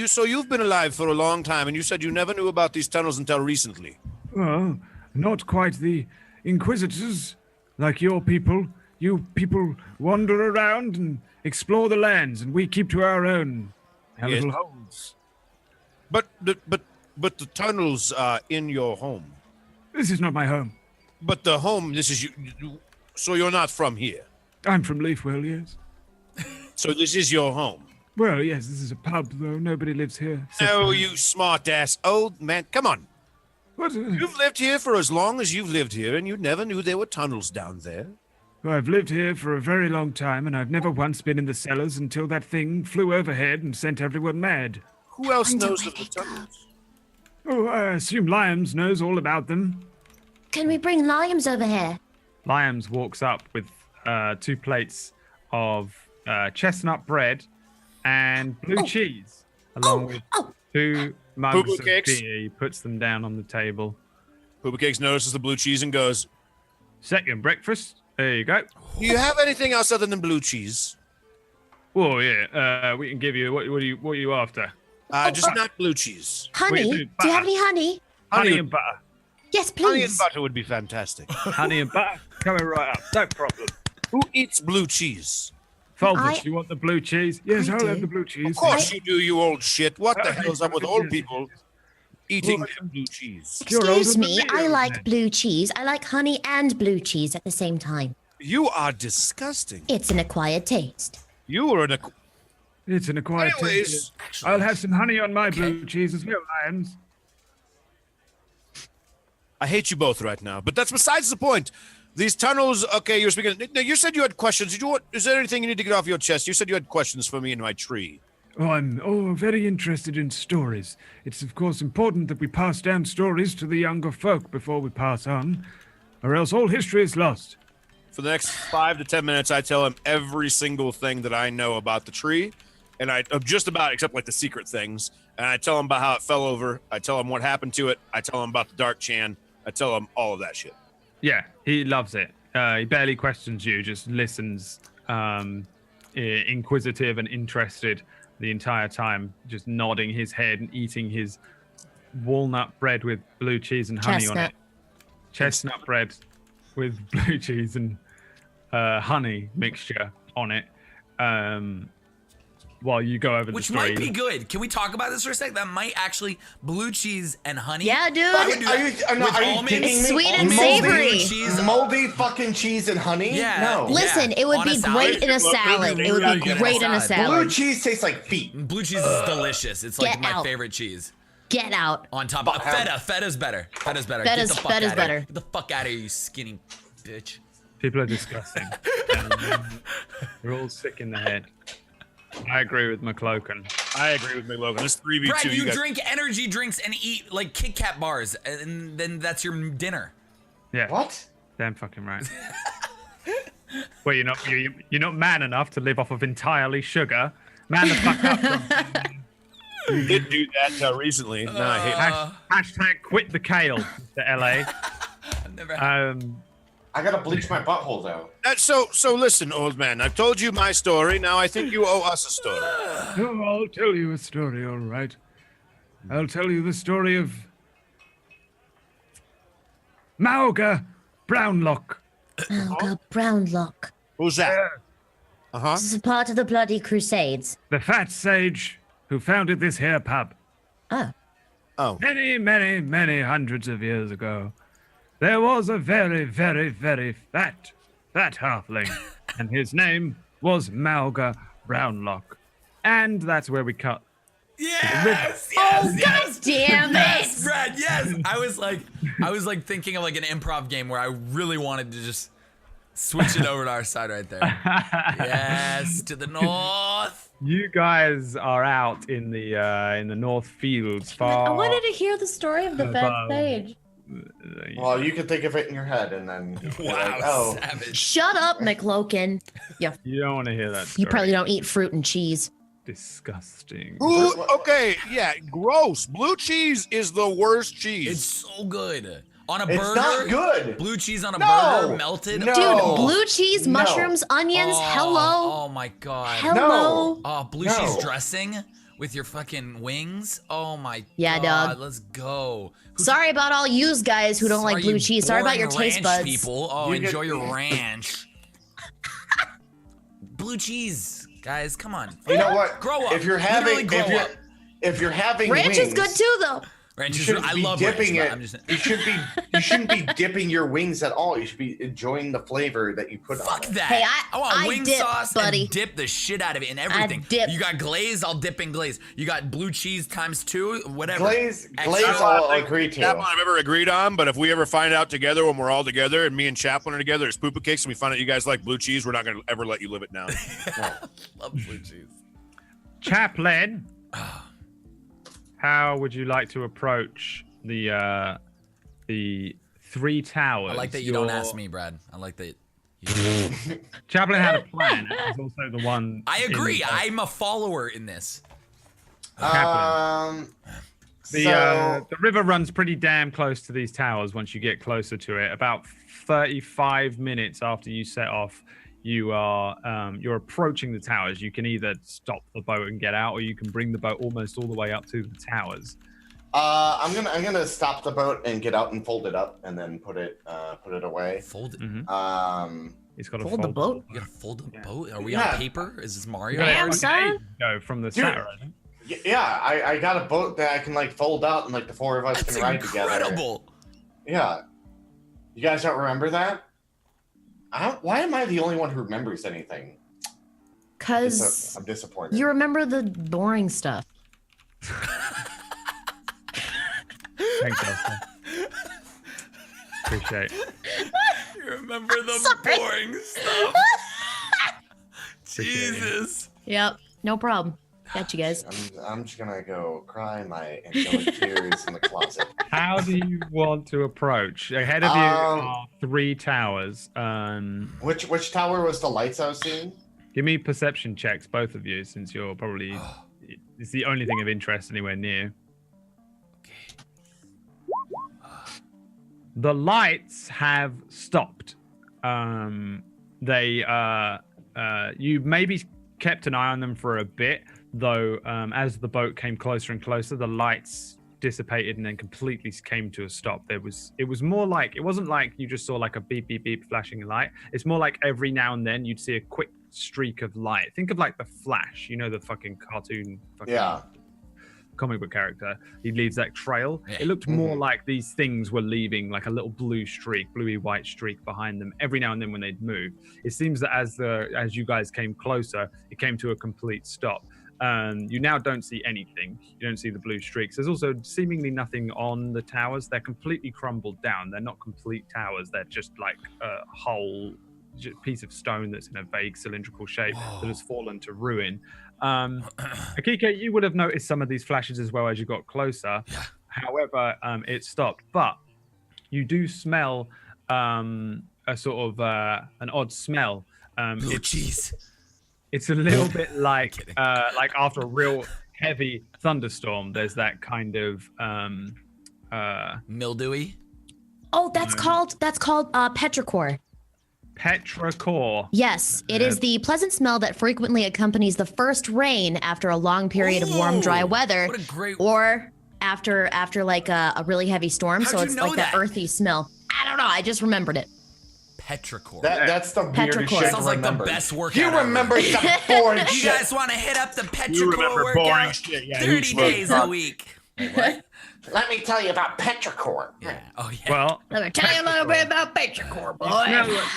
So you've been alive for a long time, and you said you never knew about these tunnels until recently. Well, not quite the inquisitors like your people. You people wander around and explore the lands, and we keep to our own Yes. little holes. But the tunnels are in your home. This is not my home. But the home, this is you. So you're not from here. I'm from Leafwell, yes. So this is your home. Well, yes, this is a pub, though. Nobody lives here. except Oh, for- you smart-ass old man. Come on. What? You've lived here for as long as you've lived here, and you never knew there were tunnels down there. Well, I've lived here for a very long time, and I've never once been in the cellars until that thing flew overhead and sent everyone mad. Who else Wonder knows where of the they go. tunnels? Oh, I assume Liams knows all about them. Can we bring Liams over here? Liams walks up with 2 plates of chestnut bread and blue cheese, along with Oh, 2 mugs Boo-boo of cakes? beer. He puts them down on the table. Poopa Cakes notices the blue cheese and goes, Second breakfast. There you go. "Do you have anything else other than blue cheese? Oh yeah, we can give you. What are you after? Just not blue cheese. honey. Wait, Do you have any honey? Honey and butter. Yes, Honey and please. butter would be fantastic. Honey and butter. Coming right up. No problem. Who eats blue cheese? Fulvus, I- you want the blue cheese? Yes, I I'll have do. the blue cheese. Of course you do, you old shit. What the hell's up with old Yes. people eating blue cheese? You're older Excuse than me. I old like man. blue cheese. I like honey and blue cheese at the same time. You are disgusting. It's an acquired taste. You are an. It's an acquired Anyways, taste. I'll have some honey on my blue cheese as well, Lions. I hate you both right now, but that's besides the point. These tunnels. Okay, you're speaking. No, you said you had questions. Did you want? Is there anything you need to get off your chest? You said you had questions for me in my tree. Oh, I'm very interested in stories. It's of course important that we pass down stories to the younger folk before we pass on, or else all history is lost. For the next 5 to 10 minutes, I tell him every single thing that I know about the tree, and I just about except like the secret things. And I tell him about how it fell over. I tell him what happened to it. I tell him about the Dark Chan. I tell him all of that shit. Yeah, he loves it. He barely questions you, just listens, inquisitive and interested the entire time, just nodding his head and eating his walnut bread with blue cheese and honey on Chestnut. it. Chestnut bread with blue cheese and honey mixture on it. While you go over Which the story. might be good. Can we talk about this for a sec? That might actually blue cheese and honey. Yeah, dude. I would do Are that. you With kidding almonds, me? It's sweet and almonds, savory. blue cheese. Moldy fucking cheese and honey? Yeah. No. Listen, it would On a be salad? great in a salad. It would really be good great in a salad. Blue salad. cheese tastes like feet. Blue cheese is delicious. It's like Get my out. favorite cheese. Get out. On top of feta. Feta's better. Feta's better. Get Feta's- the fuck feta's outta here. better. Get the fuck out of here, you skinny bitch. People are disgusting. They're all sick in the head. I agree with McCloken. I agree with McLogan. This 3v2. Brad, you guys- drink energy drinks and eat like Kit Kat bars, and then that's your dinner. Yeah. What? Damn fucking right. Well, you're not man enough to live off of entirely sugar. Man the fuck up. You did do that recently. No, I hate. Hashtag quit the kale to LA. I've never. I gotta bleach my butthole though. So listen, old man. I've told you my story. Now I think you owe us a story. Oh, I'll tell you a story, all right. I'll tell you the story of Mauga Brownlock. Oh, God, Brownlock. Who's that? Uh-huh. This is a part of the Bloody Crusades. The fat sage who founded this here pub. Oh. Oh. Many, many, many hundreds of years ago, there was a very, very, very fat halfling and his name was Malga Brownlock. And that's where we cut. Yes, Oh, yes. God damn Yes, it! Brad, yes. I was like thinking of like an improv game where I really wanted to just switch it over to our side right there. Yes, to the north. You guys are out in the north fields, far. I wanted to hear the story of the backstage. Well, you can think of it in your head, and then you're Wow, like, oh, savage. Shut up, McLoken. You don't want to hear that. You Story. probably don't eat fruit and cheese. Disgusting. Ooh, okay, yeah, gross. Blue cheese is the worst cheese. It's so good. On a it's burger. not good. Blue cheese on a No, burger, melted. no. Dude, blue cheese, No. mushrooms, onions, hello. Oh my god. Hello. Oh, blue No. cheese dressing with your fucking wings. Oh my Yeah, god. dog. Let's go. Sorry about all yous guys who don't like Sorry, blue you cheese. Sorry about your boring taste ranch buds. people. Oh, You get- enjoy your ranch. Blue cheese, guys, come on. You know what? Grow up. If you're Literally having, grow up. if you're having Ranch wings, is good too, though. Ranch you is, shouldn't I be love dipping ranch, it. but I'm just You shouldn't be dipping your wings at all. You should be enjoying the flavor that you put fuck on it. that. Hey, I want wing dip, sauce buddy. and dip the shit out of it in everything. dip. You got glaze, I'll dip in glaze. You got blue cheese ×2, whatever. Glaze, Extra- I'll agree to. Chaplin I've ever agreed on, but if we ever find out together when we're all together and me and Chaplin are together as Poopa Cakes and we find out you guys like blue cheese, we're not going to ever let you live it down. Love blue cheese. Chaplain, how would you like to approach the three towers? I like that you don't ask me, Brad. I like that. Chaplain had a plan. It was also the one. I agree. in- I'm a follower in this. The So river runs pretty damn close to these towers. Once you get closer to it, about 35 minutes after you set off, you're approaching the towers. You can either stop the boat and get out, or you can bring the boat almost all the way up to the towers. I'm gonna stop the boat and get out and fold it up and then put it away. Fold it. It's got a Fold the boat? You gotta fold a boat? Are we Yeah. on paper? Is this Mario? Damn, son. Go from the Dude. center. Yeah, I got a boat that I can like fold out and like the four of us That's can ride together. incredible. Yeah. You guys don't remember that? Why am I the only one who remembers anything? Because I'm disappointed. you remember the boring stuff. Thanks, Elsa. Appreciate it. You remember the Sorry. boring stuff? Jesus. Yep, no problem. Got you guys. I'm just gonna go cry my angelic tears in the closet. How do you want to approach? Ahead of you Um, are three towers. Which tower was the lights I was seeing? Give me perception checks, both of you, since you're probably. It's the only thing of interest anywhere near. The lights have stopped. You maybe kept an eye on them for a bit, though. As the boat came closer and closer, the lights dissipated and then completely came to a stop. It was more like, it wasn't like you just saw like a beep beep beep flashing light. It's more like every now and then you'd see a quick streak of light. Think of like the Flash, you know, the fucking cartoon Yeah. comic book character. He leaves that trail. Yeah. It looked more like these things were leaving like a little blue streak, bluey white streak behind them every now and then when they'd move. It seems that as you guys came closer, it came to a complete stop. You now don't see anything. You don't see the blue streaks. There's also seemingly nothing on the towers. They're completely crumbled down. They're not complete towers. They're just like a whole piece of stone that's in a vague cylindrical shape that has fallen to ruin. Akiko, you would have noticed some of these flashes as well as you got closer. Yeah. However, it stopped. But you do smell a sort of an odd smell. Blue cheese. It's a little bit like after a real heavy thunderstorm. There's that kind of Mildewy. Oh, that's called petrichor. petrichor. Yes, it is the pleasant smell that frequently accompanies the first rain after a long period of warm, dry Ooh, weather, what a great- or after like a really heavy storm. How'd So you it's know like that? earthy smell. I don't know. I just remembered it. Petrichor. That's the weirdest Petrichor. shit to Sounds like the remember. best workout You ever. remember some boring You shit. guys want to hit up the You Petrichor remember boring workout? shit. Yeah, 30 days a week. Wait, what? Let me tell you about petrichor. Yeah. Oh yeah. Well, Let me tell you a little bit about petrichor,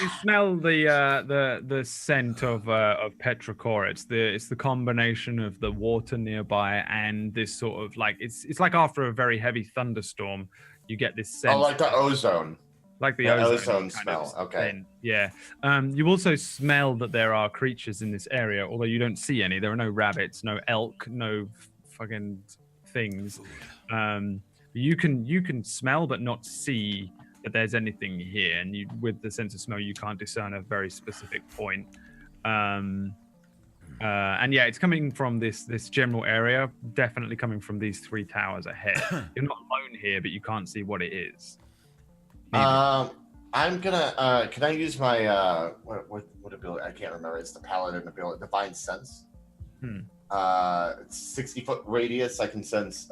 you smell the scent of petrichor. It's the combination of the water nearby and this sort of like it's like after a very heavy thunderstorm, you get this sense. Oh, like the ozone. Like the ozone kind smell. of Okay. scent. Yeah. You also smell that there are creatures in this area, although you don't see any. There are no rabbits, no elk, no fucking things. You can smell but not see that there's anything here, and with the sense of smell you can't discern a very specific point. And yeah, it's coming from this general area, definitely coming from these 3 towers ahead. You're not alone here, but you can't see what it is. I'm gonna can I use my what ability? I can't remember. It's the paladin ability, divine sense. 60-foot radius. I can sense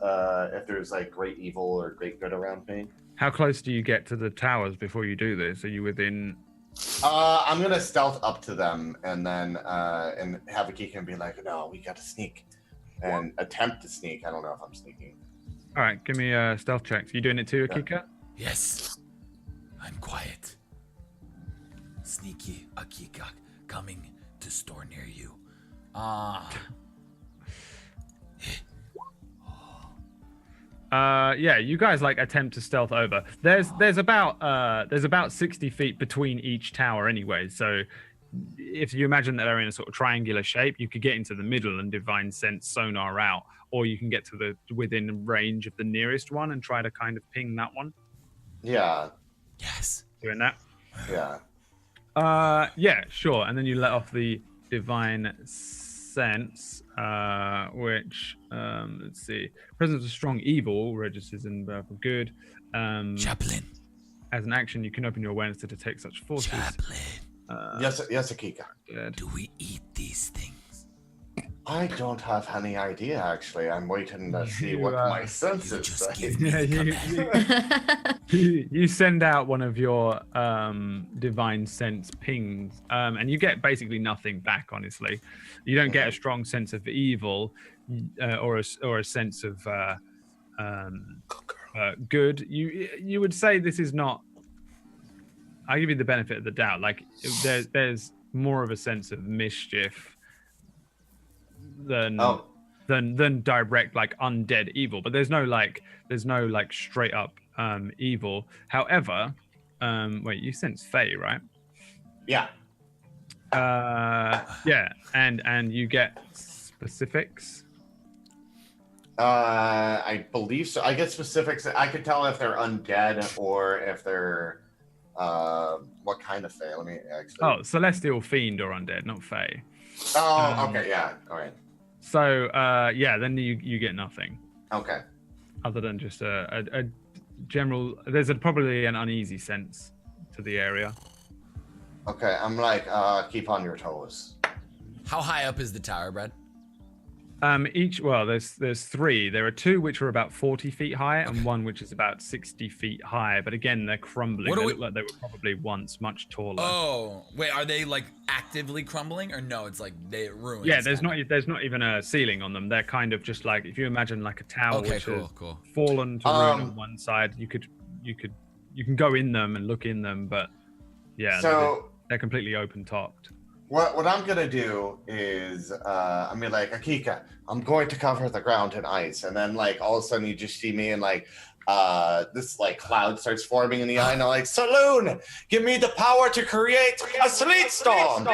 if there's like great evil or great good around me. How close do you get to the towers before you do this? Are you within? I'm gonna stealth up to them and then and have a geek and be like, no, we gotta sneak and attempt to sneak. I don't know if I'm sneaking. All right, give me a stealth check. You doing it too, Akika? Yes. I'm quiet. Sneaky Akika coming to store near you. Yeah, you guys like attempt to stealth over. There's about 60 feet between each tower anyway. So if you imagine that they're in a sort of triangular shape, you could get into the middle and divine sense sonar out, or you can get to the within range of the nearest one and try to kind of ping that one. Yeah. Yes. Doing that. Yeah. Yeah, sure. And then you let off the divine sense, which let's see, presence of strong evil registers in for good. Chaplain. As an action, you can open your awareness to detect such forces. Chaplain. Yes, Akika. Do we eat these things? I don't have any idea, actually. I'm waiting to see what my senses just say. give me the command. You send out one of your divine sense pings, and you get basically nothing back. Honestly, you don't get a strong sense of evil or a sense of good. You would say this is not. I give you the benefit of the doubt. Like there's more of a sense of mischief than direct like undead evil, but there's no like straight up evil. However, wait, you sense Fae, right? Yeah. Yeah, and you get specifics. I believe so. I get specifics. I could tell if they're undead or if they're what kind of Fae. Let me actually. Oh, celestial fiend or undead, not Fae. Oh, okay, yeah, all right. So yeah, then you get nothing. Okay. Other than just a general, there's probably an uneasy sense to the area. Okay, I'm like, keep on your toes. How high up is the tower, Brad? There's 3. There are 2 which are about 40 feet high and 1 which is about 60 feet high. But again, they're crumbling. They look like they were probably once much taller. Oh, wait, are they like actively crumbling or no? It's like they ruined. Yeah, there's not even a ceiling on them. They're kind of just like, if you imagine like a tower which has fallen to ruin on one side, you can go in them and look in them, but yeah, so they're completely open topped. What I'm gonna do is I'm gonna like, Akika, I'm going to cover the ground in ice, and then like all of a sudden you just see me and like this like cloud starts forming in the eye, and I'm like, Saloon, give me the power to create a sleet storm.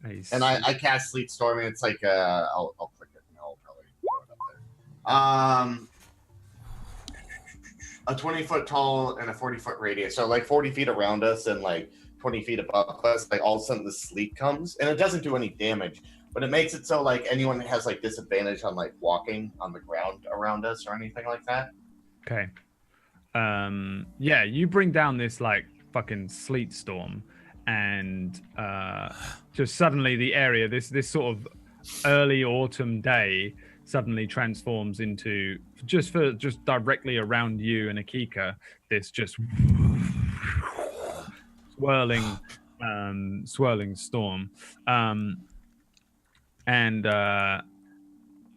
Nice. And I cast sleet storm, and it's like I'll click it and I'll probably throw it up there. A 20-foot tall and a 40-foot radius, so like 40 feet around us and like 20 feet above us, like all of a sudden the sleet comes, and it doesn't do any damage, but it makes it so like anyone has like disadvantage on like walking on the ground around us or anything like that. Okay. Yeah, you bring down this like fucking sleet storm, and just suddenly the area, this sort of early autumn day, suddenly transforms into just directly around you and Akika, this just swirling storm.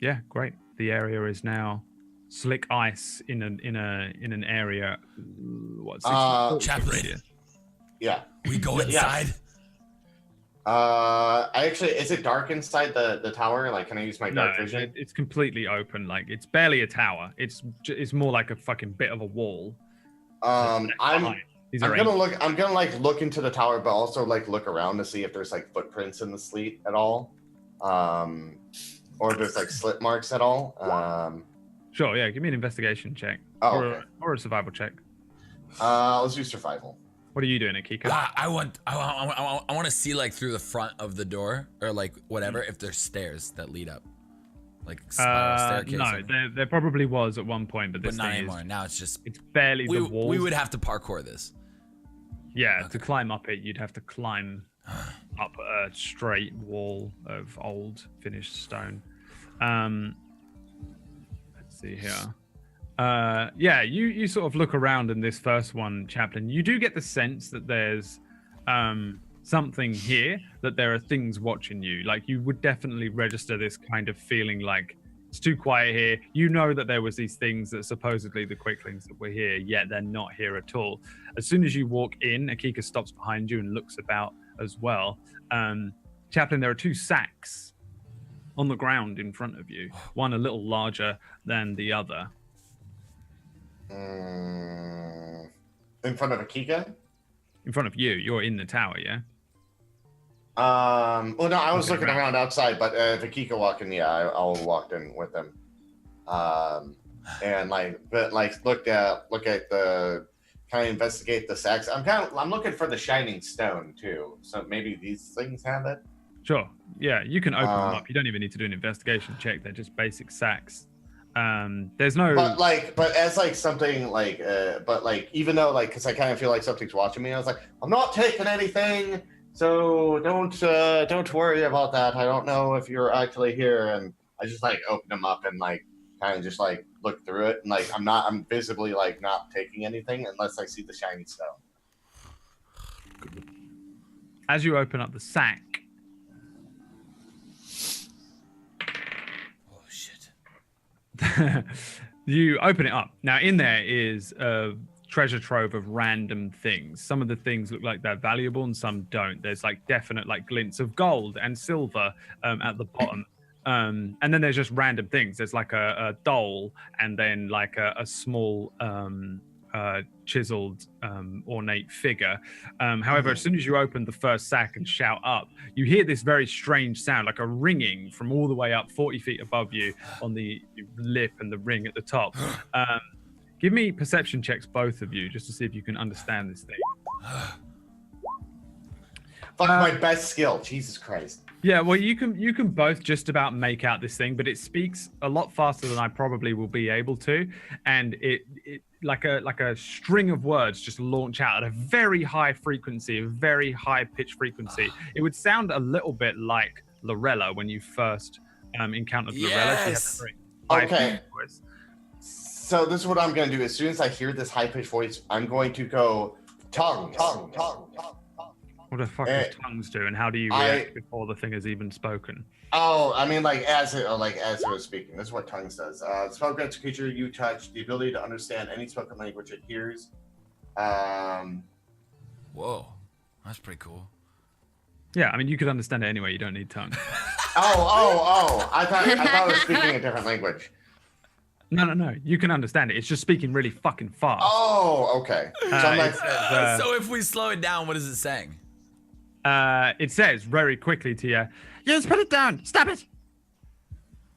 Yeah, great. The area is now slick ice in an area. What's Chaplain. Yeah. We go inside. Is it dark inside the tower? Like, can I use my dark vision? It's completely open. Like, it's barely a tower. It's more like a fucking bit of a wall. I'm gonna look into the tower, but also like look around to see if there's like footprints in the sleet at all, or if there's like slit marks at all. Sure, yeah. Give me an investigation check, okay. or a survival check. Let's do survival. What are you doing, Akika? I want to see like through the front of the door or like whatever if there's stairs that lead up, like spiral staircase. No, there probably was at one point, but not anymore. Now it's barely the walls. We would have to parkour this. Yeah, okay. To climb up it, you'd have to climb up a straight wall of old finished stone. Let's see here. Yeah, you sort of look around in this first one, Chaplain. You do get the sense that there's something here, that there are things watching you. Like, you would definitely register this kind of feeling like it's too quiet here. You know that there was these things that supposedly the quicklings that were here, yet they're not here at all. As soon as you walk in, Akika stops behind you and looks about as well. Chaplain, there are 2 sacks on the ground in front of you, one a little larger than the other. In front of Akika? In front of you. You're in the tower, yeah? Well, no, I was looking around outside, but if Akika walked in, yeah, I'll walk in with him. And look at the kind of investigate the sacks. I'm looking for the shining stone too. So maybe these things have it. Sure. Yeah, you can open them up. You don't even need to do an investigation check. They're just basic sacks. There's no but as like something like even though like because I kind of feel like something's watching me, I was like, I'm not taking anything, so don't worry about that. I don't know if you're actually here. And I just like open them up and like kind of just like look through it, and like I'm visibly like not taking anything unless I see the shiny stone. As you open up the sack, you open it up. Now in there is a treasure trove of random things. Some of the things look like they're valuable and some don't. There's like definite like glints of gold and silver at the bottom. And then there's just random things. There's like a doll and then like a small chiseled ornate figure. However, as soon as you open the first sack and shout up, you hear this very strange sound, like a ringing from all the way up 40 feet above you on the lip and the ring at the top. Give me perception checks, both of you, just to see if you can understand this thing. Fuck my best skill, Jesus Christ. Yeah, well, you can both just about make out this thing, but it speaks a lot faster than I probably will be able to, and it like a string of words just launch out at a very high frequency, a very high pitch frequency. It would sound a little bit like Lorella when you first encountered Lorella. She had a very high voice. So this is what I'm going to do. As soon as I hear this high pitched voice, I'm going to go tongue. What the fuck does tongues do, and how do you react before the thing is even spoken? Oh, I mean, as it was speaking. This is what tongues does. Spell grants a creature you touch the ability to understand any spoken language it hears. Whoa, that's pretty cool. Yeah, I mean, you could understand it anyway. You don't need tongue. I thought it was speaking a different language. No. You can understand it. It's just speaking really fucking fast. Oh, okay. So if we slow it down, what is it saying? It says very quickly to you, just put it down. Stop it.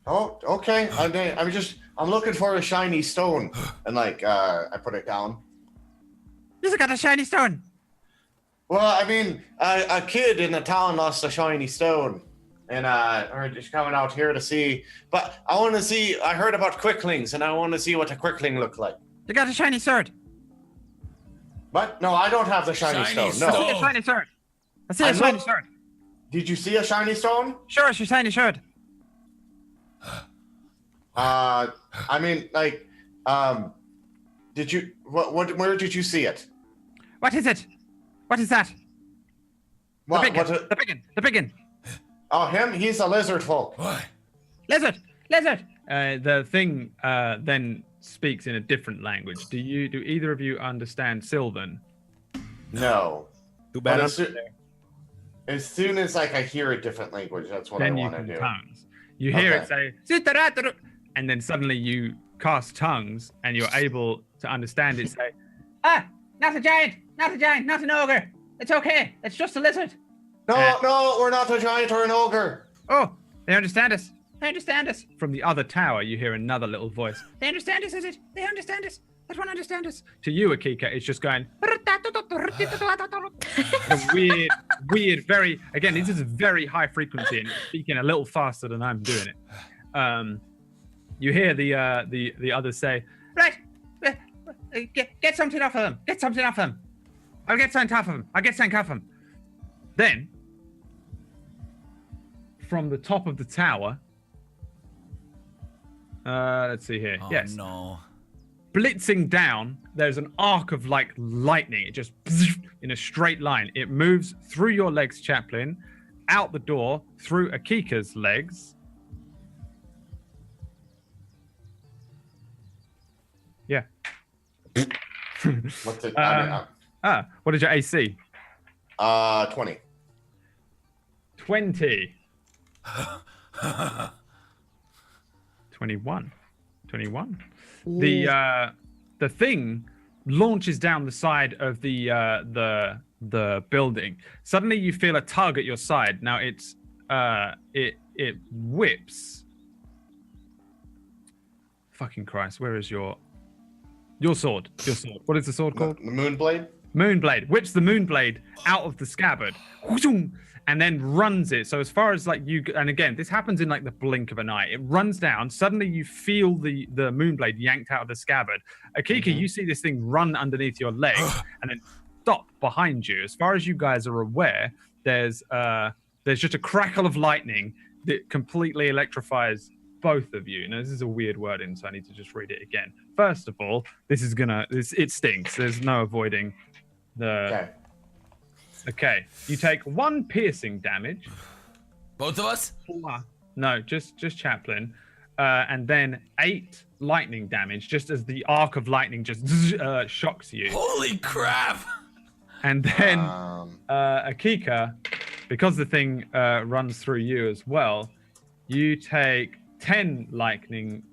Oh, okay. I'm looking for a shiny stone, and I put it down. You got a shiny stone. Well, I mean, a kid in the town lost a shiny stone, and we're just coming out here to see. But I want to see. I heard about quicklings, and I want to see what a quickling looked like. You got a shiny sword. What? No, I don't have the shiny stone. No. I see a shiny sword. I see a shiny sword. Did you see a shiny stone? Sure, it's your shiny sword. I mean, did you? Where did you see it? What is it? What is that? What? The biggin. Oh, him? He's a lizard folk. What? Lizard. The thing then speaks in a different language. Do either of you understand Sylvan? No. Too But bad. as soon as like I hear a different language, that's what I Then you want to can do. tongues. You hear it Okay. say, and then suddenly you cast tongues, and you're able to understand it. Say, Not a giant, not an ogre. It's okay. It's just a lizard. No, we're not a giant or an ogre. Oh, they understand us. They understand us. from the other tower, you hear another little voice. They understand us, is it? They understand us. That one understand us. To you, Akika, it's just going. A weird, very. Again, this is very high frequency and it's speaking a little faster than I'm doing it. You hear the others say, Right. Get something off of them. Get something off them. I'll get something off of them. I'll get something off them. then from the top of the tower. Let's see here. Oh, Yes. no. Blitzing down, there's an arc of like lightning. It just in a straight line. It moves through your legs, Chaplain, out the door, through Akika's legs. Yeah. What's it? What is your AC? 20. 20. 21. 21. The thing launches down the side of the building. Suddenly you feel a tug at your side. Now it whips. Fucking Christ, where is your sword? Your sword. What is the sword called? The Moonblade? Moonblade. Whips the Moonblade out of the scabbard. And then runs it. So as far as like you, and again, this happens in like the blink of an eye. It runs down. Suddenly you feel the Moonblade yanked out of the scabbard. Akika, you see this thing run underneath your leg and then stop behind you. As far as you guys are aware, there's just a crackle of lightning that completely electrifies both of you. Now this is a weird wording, so I need to just read it again. First of all, it stinks. There's no avoiding the. Okay. Okay, you take 1 piercing damage. Both of us? No, just Chaplain, and then 8 lightning damage, just as the arc of lightning just shocks you. Holy crap! And then Akika, because the thing runs through you as well, you take 10 lightning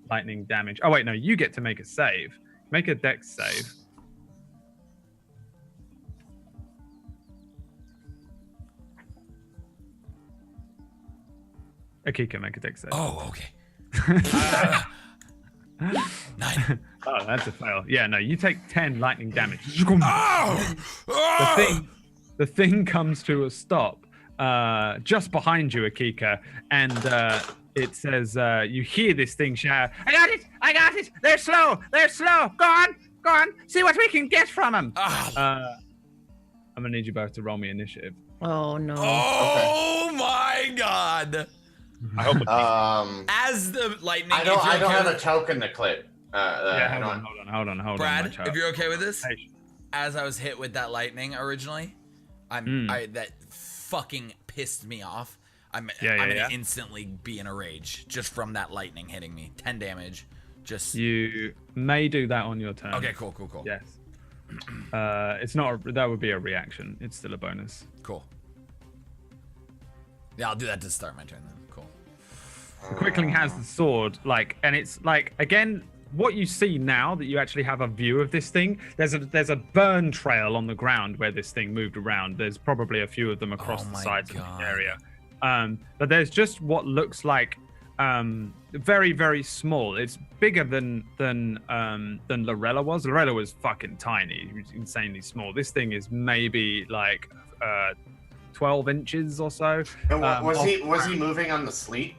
damage. Oh wait, no, you get to make a save. Make a dex save. Akika, make a dex save. Oh, okay. 9. Oh, that's a fail. Yeah, no, you take 10 lightning damage. Oh! The thing comes to a stop just behind you, Akika, and it says, you hear this thing shout, I got it! They're slow! Go on! See what we can get from them! I'm gonna need you both to roll me initiative. Oh no. Oh my god! I hope As the lightning, I if you're don't okay have with- a token to clip. Yeah, hold on. Brad, my child. if you're okay with this, Hey, as I was hit with that lightning originally, that fucking pissed me off. I'm gonna instantly be in a rage just from that lightning hitting me. 10 damage. Just You may do that on your turn. okay, cool. Yes. It's not. That would be a reaction. It's still a bonus. Cool. Yeah, I'll do that to start my turn then. Cool. The Quickling has the sword, and it's again, what you see now that you actually have a view of this thing. There's a burn trail on the ground where this thing moved around. There's probably a few of them across the sides of the area. But there's just what looks like very, very small. It's bigger than Lorella was. Lorella was fucking tiny. It was insanely small. This thing is maybe 12 inches or so. And was he moving on the sleet?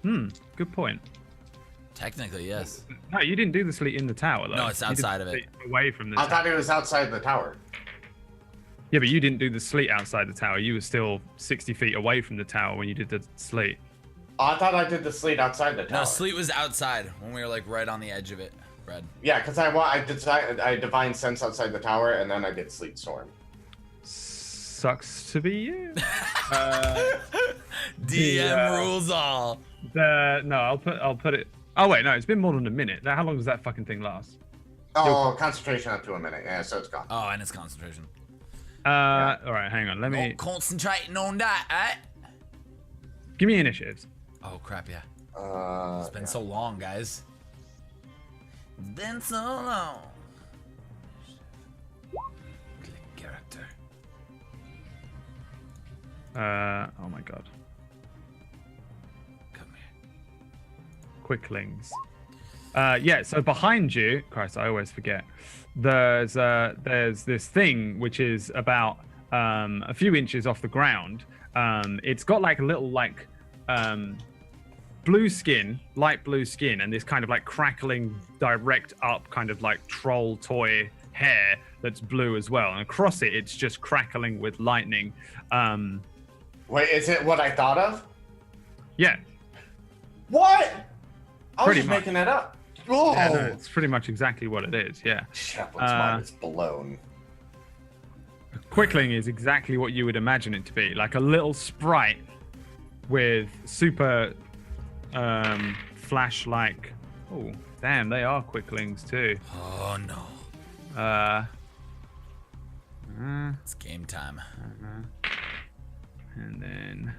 Good point. Technically, yes. No, you didn't do the sleet in the tower, though. No, it's You did outside the of it. sleet away from the I tower. thought it was outside the tower. Yeah, but you didn't do the sleet outside the tower. You were still 60 feet away from the tower when you did the sleet. I thought I did the sleet outside the tower. No, sleet was outside when we were right on the edge of it, Brad. Yeah, because I divine sense outside the tower, and then I did sleet storm. Sucks to be you. DM rules all. No, I'll put it. Oh wait, no, it's been more than a minute. How long does that fucking thing last? Oh, concentration up to a minute. Yeah, so it's gone. Oh, and it's concentration. All right, hang on. Let me Concentrating on that, eh? give me initiatives. Oh crap, yeah. It's been Yeah. so long, guys. It's been so long. Click character. Oh my god. Come here. Quicklings. Yeah, so behind you, Christ, I always forget. There's this thing which is about a few inches off the ground. It's got like a little like blue skin, light blue skin, and this kind of like crackling direct up kind of like troll toy hair that's blue as well. And across it, it's just crackling with lightning. Wait, is it what I thought of? Yeah, What? I was Pretty just much. making that up. Oh, yeah, no, it's pretty much exactly what it is. Yeah. Chaplain's mind is blown. Quickling is exactly what you would imagine it to be, like a little sprite with super flash-like. Oh, damn, they are quicklings too. Oh no. It's game time. And then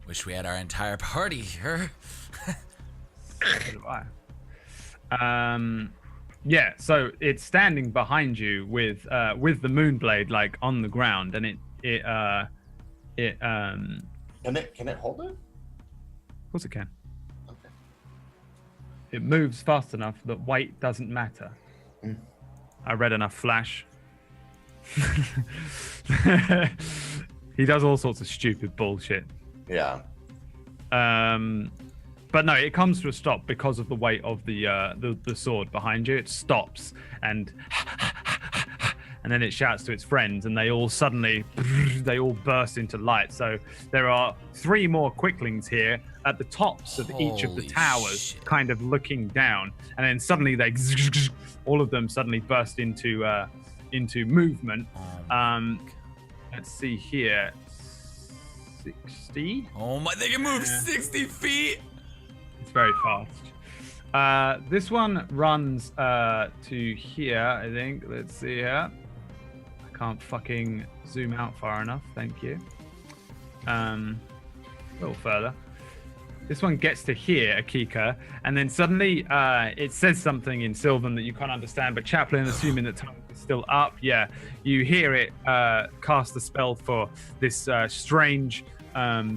Wish we had our entire party here. what do I? Yeah, so it's standing behind you with the moonblade like on the ground, and Can it hold it? of course it can. Okay. It moves fast enough that weight doesn't matter. Mm. I read enough Flash. He does all sorts of stupid bullshit. Yeah. But no, it comes to a stop because of the weight of the sword behind you. It stops and then it shouts to its friends, and they all burst into light. So there are 3 more quicklings here at the tops of each of the Holy towers, shit. kind of looking down, and then suddenly all of them suddenly burst into movement. Let's see here, 60. Oh my, they can move 60 feet. It's very fast. This one runs to here, I think. Let's see here. I can't fucking zoom out far enough. Thank you. A little further. This one gets to here, Akika, and then suddenly it says something in Sylvan that you can't understand, but Chaplain, assuming that time is still up, yeah, you hear it cast the spell for this strange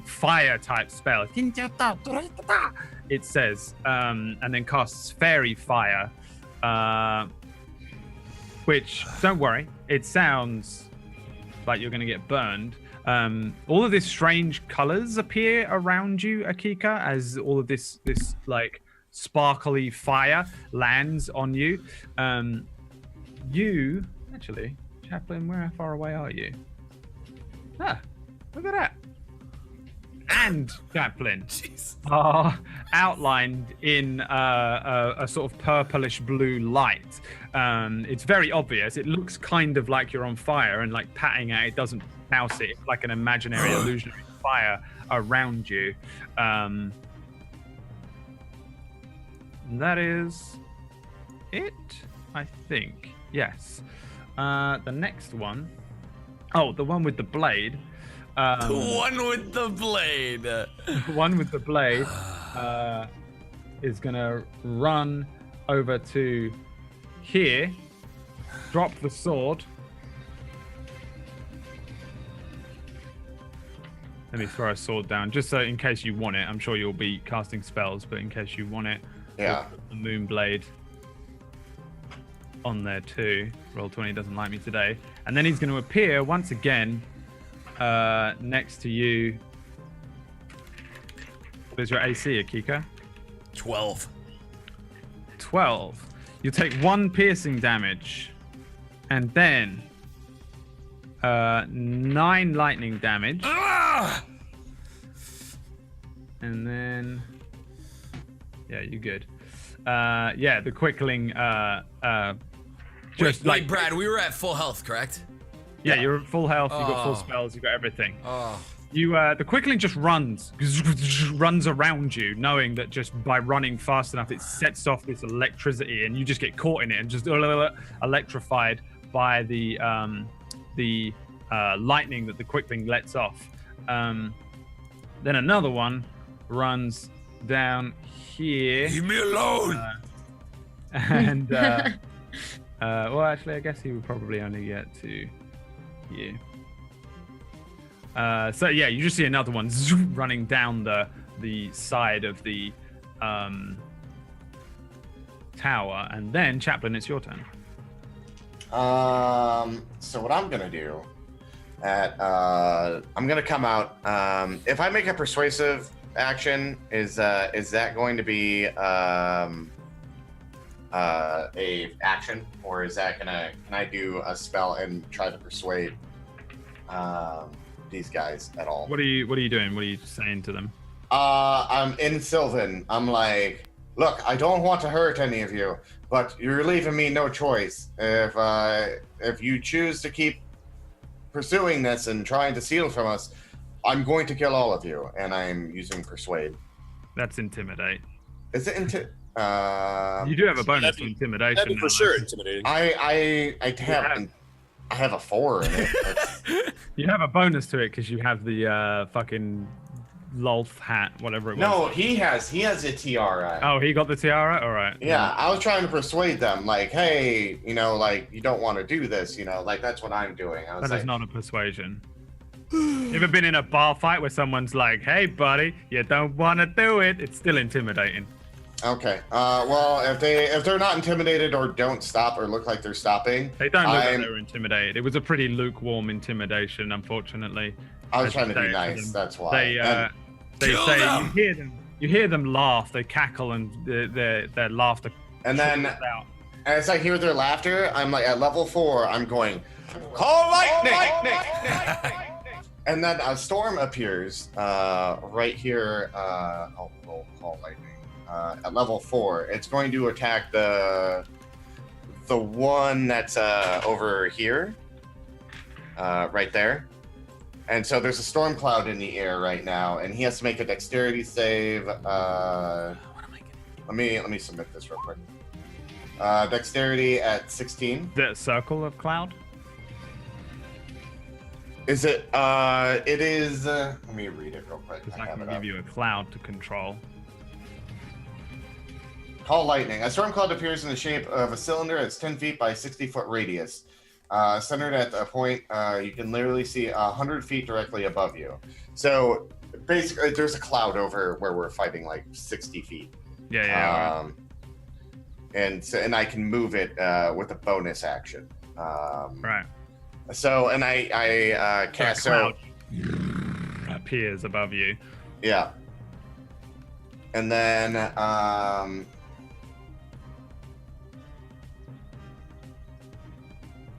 fire type spell. It says, and then casts fairy fire, which, don't worry, it sounds like you're going to get burned. All of these strange colors appear around you, Akika, as all of this like sparkly fire lands on you. You actually, Chaplain, where far away are you? Ah, look at that. And Chaplain Jeez. are outlined in a sort of purplish blue light. It's very obvious. It looks kind of like you're on fire, and like patting at it doesn't douse it. It's like an imaginary illusionary fire around you. That is it, I think. Yes. The next one. Oh, the one with the blade. The one with the blade. One with the blade is gonna run over to here, drop the sword. Let me throw a sword down, just so in case you want it. I'm sure you'll be casting spells, but in case you want it, Yeah. we'll put the moon blade on there too. Roll20 doesn't like me today. And then he's going to appear once again next to you. What is your AC, Akika? 12. 12. You take 1 piercing damage, and then 9 lightning damage, Ah! and then yeah, you're good. Yeah, the quickling just Wait, Brad, we were at full health, correct? yeah, you're at full health. You got full Oh. spells. You got everything. Oh. The Quickling just runs around you, knowing that just by running fast enough, it sets off this electricity, and you just get caught in it and just electrified by the lightning that the Quickling lets off. Then another one runs down here. Leave me alone. And well, actually, I guess he would probably only get to here. So yeah, you just see another one running down the side of the tower, and then Chaplain, it's your turn. So what I'm gonna do, I'm gonna come out. If I make a persuasive action, is that going to be a action, or is that can I do a spell and try to persuade these guys at all? What are you doing? What are you saying to them? I'm in Sylvan. I'm like, look, I don't want to hurt any of you, but you're leaving me no choice. If you choose to keep pursuing this and trying to steal from us, I'm going to kill all of you. And I'm using persuade. That's intimidate. Is it you do have a bonus to intimidation. That'd be for sure intimidating. I have a 4 in it. You have a bonus to it because you have the fucking Lolth hat, whatever it was. No, he has a tiara. Oh, he got the tiara? All right. Yeah, I was trying to persuade them, like, hey, like, you don't want to do this, like, that's what I'm doing. I was That is not a persuasion. You ever been in a bar fight where someone's like, hey, buddy, you don't want to do it? It's still intimidating. Okay. Well, if they're not intimidated or don't stop or look like they're stopping, They don't look like they were intimidated. It was a pretty lukewarm intimidation, unfortunately. I was trying to be nice. That's why. They Kill say them! you hear them laugh. They cackle, and their laughter. And then out. as I hear their laughter, I'm like at level 4. I'm going, call lightning! And then a storm appears right here. We'll call lightning. At level 4, it's going to attack the one that's over here, right there. And so there's a storm cloud in the air right now, and he has to make a dexterity save. What am I getting? Let me submit this real quick. Dexterity at 16. The circle of cloud. Is it? It is. Let me read it real quick. I can give you a cloud to control. Call lightning. A storm cloud appears in the shape of a cylinder that's 10 feet by 60-foot radius. Centered at a point you can literally see 100 feet directly above you. So basically, there's a cloud over where we're fighting, like 60 feet. Yeah. And I can move it with a bonus action. Right. So I cast cloud appears above you. Yeah. And then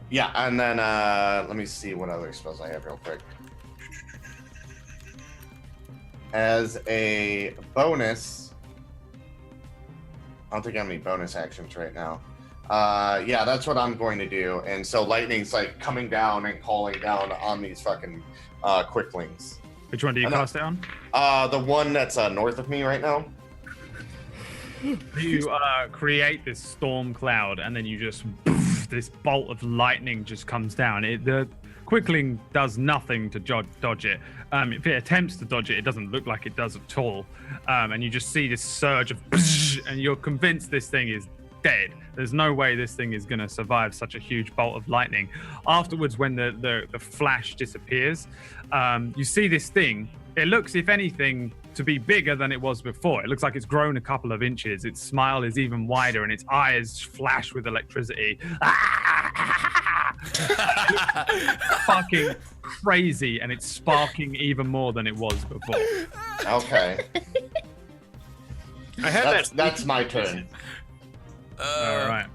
yeah, and then let me see what other spells I have real quick. As a bonus, I don't think I have any bonus actions right now. Yeah, that's what I'm going to do. And so lightning's like coming down and calling down on these fucking quicklings. Which one do you cast it on? The one that's north of me right now. You create this storm cloud, and then you just this bolt of lightning just comes down. The Quickling does nothing to dodge it. If it attempts to dodge it, it doesn't look like it does at all. And you just see this surge of, and you're convinced this thing is dead. There's no way this thing is going to survive such a huge bolt of lightning. Afterwards, when the flash disappears, you see this thing. It looks, if anything, to be bigger than it was before. It looks like it's grown a couple of inches. Its smile is even wider, and its eyes flash with electricity. Fucking crazy, and it's sparking even more than it was before. Okay. I had That's my turn. All right.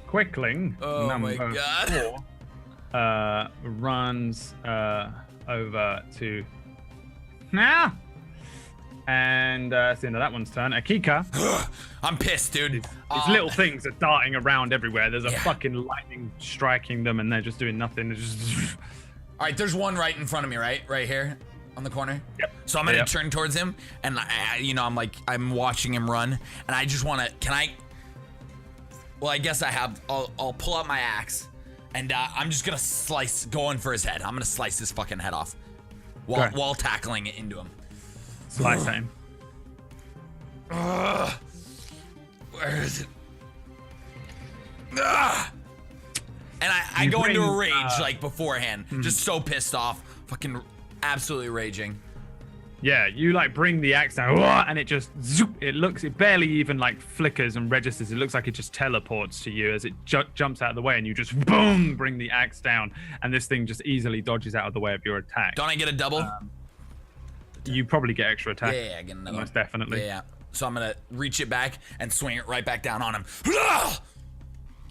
Quickling, Oh my number God. 4, runs over to now. And it's the end of that one's turn. Akika, I'm pissed, dude. these little things are darting around everywhere. There's a Yeah. fucking lightning striking them, and they're just doing nothing. They're just All right, there's one right in front of me, right here on the corner. Yep. So I'm gonna turn towards him, and I'm watching him run, and I just wanna. Can I? Well, I guess I have. I'll pull out my axe, and I'm just gonna going for his head. I'm gonna slice his fucking head off, while tackling it into him. Slice him. Where is it? And I go into a rage like beforehand, just so pissed off, fucking absolutely raging. Yeah, you like bring the axe down, and it just it barely even like flickers and registers. It looks like it just teleports to you as it jumps out of the way, and you just boom bring the axe down, and this thing just easily dodges out of the way of your attack. Don't I get a double? You probably get extra attack. Yeah, I get another. Most definitely. Yeah. So I'm gonna reach it back and swing it right back down on him.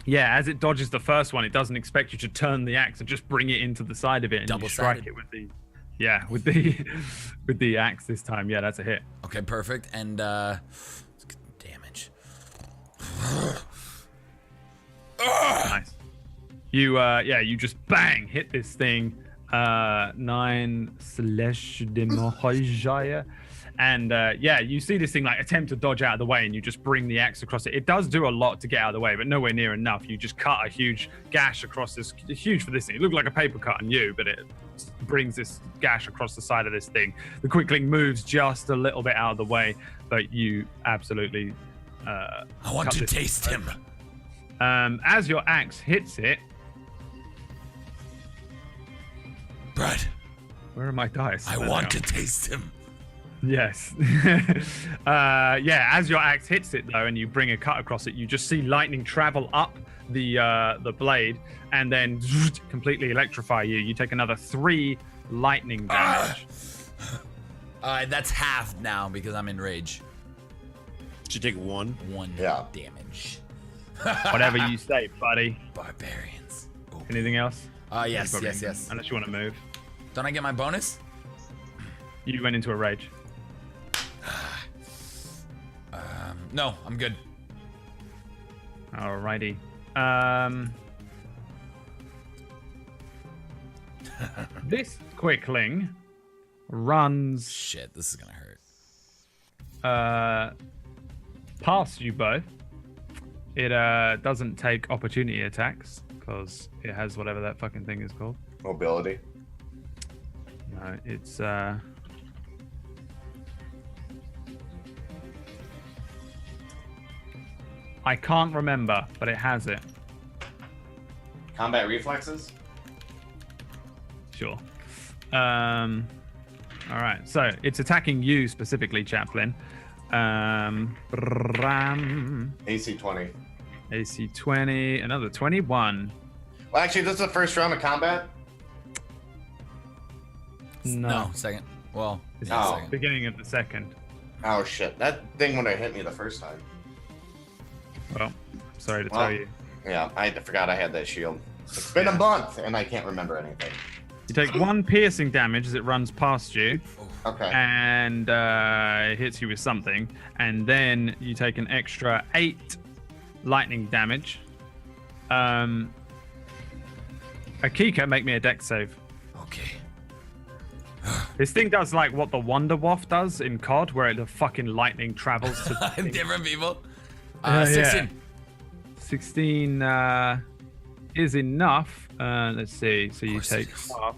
Yeah, as it dodges the first one, it doesn't expect you to turn the axe and just bring it into the side of it, and you strike it with the axe this time. Yeah, that's a hit. Okay, perfect. And let's get damage. Nice. You just bang hit this thing. 9/de and you see this thing like attempt to dodge out of the way, and you just bring the axe across it. It does do a lot to get out of the way, but nowhere near enough. You just cut a huge gash across this. Huge for this thing. It looked like a paper cut on you, but it brings this gash across the side of this thing. The quickling moves just a little bit out of the way, but you absolutely. I want to taste him. As your axe hits it. Brad. Where are my dice? I want to taste him. Yes. As your axe hits it though, and you bring a cut across it, you just see lightning travel up the blade and then completely electrify you. You take another 3 lightning damage. That's half now because I'm in rage. Did you take 1? 1 damage. Whatever you say, buddy. Barbarians. Ooh. Anything else? Yes. Unless you want to move. Don't I get my bonus? You went into a rage. No, I'm good. Alrighty. This quickling runs. Shit, this is gonna hurt. Past you both. It doesn't take opportunity attacks because it has whatever that fucking thing is called. Mobility. No, it's I can't remember, but it has it. Combat reflexes? Sure. All right, so it's attacking you specifically, Chaplin. AC 20. AC 20, another 21. Well, actually, this is the first round of combat. No, second. Well, It's No. the beginning of the second. Oh shit! That thing would have hit me the first time. Well, sorry to Well, tell you. Yeah, I forgot I had that shield. It's been a month and I can't remember anything. You take 1 piercing damage as it runs past you, Okay. and it hits you with something, and then you take an extra 8 lightning damage. Akika, make me a dex save. okay. This thing does like what the Wonder Waff does in COD, where the fucking lightning travels to Different people. Yeah. 16. 16 is enough. Let's see. So you course it take is. half.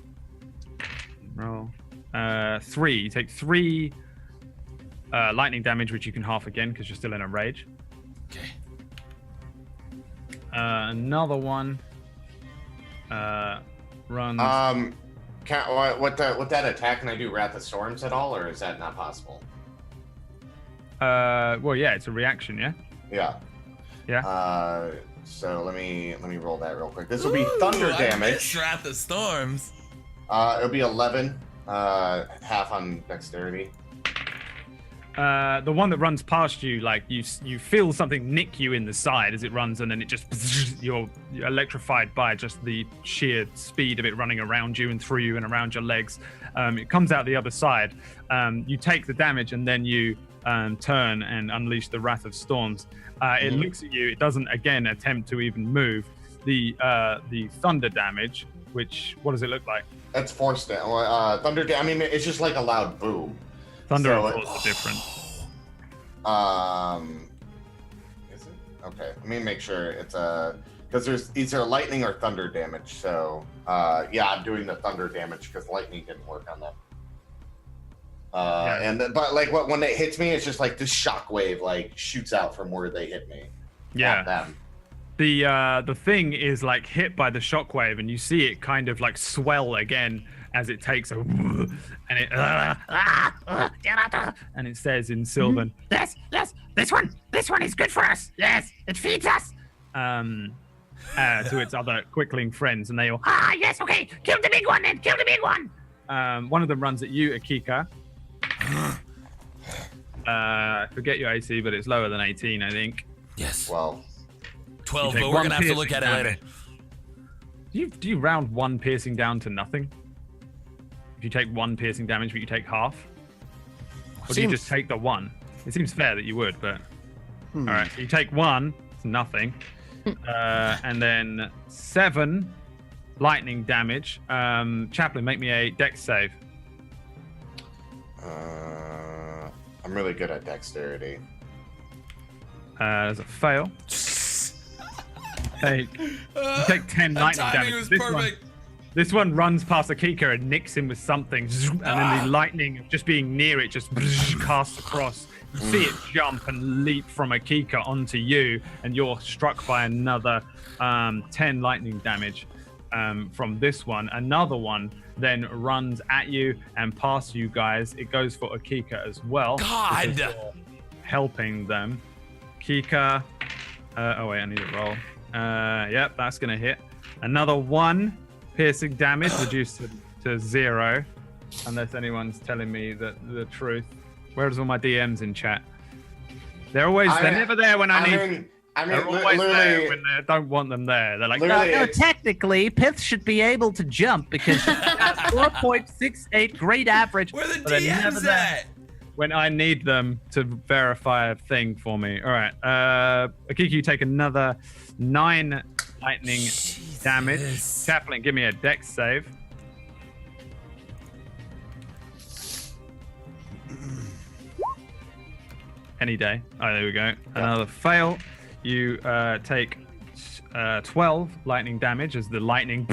Roll. 3. You take 3 lightning damage, which you can half again because you're still in a rage. Okay. Another one runs. With that attack, can I do Wrath of Storms at all, or is that not possible? Well, yeah, it's a reaction, yeah. Yeah. Yeah. So let me roll that real quick. This will be thunder damage. Wrath of Storms. It'll be 11. Half on dexterity. The one that runs past you, like you feel something nick you in the side as it runs, and then it just you're electrified by just the sheer speed of it running around you and through you and around your legs. It comes out the other side. You take the damage, and then you turn and unleash the Wrath of Storms. It looks at you. It doesn't again attempt to even move. The thunder damage what does it look like? That's force thunder. I mean, it's just like a loud boom. Thunder So and force are different. Is it? Okay, let me make sure it's because there's either lightning or thunder damage. So yeah, I'm doing the thunder damage because lightning didn't work on that. But like when it hits me, it's just like this shockwave like shoots out from where they hit me. Yeah. At them. The thing is like hit by the shockwave, and you see it kind of like swell again as it takes a, and it says in Sylvan, Yes, this one is good for us. Yes, it feeds us. to its other quickling friends, and they all, Yes, okay, kill the big one then, kill the big one. one of them runs at you, Akika. Forget your AC, but it's lower than 18, I think. Yes. 12. 12, You but take we're one gonna have to look at it piercing later. Do you round one piercing down to nothing? If you take one piercing damage, but you take half? Or do you just take the one? It seems fair that you would, but... All right, so you take one, it's nothing. And then 7 lightning damage. Chaplain, make me a dex save. I'm really good at dexterity. There's a fail. You take 10 lightning timing damage. was perfect. This one runs past Akika and nicks him with something, and then the lightning of just being near it just casts across. You see it jump and leap from Akika onto you, and you're struck by another 10 lightning damage from this one. Another one then runs at you and past you guys. It goes for Akika as well. God! because you're helping them. Akika. Oh wait, I need to roll. Yep, that's gonna hit. Another 1 piercing damage, reduced to 0, unless anyone's telling me the truth. Where's all my DMs in chat? They're never there when I need. They're always there when I don't want them there. They're like, No, technically, Pith should be able to jump because she has 4.68 grade average. Where the But they're never DMs there. at? when I need them to verify a thing for me. All right, Akiki, you take another 9 lightning damage. Chaplain, give me a dex save. Any day. Oh, there we go. Another fail. You take 12 lightning damage as the lightning.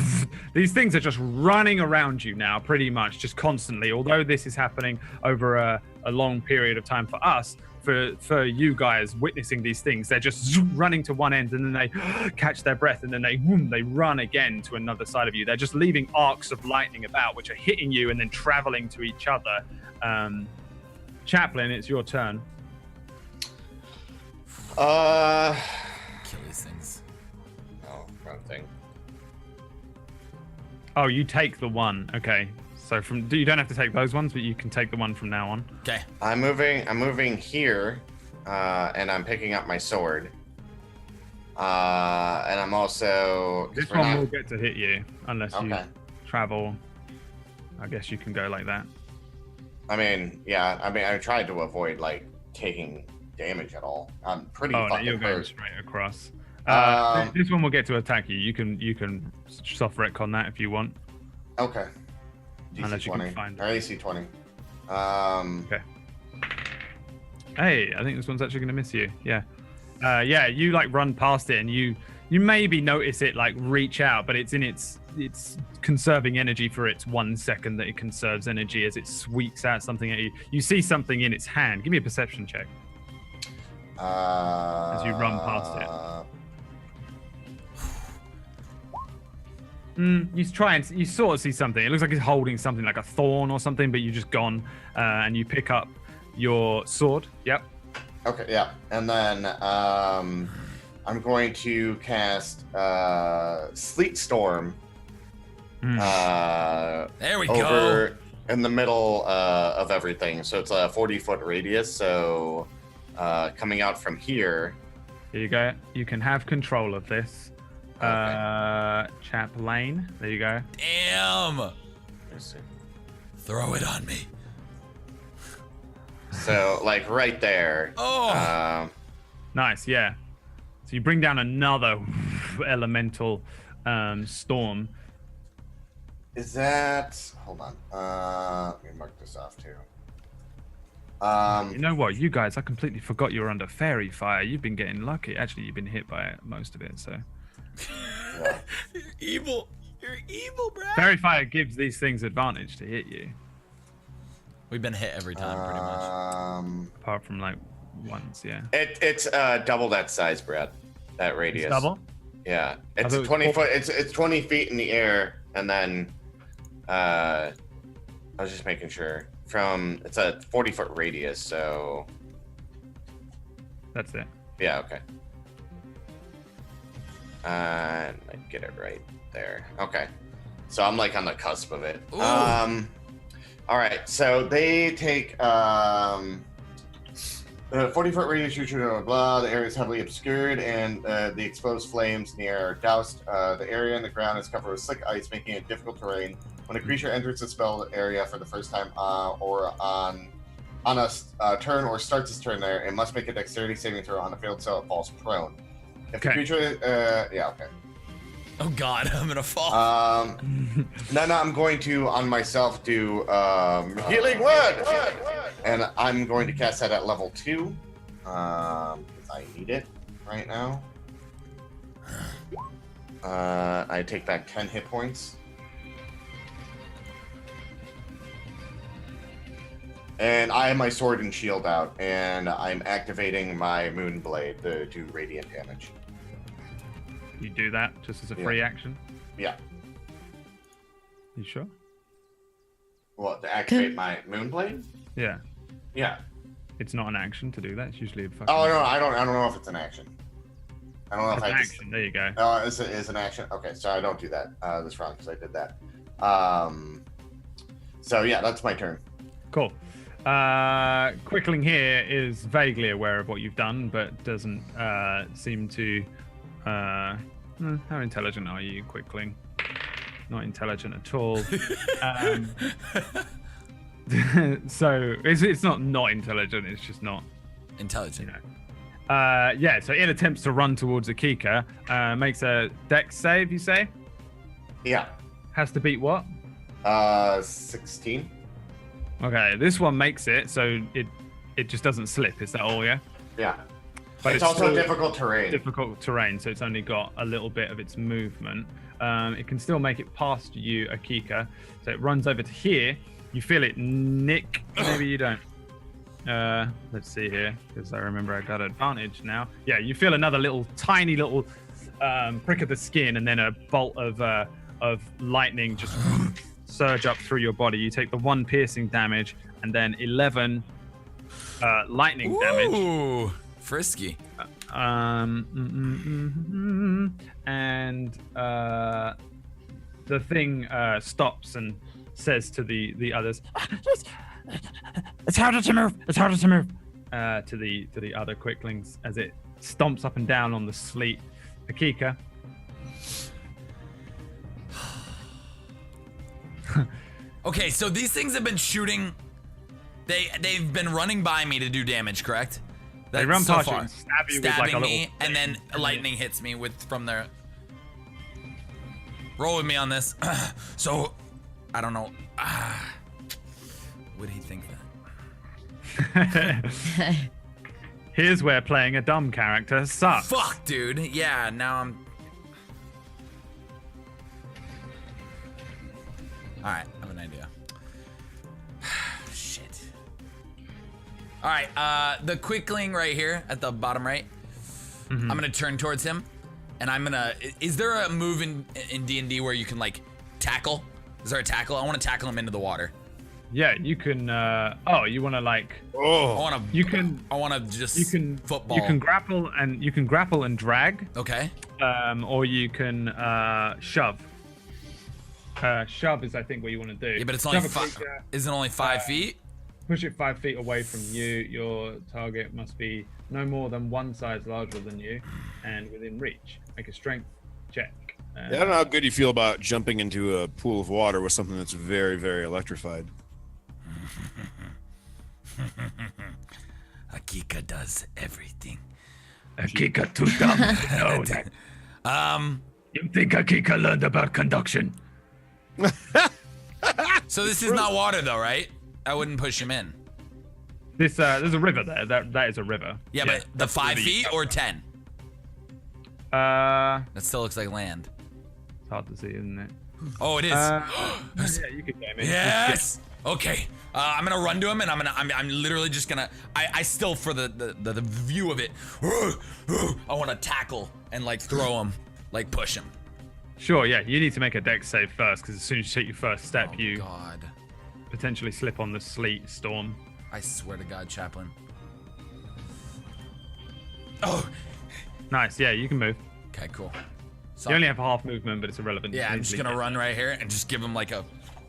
These things are just running around you now, pretty much, just constantly. Although this is happening over a long period of time for us, for you guys witnessing these things, they're just running to one end and then they catch their breath and then they run again to another side of you. They're just leaving arcs of lightning about, which are hitting you and then traveling to each other. Chaplain, it's your turn. Kill these things. Oh, wrong thing. Oh, you take the one. Okay. So you don't have to take those ones, but you can take the one from now on. Okay. I'm moving here, and I'm picking up my sword. And I'm also This one will get to hit you unless you Okay. travel. I guess you can go like that. I mean, yeah. I mean, I tried to avoid like taking damage at all. I'm pretty Oh, no, fucking you're going hurt. straight across. Um, This one will get to attack you. You can soft rec on that if you want. Okay. Unless DC you can 20. find it. Or AC 20. Okay. Hey, I think this one's actually going to miss you. Yeah. Yeah, you like run past it and you maybe notice it like reach out, but it's in its conserving energy for its 1 second that it conserves energy as it sweeps out something at you. You see something in its hand. Give me a perception check. As you run past it. You try and you sort of see something. It looks like it's holding something like a thorn or something, but you've just gone and you pick up your sword. Yep. Okay, yeah. And then I'm going to cast Sleet Storm There we over go. in the middle of everything. So it's a 40-foot radius. So coming out from here. Here you go. You can have control of this. Chaplain. There you go. Damn. Let's see. Throw it on me. So like right there. Oh. Nice, yeah. So you bring down another elemental storm. Is that? Hold on. Let me mark this off too. You know what, you guys? I completely forgot you were under fairy fire. You've been getting lucky. Actually, you've been hit by most of it. So. Yeah. You're evil. You're evil, bro. Fairy fire gives these things advantage to hit you, We've been hit every time, pretty much. apart from like once. Yeah. It's double that size, Brad. That radius. It's double. Yeah, it's thought it a was 20 four. foot. It's 20 feet in the air, and then I was just making sure. It's a 40-foot radius, so That's it. yeah, okay. I get it right there. Okay, so I'm like on the cusp of it. Ooh. All right, so they take 40-foot radius, blah, blah. The area is heavily obscured, and the exposed flames in the air are doused. The area in the ground is covered with slick ice, making it difficult terrain. When a creature enters the spell area for the first time, or on a turn, or starts its turn there, it must make a dexterity saving throw on the field, so it falls prone. If the Okay. creature, yeah, okay. Oh God, I'm gonna fall. Then I'm going to on myself do healing word, and I'm going to cast that at level 2, because I need it right now. I take back 10 hit points, and I have my sword and shield out, and I'm activating my moon blade to do radiant damage. You do that just as a free action. Yeah. You sure? Well, to activate my moon blade? Yeah. Yeah. It's not an action to do that. It's usually a fucking. Oh no, I don't know if it's an action. I don't know if It's an I just. action. There you go. Oh, it's an action. Okay, so I don't do that this round because I did that. So yeah, that's my turn. Cool. Quickling here is vaguely aware of what you've done, but doesn't seem to. How intelligent are you, Quickling? Not intelligent at all. So it's not intelligent. It's just not. Intelligent. You know. Yeah. So it attempts to run towards Akika. Makes a dex save. You say Yeah. has to beat what? 16. Okay. This one makes it, so it just doesn't slip. Is that all? Yeah. Yeah. But It's also still difficult terrain. difficult terrain, so it's only got a little bit of its movement. It can still make it past you, Akika. So it runs over to here. You feel it nick. Maybe you don't. Let's see here, because I remember I got advantage now. Yeah, you feel another tiny little prick of the skin, and then a bolt of lightning just surge up through your body. You take the 1 piercing damage, and then 11 lightning damage. Ooh, frisky. And the thing stops and says to the others, "It's harder to move. It's harder to move." To the other quicklings as it stomps up and down on the sleet. Akika. Okay, so these things have been shooting. They've been running by me to do damage, correct? They run so past you far. and stab you with Stabbing like a me, little and then thing. lightning hits me from their. Roll with me on this. So, I don't know. Would he think that? Here's where playing a dumb character sucks. Fuck, dude. Yeah, now I'm. Alright, I have an idea. Shit. Alright, the quickling right here at the bottom right. I'm gonna turn towards him, and I'm gonna. Is there a move in D&D where you can like tackle? Is there a tackle? I want to tackle him into the water. Yeah, you can. You want to like? I Oh, want to. You can. I want to just. You can football. You can grapple and drag. Okay. Or you can shove. Shove is, I think, what you want to do. Yeah, but it's only Shove a 5. creature, Isn't it only 5 feet? push it 5 feet away from you. Your target must be no more than 1 size larger than you, and within reach. Make a strength check. yeah, I don't know how good you feel about jumping into a pool of water with something that's very, very electrified. Akika does everything. Akika too dumb to know that. You think Akika learned about conduction? So this is not water though, right? I wouldn't push him in. This there's a river there. That is a river. Yeah, but the 5 feet or 10? That That still looks like land. it's hard to see, isn't it? Oh, it is. Yeah, you could get me. Yes. Okay. I'm gonna run to him, and I'm literally just gonna. I still for the view of it. I want to tackle and like throw him, like push him. Sure, yeah. You need to make a dex save first, because as soon as you take your first step, you God. potentially slip on the sleet storm. I swear to God, Chaplain. Oh. Nice. Yeah, you can move. Okay, cool. So You only have half movement, but it's irrelevant. yeah, You I'm can just easily gonna get- run right here and just give him like a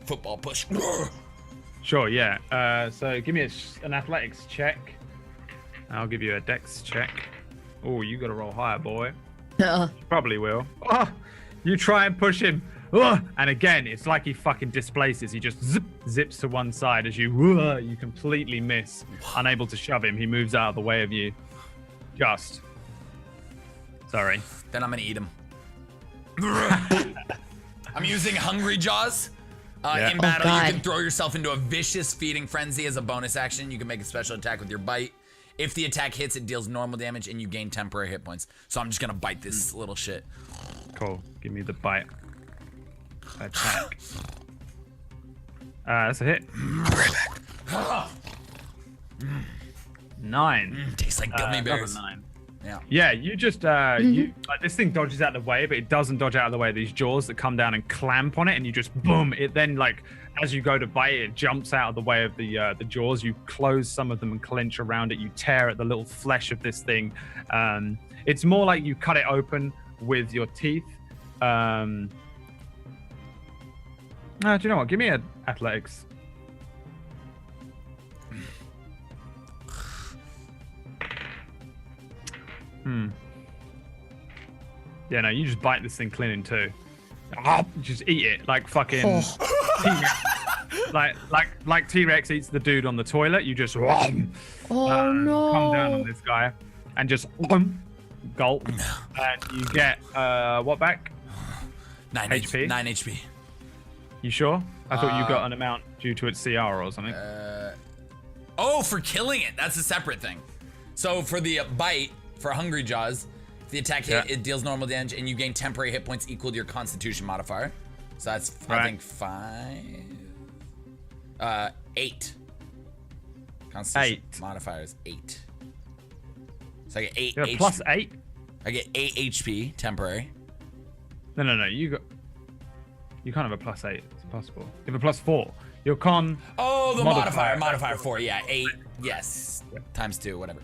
football push. Sure, yeah. So give me an athletics check. I'll give you a dex check. Oh, you got to roll higher, boy. Probably will. Oh, you try and push him. Oh, and again, it's like he fucking displaces. He just zips to one side as you completely miss. Unable to shove him. He moves out of the way of you. Just. Sorry. Then I'm gonna eat him. I'm using Hungry Jaws. Yeah. In battle, God. you can throw yourself into a vicious feeding frenzy as a bonus action. You can make a special attack with your bite. If the attack hits, it deals normal damage and you gain temporary hit points. So I'm just gonna bite this little shit. Cool. Give me the bite. Attack. That's a hit. 9. Tastes like gummy Another bears. 9. Yeah. Yeah, you just this thing dodges out of the way, but it doesn't dodge out of the way. These jaws that come down and clamp on it, and you just boom. It then like as you go to bite it, jumps out of the way of the jaws. You close some of them and clench around it. You tear at the little flesh of this thing. It's more like you cut it open with your teeth. No, do you know what? Give me an athletics. Yeah, no, you just bite this thing clean in two. Just eat it like fucking T-Rex. like T-Rex eats the dude on the toilet. You just Oh no. come down on this guy and just gulp, and you get what back? 9 HP? 9 HP. You sure? I thought you got an amount due to its CR or something. Oh, for killing it. That's a separate thing. So for the bite, for Hungry Jaws, if the attack hit, Yeah. it deals normal damage and you gain temporary hit points equal to your Constitution modifier. So that's, I Right. think, 8. Constitution 8. modifier is 8. So I get 8 You're HP. plus 8? I get 8 HP temporary. No. You can't have a plus 8. It's impossible. You have a plus 4. Your con. Oh, the Modifier. modifier 4. Yeah, 8. Yes. Times 2, whatever.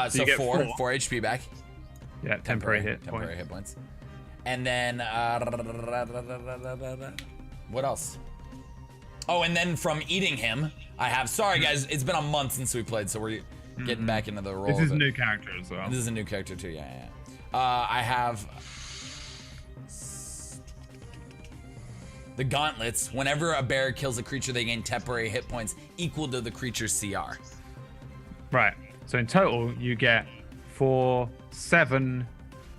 So you get 4 4. HP back. Yeah, temporary hit Temporary point. hit points. And then what else? Oh, and then from eating him, I have. Sorry guys, it's been a month since we played, so we're getting back into the role. This is of a it. new character as well. This is a new character too. Yeah. I have the gauntlets. Whenever a bear kills a creature, they gain temporary hit points equal to the creature's CR. Right. So in total, you get 7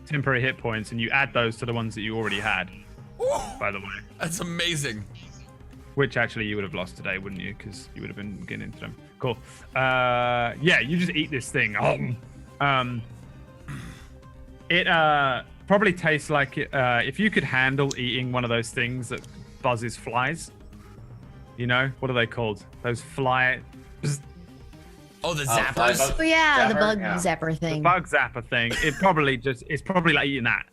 temporary hit points, and you add those to the ones that you already had. By the way, That's amazing. which actually you would have lost today, wouldn't you? Because you would have been getting into them. Cool. Yeah, you just eat this thing. It probably tastes like if you could handle eating one of those things that buzzes flies. You know what are they called? Those fly. Oh, the Oh, zappers. fly Oh yeah, the Zapper, bug yeah. zapper thing. Bug zapper thing. It's probably like eating that.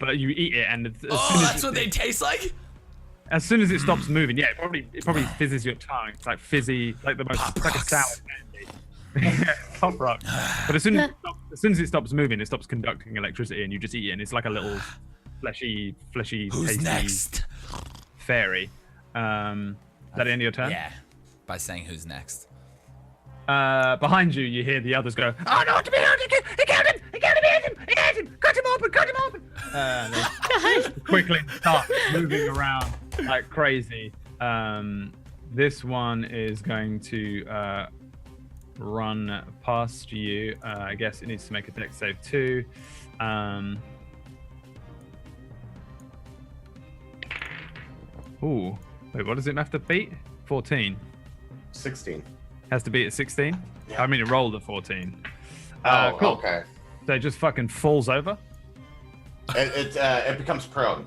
But you eat it, and as soon Oh, as that's what they taste like? as soon as it stops moving, yeah, it probably fizzes your tongue. It's like fizzy, like the most Pop it's like a rocks. sour candy. Yeah, pop rock. But as soon as it stops moving, it stops conducting electricity, and you just eat it, and it's like a little fleshy, Who's tasty next? fairy. Is that the end of your turn? Yeah, by saying who's next. Behind you, you hear the others go, "Oh no, he killed him! He killed him! He ate him! Cut him open! Cut him open!" They quickly start moving around like crazy. This one is going to run past you. I guess it needs to make a dex save too. Ooh. Wait, what does it have to beat? 14. 16. Has to beat at 16? Yeah. I mean, it rolled a 14. Oh, Cool. okay. So it just fucking falls over? It becomes prone.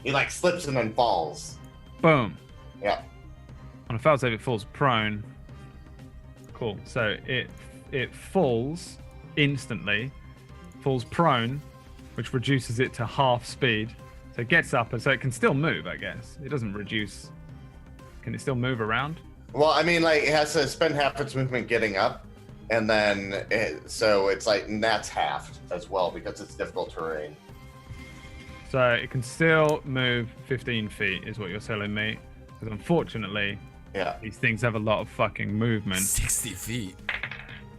He like slips and then falls. Boom. Yeah. On a fail save, it falls prone. Cool. So it falls instantly, falls prone, which reduces it to half speed. So it gets up, and so it can still move, I guess. It doesn't reduce. Can it still move around? Well, I mean, like, it has to spend half its movement getting up, and then so it's like, and that's halved as well because it's difficult terrain. So it can still move 15 feet, is what you're telling me. Because unfortunately, Yeah. these things have a lot of fucking movement. 60 feet.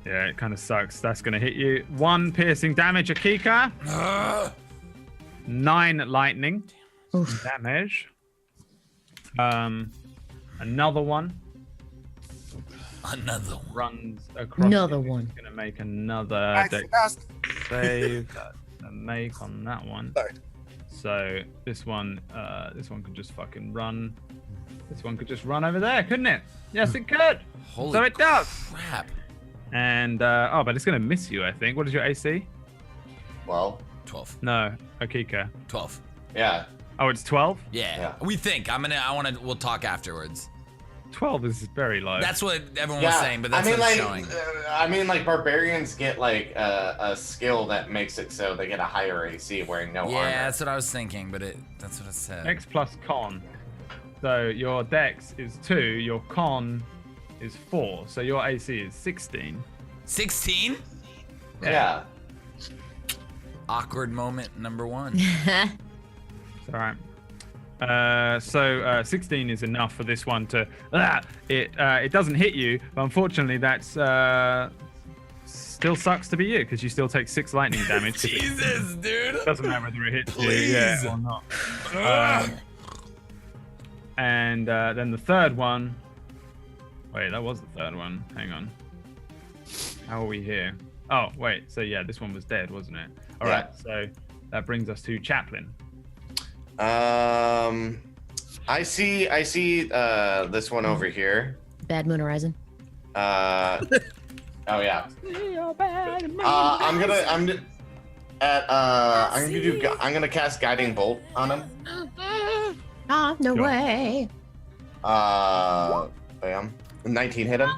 Yeah, it kind of sucks. That's going to hit you. 1 piercing damage, Akika. 9 lightning damage. Another one Another one. runs across. Another you. one. It's going to make another dex save. That's a make on that one. Sorry. So this one could just fucking run. This one could just run over there, couldn't it? Yes, it could. Holy So it does. crap. And but it's gonna miss you, I think. What is your AC? Well, 12. No, Akika. 12. yeah. Oh, it's 12. Yeah. Yeah. We think. We'll talk afterwards. 12 is very low. That's what everyone Yeah. was saying, but that's I mean, what it's like, showing. I mean, like, barbarians get like a skill that makes it so they get a higher AC wearing no Yeah, armor. that's what I was thinking, but that's what it said. X plus con. So your dex is 2, your con is 4. So your AC is 16. 16? Yeah. Awkward moment number 1. It's all right. So 16 is enough for this one to. It doesn't hit you, but unfortunately, that's still sucks to be you because you still take 6 lightning damage. Jesus, dude. It doesn't matter whether it hits Please. you, yeah, or not. And then the third one. Wait, that was the third one. Hang on. How are we here? Oh, wait. So yeah, this one was dead, wasn't it? All Yeah. right. So that brings us to Chaplin. I see this one over here. Bad Moon Horizon. Oh yeah. I'm gonna cast Guiding Bolt on him. Ah, no Sure. way. Bam. 19 hit him.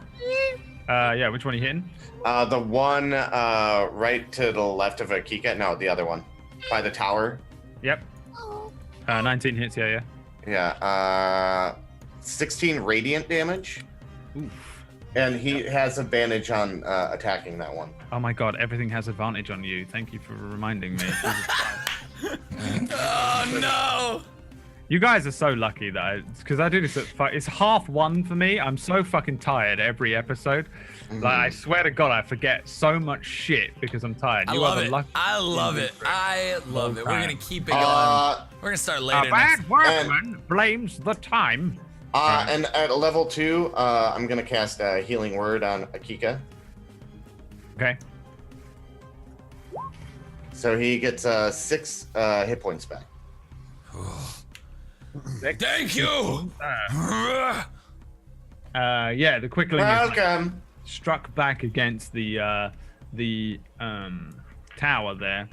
Yeah, which one are you hitting? The one right to the left of Akika. No, the other one. By the tower. Yep. 19 hits, yeah. Yeah. 16 radiant damage. Oof. And he has advantage on attacking that one. Oh my god, everything has advantage on you. Thank you for reminding me. Oh, no. You guys are so lucky that because I do this at it's 1:30 for me. I'm so fucking tired every episode. Like I swear to God, I forget so much shit because I'm tired. I You love are the it. lucky. I love it. I love it. We're going to keep it going. We're going to start A later. bad workman blames the time. And at level 2, I'm gonna cast a Healing Word on Akika. Okay. So he gets 6 hit points back. Thank you. Yeah, the quickling is like, Welcome. struck back against the tower there.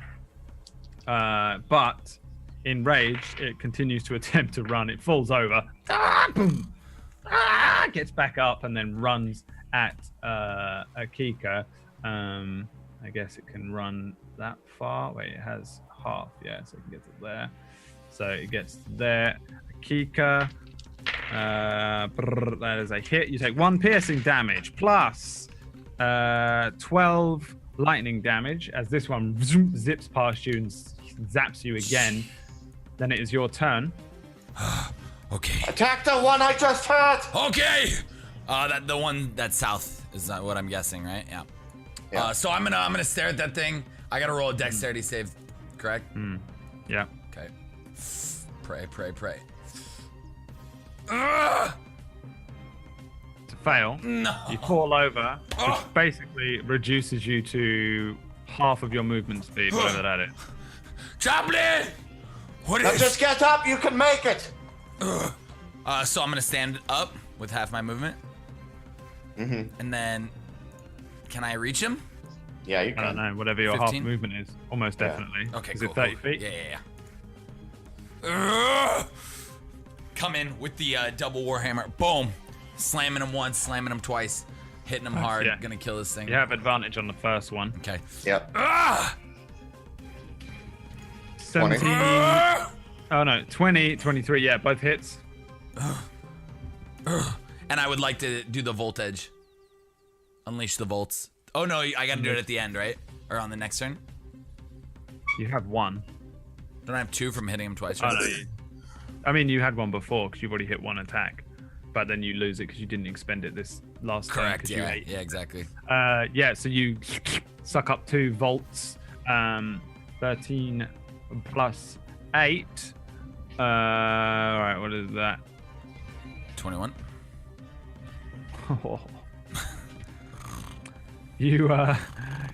But enraged, it continues to attempt to run. It falls over, gets back up, and then runs at Akika. I guess it can run that far. Wait, it has half. Yeah, so it can get to there. So it gets there. Akika. That is a hit. You take 1 piercing damage plus 12 lightning damage as this one zips past you and zaps you again. Then it is your turn. Okay. Attack the one I just hit. Okay. The one that's south is that what I'm guessing, right? Yeah. Yeah. So I'm gonna stare at that thing. I gotta roll a dexterity save, correct? Yeah. Okay. Pray. To fail, No. you fall over, which basically reduces you to half of your movement speed, whatever that is. Chaplin! What Now is? just get up. You can make it. So I'm gonna stand up with half my movement. Mm-hmm. And then, can I reach him? Yeah, you I don't can. know, whatever your 15? half movement is. Almost Yeah. definitely. Okay, Is cool, it 30 cool. feet? Yeah. Come in with the double warhammer. Boom. Slamming him once, slamming him twice, hitting him hard. yeah. Gonna kill this thing. You have advantage on the first one. Okay. Yep. 17. 20. Oh no, 20, 23. Yeah, both hits. And I would like to do the volt edge. Unleash the volts. Oh no, I gotta do it at the end, right? Or on the next turn? You have one. Don't I have 2 from hitting him twice? Oh, Right? no, I mean, you had one before because you've already hit one attack, but then you lose it because you didn't expend it this last turn. Correct, 'cause you yeah. ate. Yeah, exactly. Yeah, so you suck up 2 volts. 13 plus 8. All right, what is that? 21. You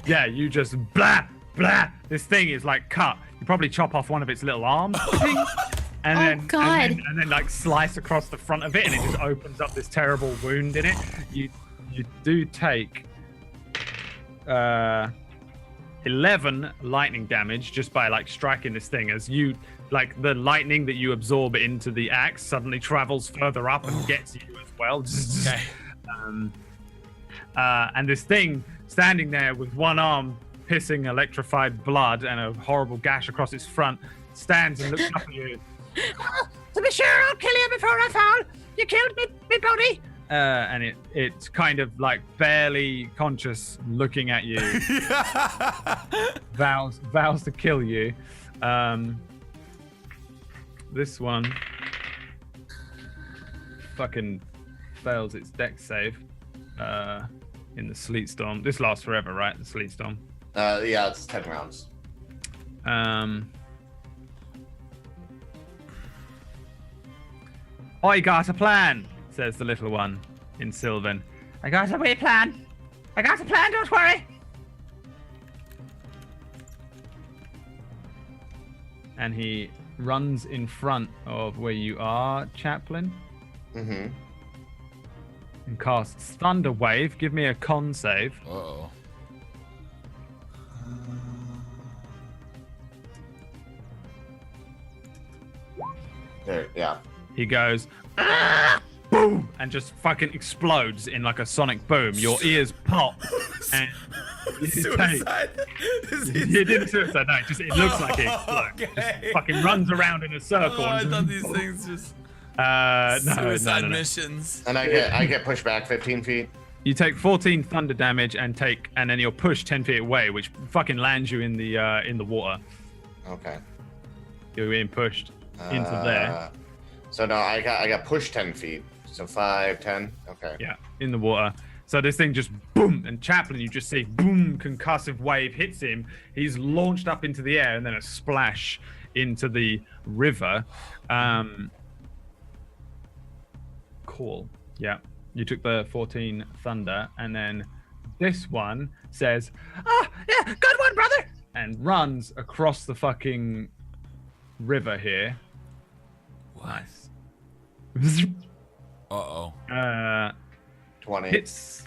you just blah blah. This thing is like cut. You probably chop off one of its little arms, and Oh, then God. and then like slice across the front of it, and it just opens up this terrible wound in it. You do take 11 lightning damage just by like striking this thing, as you like the lightning that you absorb into the axe suddenly travels further up and gets you as well. Okay. And this thing standing there with one arm pissing electrified blood and a horrible gash across its front stands and looks up at you. To be sure, I'll kill you before I fall. You killed me body. And it's kind of like barely conscious, looking at you. vows to kill you. This one fucking fails its dex save in the sleet storm. This lasts forever, right? The sleet storm. Yeah, it's 10 rounds. I got a plan, says the little one in Sylvan. I got a wee plan. I got a plan, don't worry. And he runs in front of where you are, Chaplain, Mm-hmm. and casts Thunder Wave. Give me a con save. Uh-oh. There, yeah. He goes, "Ah!" Boom, and just fucking explodes in like a sonic boom. Your ears pop, and you take. Suicide? He didn't suicide. No, it looks like it explodes. Okay. Just fucking runs around in a circle. Oh, I and thought these things just no, suicide no. missions. And I get pushed back 15 feet. You take 14 thunder damage and then you're pushed 10 feet away, which fucking lands you in the water. Okay. You're being pushed into there. So no, I got pushed 10 feet. So 5, 10. Okay. Yeah, in the water. So this thing just boom, and Chaplain, you just see boom, concussive wave hits him. He's launched up into the air, and then a splash into the river. Cool. Yeah, you took the 14 thunder, and then this one says, yeah, good one, brother, and runs across the fucking river here. Nice. Uh-oh. 20. Hits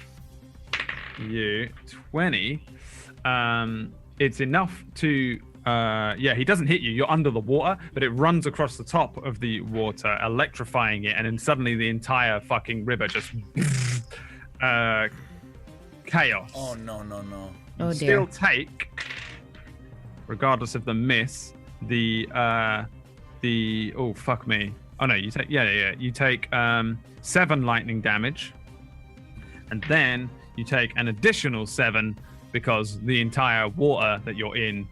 you 20. It's enough to he doesn't hit you. You're under the water, but it runs across the top of the water, electrifying it, and then suddenly the entire fucking river just chaos. Oh, no. Oh, You dear. still take, regardless of the miss, the oh fuck me. Oh no, you take you take 7 lightning damage, and then you take an additional 7 because the entire water that you're in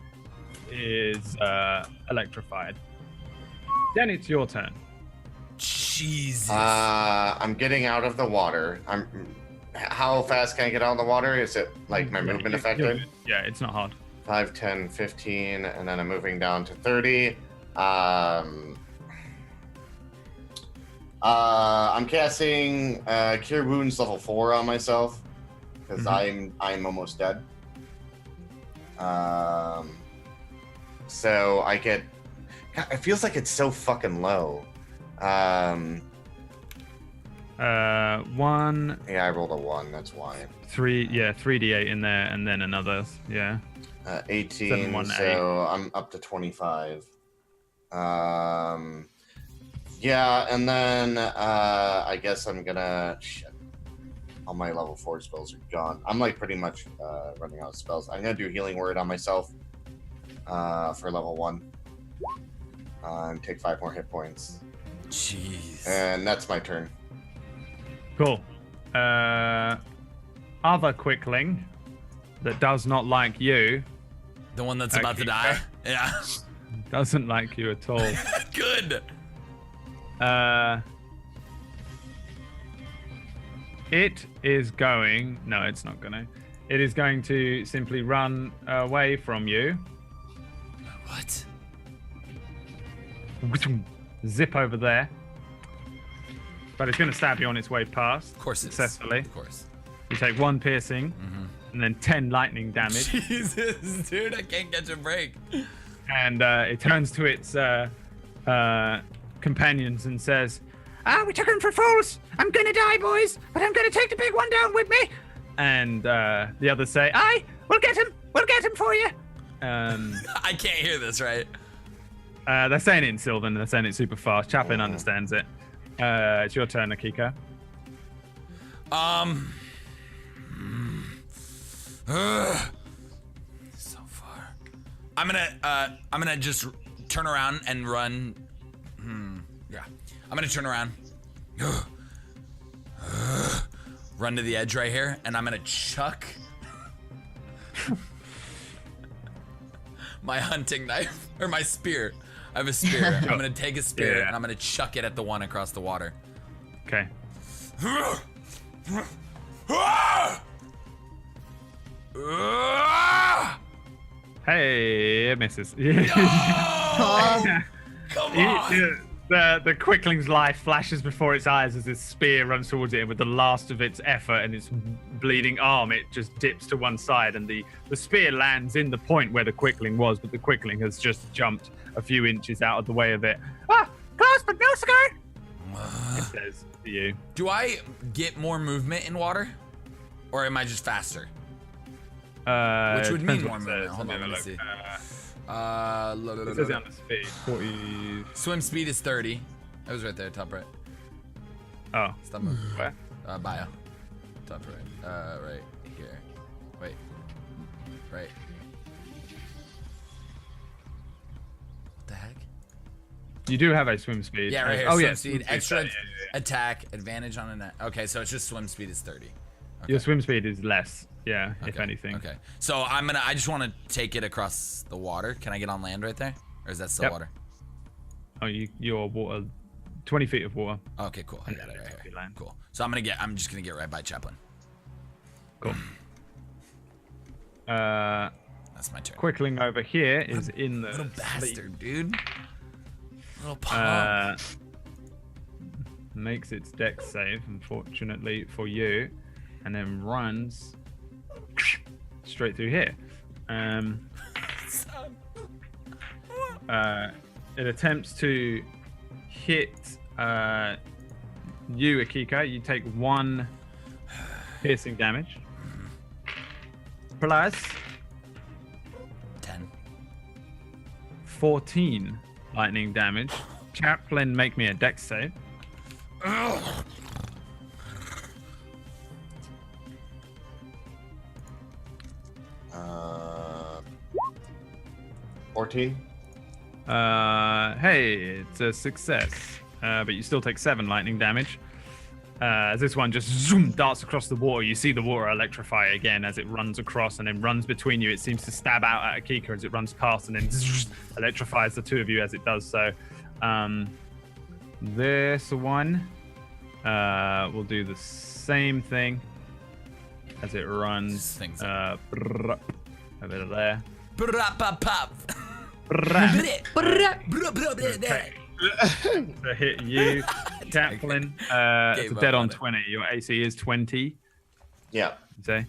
is electrified. Then it's your turn. Jesus. I'm getting out of the water. How fast can I get out of the water? Is it like my movement affected? Yeah, it's not hard. 5, 10, 15, and then I'm moving down to 30. I'm casting Cure Wounds level 4 on myself because I'm almost dead. So I get. God, it feels like it's so fucking low. One, Yeah, I rolled a 1. That's why. 3d8 in there, and then another. Yeah. 18. 7, 1, 8. So I'm up to 25. Yeah, and then I guess I'm gonna. Shit. All my level 4 spells are gone. I'm like pretty much running out of spells. I'm gonna do Healing Word on myself for level 1. And take 5 more hit points. Jeez. And that's my turn. Cool. Other Quickling that does not like you. The one that's about to die? Yeah. Doesn't like you at all. Good. It is going. No, it's not gonna. It is going to simply run away from you. What? Zip over there. But it's going to stab you on its way past. Of course it is. Successfully. Of course. You take 1 piercing and then 10 lightning damage. Jesus, dude, I can't catch a break. And it turns to its companions and says, we took him for fools. I'm going to die, boys, but I'm going to take the big one down with me. And the others say, aye, we'll get him. We'll get him for you. I can't hear this, right? They're saying it in Sylvan. They're saying it super fast. Chaplin understands it. It's your turn, Akiko. So far. I'm gonna just turn around and run. Yeah. I'm gonna turn around. Run to the edge right here, and I'm gonna chuck my hunting knife or my spear. I have a spear. I'm gonna take a spear and I'm gonna chuck it at the one across the water. Okay. Hey, it misses. Come on! The Quickling's life flashes before its eyes as this spear runs towards it, and with the last of its effort and its bleeding arm, it just dips to one side, and the spear lands in the point where the Quickling was, but the Quickling has just jumped a few inches out of the way of it. Close but no cigar! It says to you. Do I get more movement in water? Or am I just faster? Which would mean more movement. Hold on, let me see. It says it on the speed. 40. Swim speed is 30. That was right there, top right. Oh. Stop moving. Where? Bio. Top right. Right here. Wait. Right. What the heck? You do have a swim speed. Yeah, right here. Oh, swim yeah. speed, extra attack, advantage on a net. Okay, so it's just swim speed is 30. Okay. Your swim speed is less. Yeah, if anything. Okay. So I just want to take it across the water. Can I get on land right there? Or is that still water? Oh, you're water. 20 feet of water. Okay, cool. I got it right here. Land. Cool. So I'm just gonna get right by Chaplin. Cool. That's my turn. Quickling over here is in the little bastard, dude. Little punk. Makes its dex save, unfortunately for you, and then runs straight through here. It attempts to hit you, Akiko. You take 1 piercing damage. Plus 10. 14 lightning damage. Chaplin, make me a dex save. 14. Hey, it's a success. But you still take 7 lightning damage. As this one just zoom darts across the water, you see the water electrify again as it runs across and then runs between you. It seems to stab out at Akiko as it runs past and then electrifies the two of you as it does so. This one will do the same thing as it runs over there. To hit you, Chaplin. It's a dead on 20. Your AC is 20. Yeah. Say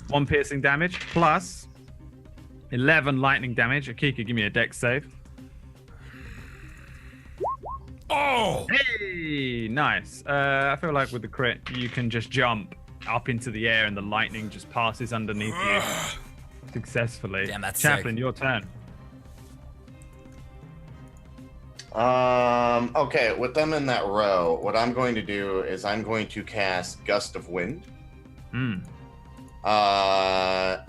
1 piercing damage plus 11 lightning damage. Akiko, give me a dex save. Oh! Hey, nice. I feel like with the crit, you can just jump up into the air and the lightning just passes underneath you successfully. Damn, that's Chaplain, sick. your turn. Okay, with them in that row, what I'm going to do is I'm going to cast Gust of Wind. Hmm.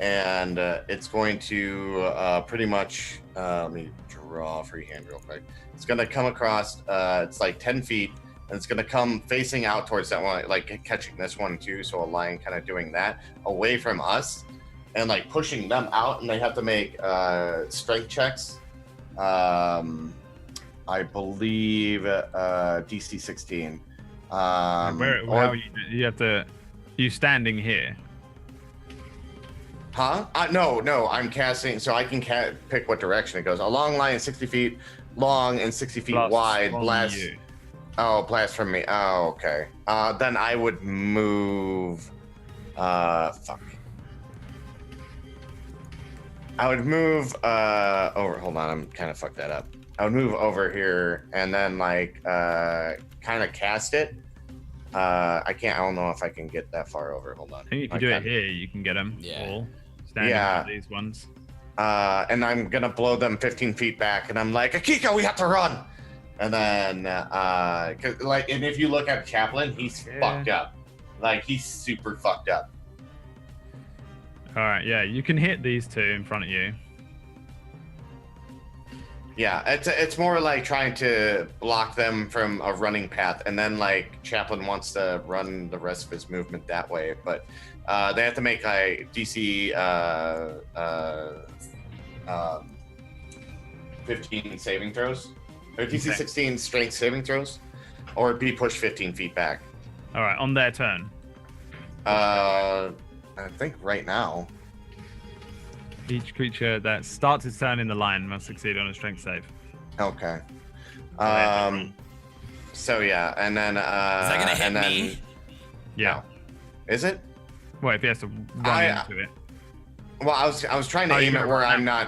And it's going to pretty much let me draw a freehand real quick. It's going to come across it's like 10 feet, and it's going to come facing out towards that one, like catching this one too, so a line kind of doing that away from us and like pushing them out, and they have to make strength checks. I believe DC 16. How are you have to, you standing here? Huh? No, I'm casting, so I can pick what direction it goes. A long line is 60 feet long and 60 feet Blast wide. from Blast. you. Oh, blast from me. Oh, okay. Then I would move. Fuck. I would move over. Hold on, I'm kind of fucked that up. I would move over here and then like kind of cast it. I can't. I don't know if I can get that far over. Hold on. I think if you do it here, you can get them all standing Yeah. on these ones. And I'm gonna blow them 15 feet back, and I'm like, Akiko, we have to run. And then, and if you look at Chaplin, he's fucked up. Like he's super fucked up. All right, yeah, you can hit these two in front of you. Yeah, it's more like trying to block them from a running path, and then like Chaplin wants to run the rest of his movement that way, but they have to make a DC 15 saving throws, or DC 16 strength saving throws, or be pushed 15 feet back. All right, on their turn. I think right now. Each creature that starts its turn in the line must succeed on a strength save. Okay. So yeah, and then Is that gonna hit and then, me? Yeah. Is it? Well, if he has to run into it. Well, I was trying to Oh, aim you're it where gonna I'm not.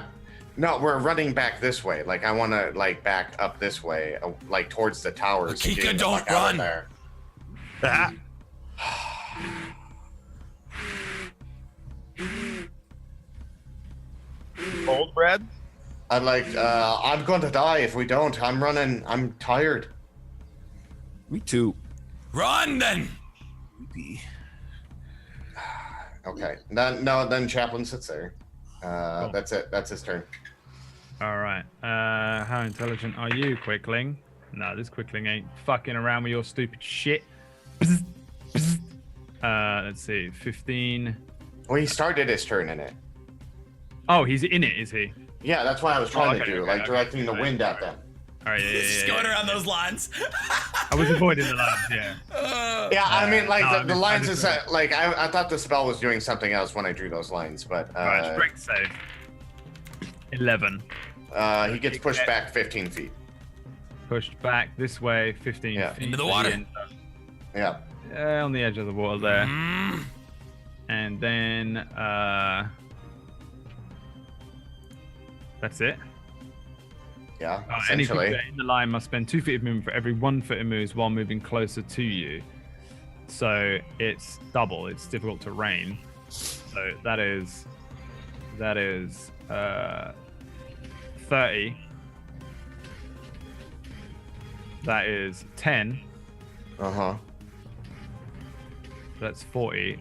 No, we're running back this way. Like I want to like back up this way, like towards the towers. and Akiko, getting the don't fuck out run. of there. Old Brad? I'm like, I'm going to die if we don't. I'm running. I'm tired. Me too. Run then! Okay. Then Chaplin sits there. That's it. That's his turn. All right. How intelligent are you, Quickling? No, this Quickling ain't fucking around with your stupid shit. Bzz, bzz. Let's see. 15. Well, he started his turn in it. Oh, he's in it, is he? Yeah, that's what I was trying to okay, do, okay, like okay. directing the wind at them. All right, yeah, yeah, Just yeah, going yeah. around those lines. I was avoiding the lines, yeah. Yeah, I mean, like no, the I lines just- is like I thought the spell was doing something else when I drew those lines, but All right, strength save. 11. he gets pushed back 15 feet. Pushed back this way, 15 Yeah. feet. Into the to water. end. Yeah. On the edge of the water there. Mm. And then, that's it. Yeah. Any Essentially. creature in the line must spend 2 feet of movement for every 1 foot it moves while moving closer to you. So it's double. It's difficult to reign. So that is 30. That is 10. Uh-huh. That's 40.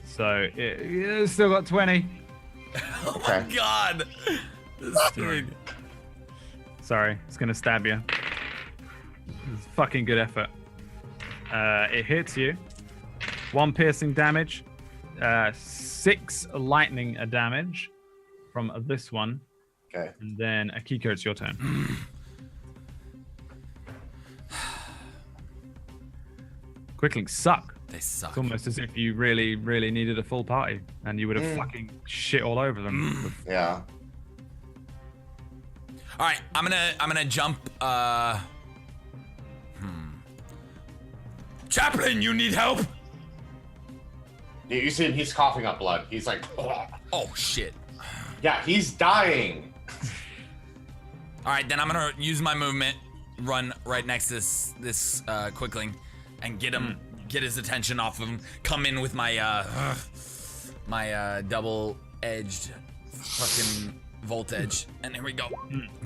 So it's still got 20. Oh Okay. my god. This thing. Sorry, it's gonna stab you. It's fucking good effort. It hits you. 1 piercing damage. 6 lightning damage from this one. Okay. And then Akiko, it's your turn. Quicklinks suck. They suck. It's almost as if you really, really needed a full party and you would have fucking shit all over them. Yeah. All right, I'm gonna jump. Chaplain, you need help. You see him, he's coughing up blood. He's like, "Ugh." Oh shit. Yeah, he's dying. All right, then I'm gonna use my movement. run right next to this quickling and get his attention off of him. Come in with my my double-edged fucking volt edge, and here we go.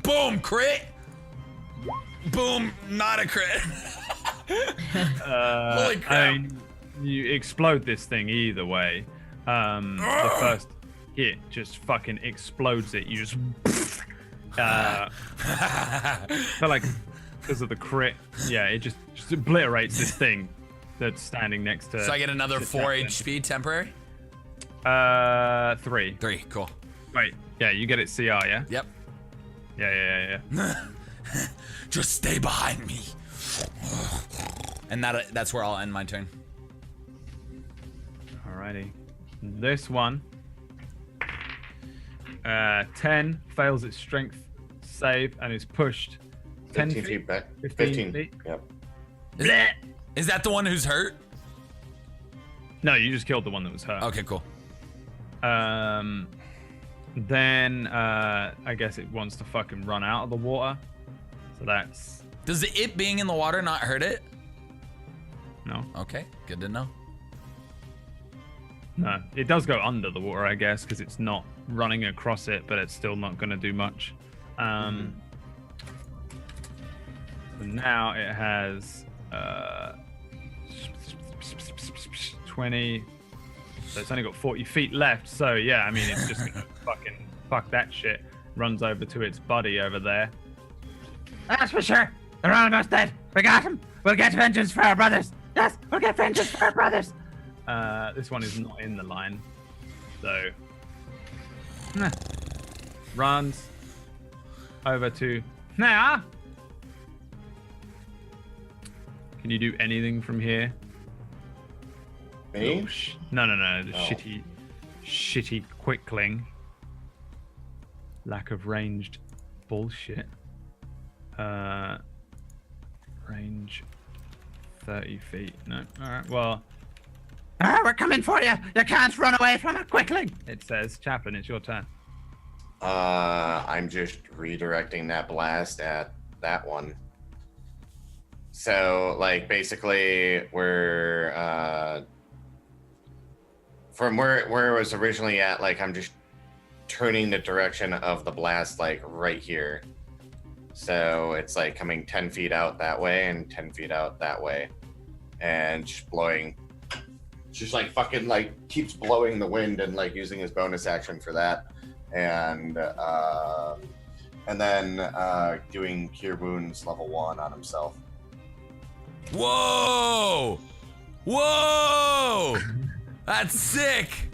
Boom, crit. Boom, not a crit. Holy crap. I mean, you explode this thing either way. The first hit just fucking explodes it. You just feel like because of the crit, yeah, it just obliterates this thing that's standing next to. So I get another 4 Chaplain. HP temporary? 3. 3, cool. Wait, yeah, you get it CR, yeah? Yep. Yeah. Just stay behind me. And that's where I'll end my turn. Alrighty. This one. 10 fails its strength save and is pushed 10 15 feet. feet back. 15 feet. Yep. Is that the one who's hurt? No, you just killed the one that was hurt. Okay, cool. Then I guess it wants to fucking run out of the water. So that's Does it being in the water not hurt it? no. Okay, good to know. No, it does go under the water, I guess, because it's not running across it, but it's still not going to do much. So now it has 20. So it's only got 40 feet left. So yeah, I mean, it's just going to fucking fuck that shit. Runs over to its buddy over there. That's for sure. They're almost dead. We got him. We'll get vengeance for our brothers. Yes, we'll get vengeance for our brothers. This one is not in the line, so runs over to now. Can you do anything from here? Me? No. The Oh. shitty quickling. Lack of ranged bullshit. Range 30 feet. No. All right. Well. We're coming for you. You can't run away from it quickly. It says, Chaplain, it's your turn. I'm just redirecting that blast at that one. So, like, basically, we're from where it was originally at. Like, I'm just turning the direction of the blast, like, right here. So it's like coming 10 feet out that way and 10 feet out that way, and just blowing. Just like fucking like keeps blowing the wind and like using his bonus action for that, and then doing Cure Wounds level 1 on himself. Whoa! Whoa! That's sick.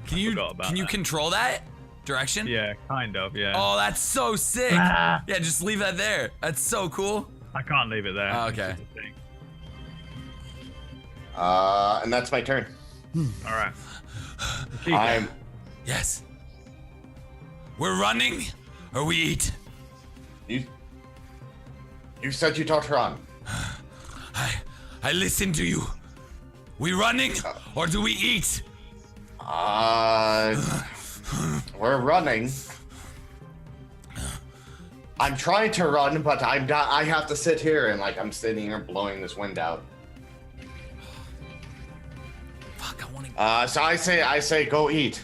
Can you forgot about that. control that direction? Yeah, kind of. Yeah. Oh, that's so sick. Yeah, just leave that there. That's so cool. I can't leave it there. Oh, It's okay. just a thing. And that's my turn. All right. Yes. We're running, or we eat. You said you don't run. I listen to you. We running, or do we eat? We're running. I'm trying to run, but I'm not. I have to sit here and like I'm sitting here blowing this wind out. Fuck, I want to So I say go eat.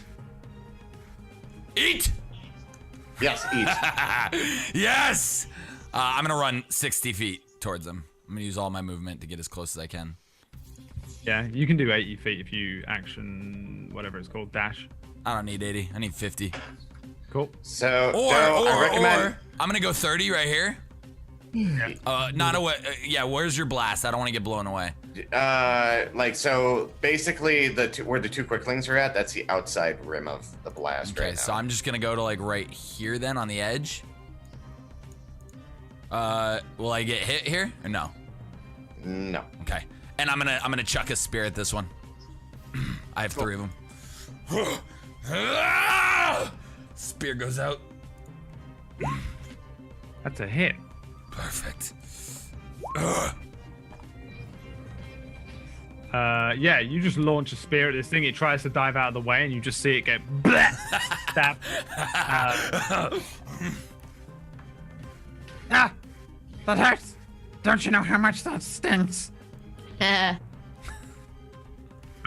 eat. Yes, eat. Yes. I'm gonna run 60 feet towards him. I'm gonna use all my movement to get as close as I can. Yeah, you can do 80 feet if you action whatever it's called, dash. I don't need 80. I need 50. Cool. So Or I recommend. I'm gonna go 30 right here. Not away. Yeah, where's your blast? I don't want to get blown away. Like so, basically where the two quicklings are at, that's the outside rim of the blast Okay, right now. so I'm just gonna go to like right here then on the edge. Will I get hit here or no? No. Okay, and I'm gonna chuck a spear at this one. I have 3 of them. Spear goes out. That's a hit. Perfect. Yeah, you just launch a spear at this thing. It tries to dive out of the way, and you just see it get stabbed. That hurts. Don't you know how much that stings?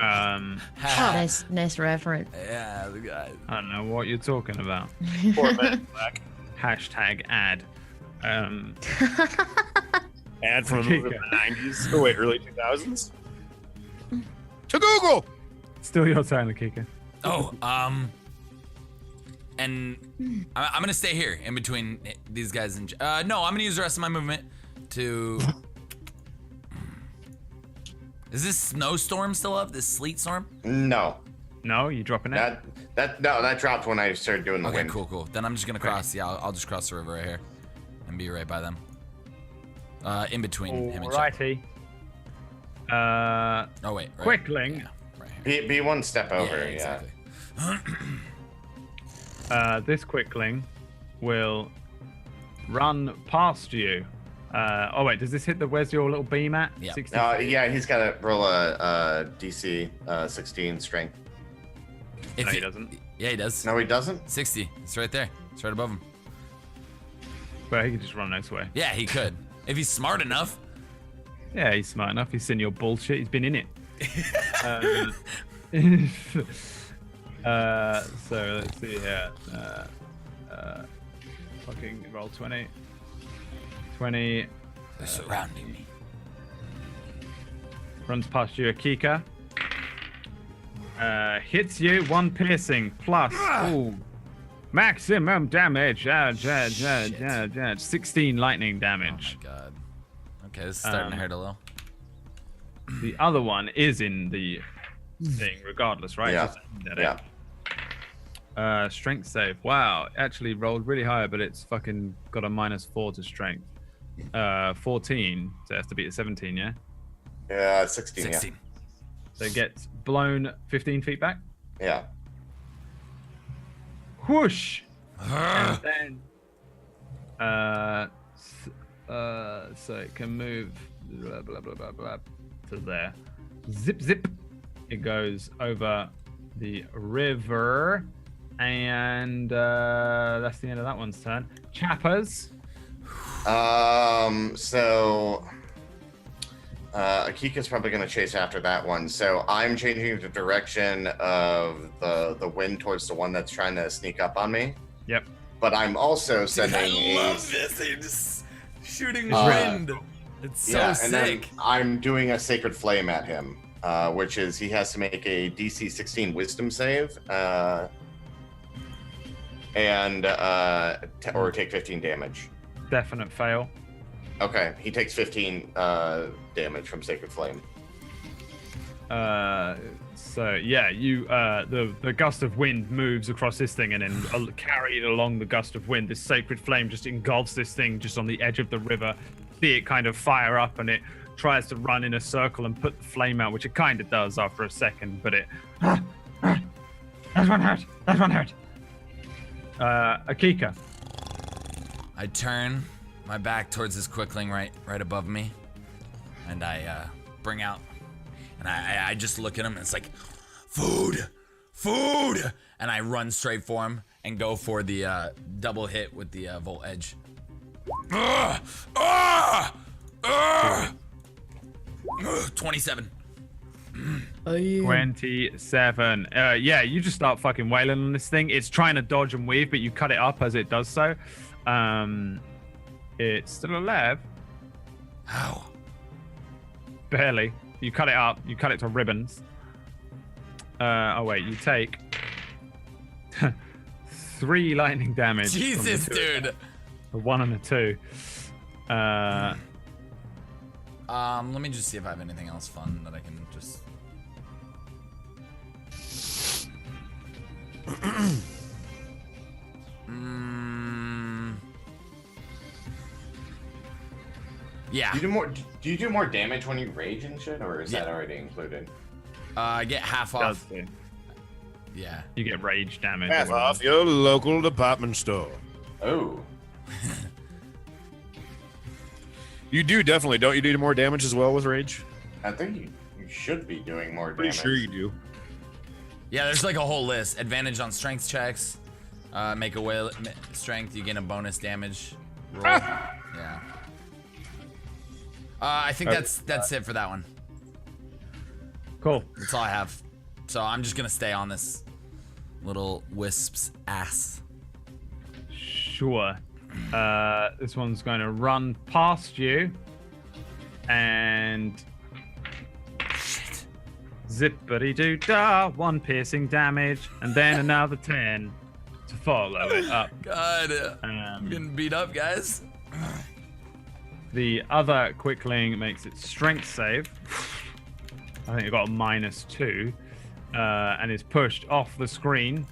Oh, nice reference. Yeah, the guy. I don't know what you're talking about. Poor man Black. Hashtag ad. Ad from a movie in the 90s. Oh, wait, early 2000s? To Google! Still your turn, Akika. Oh, and I'm gonna stay here in between these guys and no, I'm gonna use the rest of my movement to. Is this snowstorm still up? This sleet storm? No. No, you dropping it? That dropped when I started doing the Okay, wind. cool. Then I'm just gonna cross. Yeah, I'll just cross the river right here, and be right by them. In between him and Chuck. Alrighty. Oh wait. Right, Quickling. Yeah, right here. Be one step over. Yeah. Exactly. This quickling will run past you. Oh wait, does this hit the? Where's your little beam at? Yeah. 60? Yeah, he's got to roll a DC 16 strength. If No, he doesn't. Yeah, he does. No, he doesn't. 60. It's right there. It's right above him. Well, he can just run this way. Yeah, he could. If he's smart enough. Yeah, he's smart enough. He's seen your bullshit. He's been in it. So let's see here. Fucking roll 20. 20. They're surrounding me. Runs past you, Akika. Hits you, 1 piercing, plus ooh, maximum damage. 16 lightning damage. Oh my god. Okay, this is starting to hurt a little. The other one is in the thing, regardless, right? Yeah. Just aimed at it. Strength save. Wow, actually rolled really high, but it's fucking got a -4 to strength. 14, so it has to beat a 17, yeah? Yeah, 16. 16. So it gets blown 15 feet back. Yeah. Whoosh! And then, so it can move blah, blah, blah, blah, blah, to there. Zip, zip. It goes over the river. And that's the end of that one's turn. Chappers. So Akika's probably going to chase after that one. So I'm changing the direction of the wind towards the one that's trying to sneak up on me. Yep. But I'm also Dude, sending I love this. They're just shooting wind. It's so and then sick. I'm doing a Sacred Flame at him, which is he has to make a DC 16 Wisdom save, or take 15 damage. Definite fail. Okay, he takes 15 damage from Sacred Flame. So yeah, you the gust of wind moves across this thing, and then carried along the gust of wind, this sacred flame just engulfs this thing just on the edge of the river. See it kind of fire up, and it tries to run in a circle and put the flame out, which it kind of does after a second, but it. That one hurt. That one hurt. Akika. I turn my back towards this quickling right above me, and I bring out, and I just look at him, and it's like, food, and I run straight for him and go for the double hit with the Volt Edge. 27. 27. Yeah, you just start fucking wailing on this thing. It's trying to dodge and weave, but you cut it up as it does so. It's still alive. How? Barely. You cut it up. You cut it to ribbons. Oh wait, you take 3 lightning damage. Jesus, dude. A 1 and a 2. Let me just see if I have anything else fun that I can just. Yeah. Do you do more damage when you rage and shit, or is that already included? I get half off. Yeah. You get rage damage. Half off your local department store. Oh. You do definitely. Don't you do more damage as well with rage? I think you should be doing more Pretty damage. sure you do. Yeah, there's like a whole list. Advantage on strength checks. Make a will strength, you gain a bonus damage roll. Yeah. I think that's it for that one. Cool. That's all I have. So I'm just gonna stay on this little wisp's ass. Sure. This one's going to run past you and zippity doo dah, 1 piercing damage, and then another 10 to follow it up. God, I'm getting beat up, guys. The other Quickling makes its strength save. I think it got a -2, and is pushed off the screen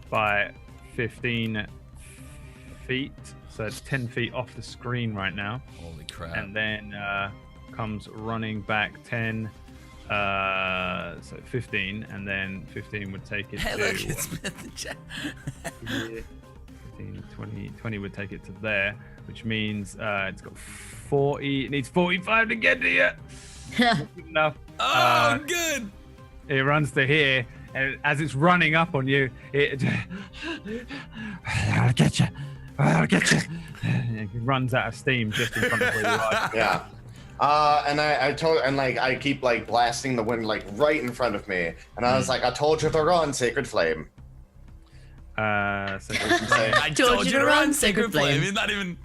by 15 feet. So it's 10 feet off the screen right now. Holy crap. And then comes running back 10, so 15, and then 15 would take it Hey, to... look, it's Smith and Jack. 15, 20 would take it to there, which means it's got 40. It needs 45 to get to you. Not good enough. Oh, good. It runs to here, and as it's running up on you, it... I'll get you. I'll get you. It runs out of steam just in front of where you are. Yeah. And I keep like blasting the wind like right in front of me, and I was like, I told you to run, Sacred Flame. Sacred Flame. I told you to run, Sacred Flame. Flame. He's not even.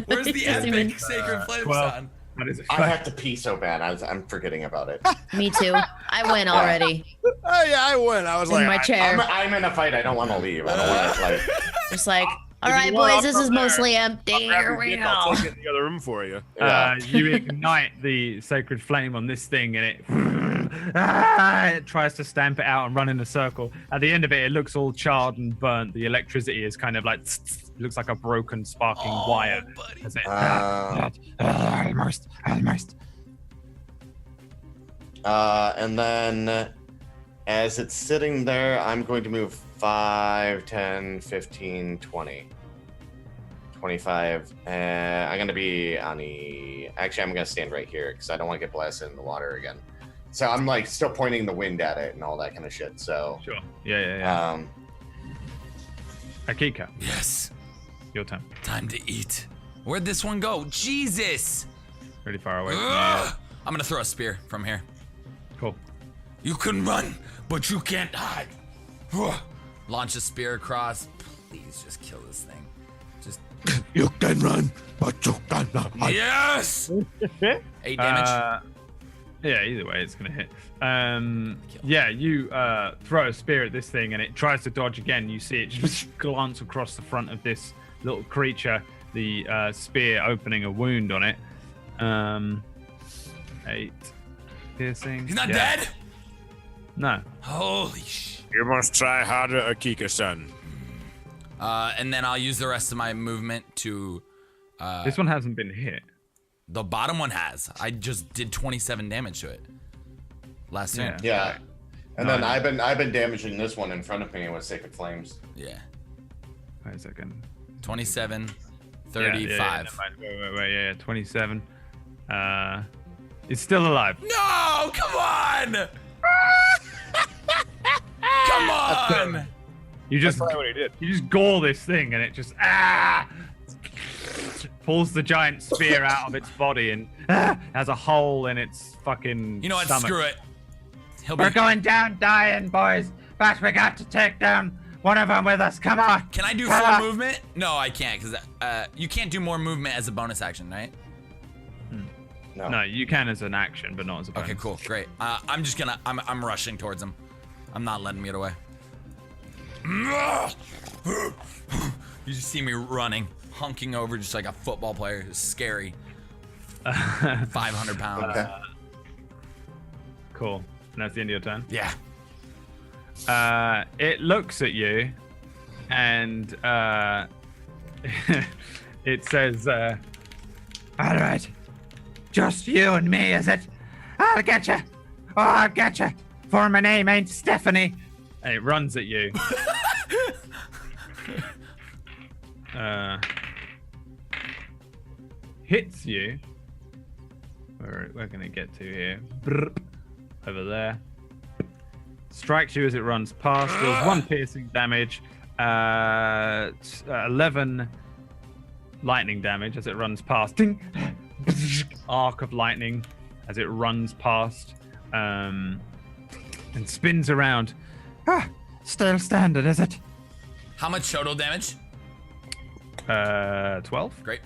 Where's the epic Sacred Flame 12. sound? That is I have to pee so bad. I'm forgetting about it. Me too. I win already. Oh yeah, I win. I was In like, my chair. I'm in a fight. I don't want to leave. I don't want to like. Just like, all If right, you want, boys, I'll this come is there. mostly empty. I'll grab Here your we dick, I'll go. take it in the other room for you. Yeah. You ignite the Sacred Flame on this thing, and it tries to stamp it out and run in a circle. At the end of it, it looks all charred and burnt. The electricity is kind of like looks like a broken, sparking wire. Buddy. As it, almost. And then as it's sitting there, I'm going to move 5, 10, 15, 20. 25. I'm going to be on the... Actually, I'm going to stand right here because I don't want to get blasted in the water again. So I'm like still pointing the wind at it and all that kind of shit. So Sure. Yeah. Akika, Yes. your turn. Time to eat. Where'd this one go? Jesus. Really far away from Ugh. I'm gonna throw a spear from here. you. Cool. You can run, but you can't hide. Ugh. Launch a spear across. Please just kill this thing. Just You can run, but you cannot hide. yes. 8 damage. Yeah, either way, it's gonna hit. Yeah, you throw a spear at this thing, and it tries to dodge again. You see it just glance across the front of this little creature, the spear opening a wound on it. 8 piercing. He's not Yeah. dead. No. Holy sh. You must try harder, Akika-san. And then I'll use the rest of my movement to. This one hasn't been hit. The bottom one has. I just did 27 damage to it last turn. yeah. And No, then I I've been damaging this one in front of me with Sacred Flames. Yeah. Wait a second. 27, Yeah, 35. never mind. Wait, yeah, 27. It's still alive. No, come on! Come on! You just That's what he did. you just gore this thing, and it just pulls the giant spear out of its body and has a hole in its fucking You know what? stomach. Screw it. He'll be. We're going down dying, boys. But we got to take down one of them with us. Come on. Can I do Come full on. movement? No, I can't, because you can't do more movement as a bonus action, right? No. No, you can as an action, but not as a bonus. Okay, cool, great. I'm just gonna. I'm rushing towards him. I'm not letting him get away. You just see me running, hunking over just like a football player. It's scary. 500 pounds. Okay. Cool. And that's the end of your turn. Yeah. It looks at you, and it says, All right. Just you and me, is it? I'll get you. Oh, I'll get you. For my name ain't Stephanie. and it runs at you. Hits you. Where can it get to here? Brrp. Over there. Strikes you as it runs past. Deals 1 piercing damage. 11 lightning damage as it runs past. Ding. arc of lightning as it runs past and spins around. Still standard, is it? How much total damage? 12. Great.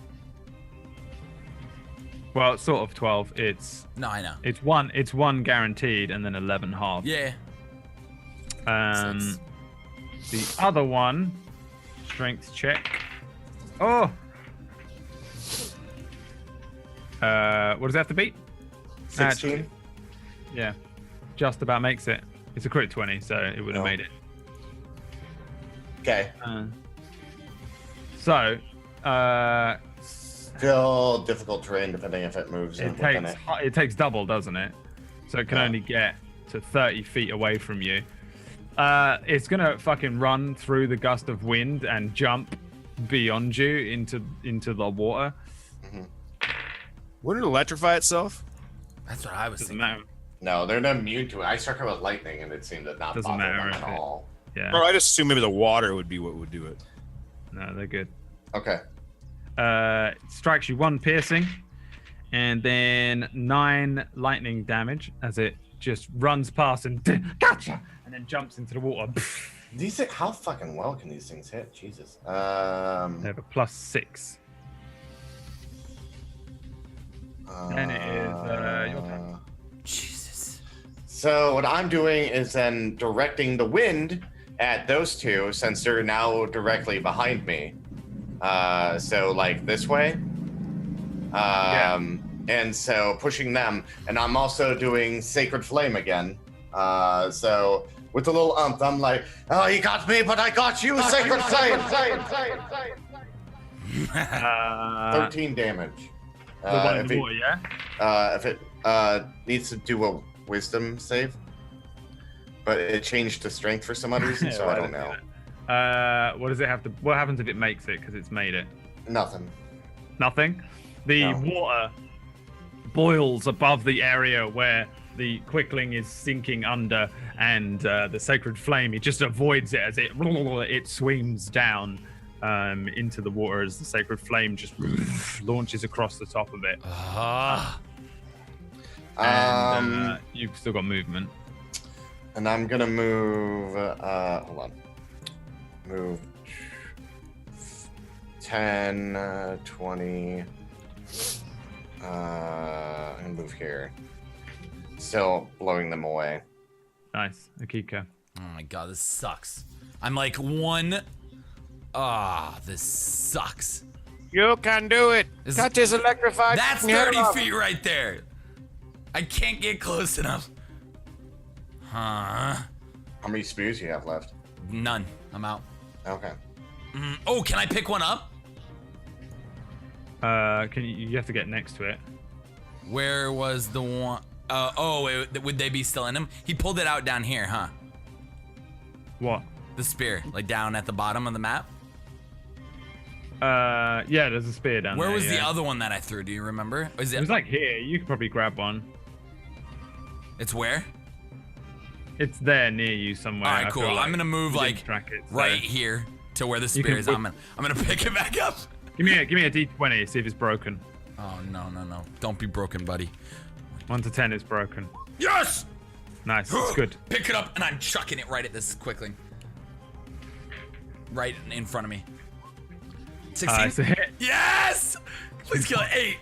Well, it's sort of 12. No, I know. It's one guaranteed, and then 11 half. Yeah. The other one, strength check. Oh. What does that have to beat? 16. Yeah, just about makes it. It's a crit 20, so it would have made it. Okay. So, Still difficult terrain depending if it moves within it. it takes double, doesn't it? So it can only get to 30 feet away from you. It's gonna fucking run through the gust of wind and jump beyond you into the water. Wouldn't it electrify itself? That's what I was Doesn't thinking. matter. No, they're not immune to it. I struck it with lightning and it seemed to not Doesn't bother matter them if at it- all. Yeah. Or I just assume maybe the water would be what would do it. No, they're good. Okay. It strikes you 1 piercing, and then 9 lightning damage as it just runs past and gotcha, and then jumps into the water. How fucking well can these things hit? Jesus. They have a +6. And it is your turn. Jesus. So what I'm doing is then directing the wind at those two since they're now directly behind me. So like this way. And so pushing them. And I'm also doing Sacred Flame again. So with a little I'm like, oh, you got me, but I got you, Sacred Flame. 13 damage. The one in if the it- water, yeah? if it needs to do a wisdom save, but it changed to strength for some odd reason, so I don't know. What does it have to? What happens if it makes it? Because it's made it. Nothing. Nothing. The No. water boils above the area where the quickling is sinking under, and the sacred flame. It just avoids it as it swims down into the water as the sacred flame just launches across the top of it. And you've still got movement. And I'm gonna move. Hold on. Move 10, 20. I'm gonna move here. Still blowing them away. Nice, Akiko. Oh my god, this sucks. I'm like one. This sucks. You can do it. Is- Touch is electrified. That's From here 30 up. feet right there. I can't get close enough. Huh? How many spears do you have left? None. I'm out. Okay. Oh, can I pick one up? Can you have to get next to it? Where was the one? Would they be still in him? He pulled it out down here, huh? What? The spear, like down at the bottom of the map. Yeah, there's a spear down Where there. was the yeah. other one that I threw? Do you remember? Is It was like here. You could probably grab one. It's where? It's there near you somewhere. All right, I cool. feel like I'm gonna move you didn't like track it, so- right here to where the You spear can is. put- I'm gonna pick it back up. Give me a D20. See if it's broken. Oh no. Don't be broken, buddy. 1 to 10 is broken. Yes! Nice. It's good. Pick it up and I'm chucking it right at this quickling. Right in front of me. 16. It's a hit. Yes! Please kill it. 8.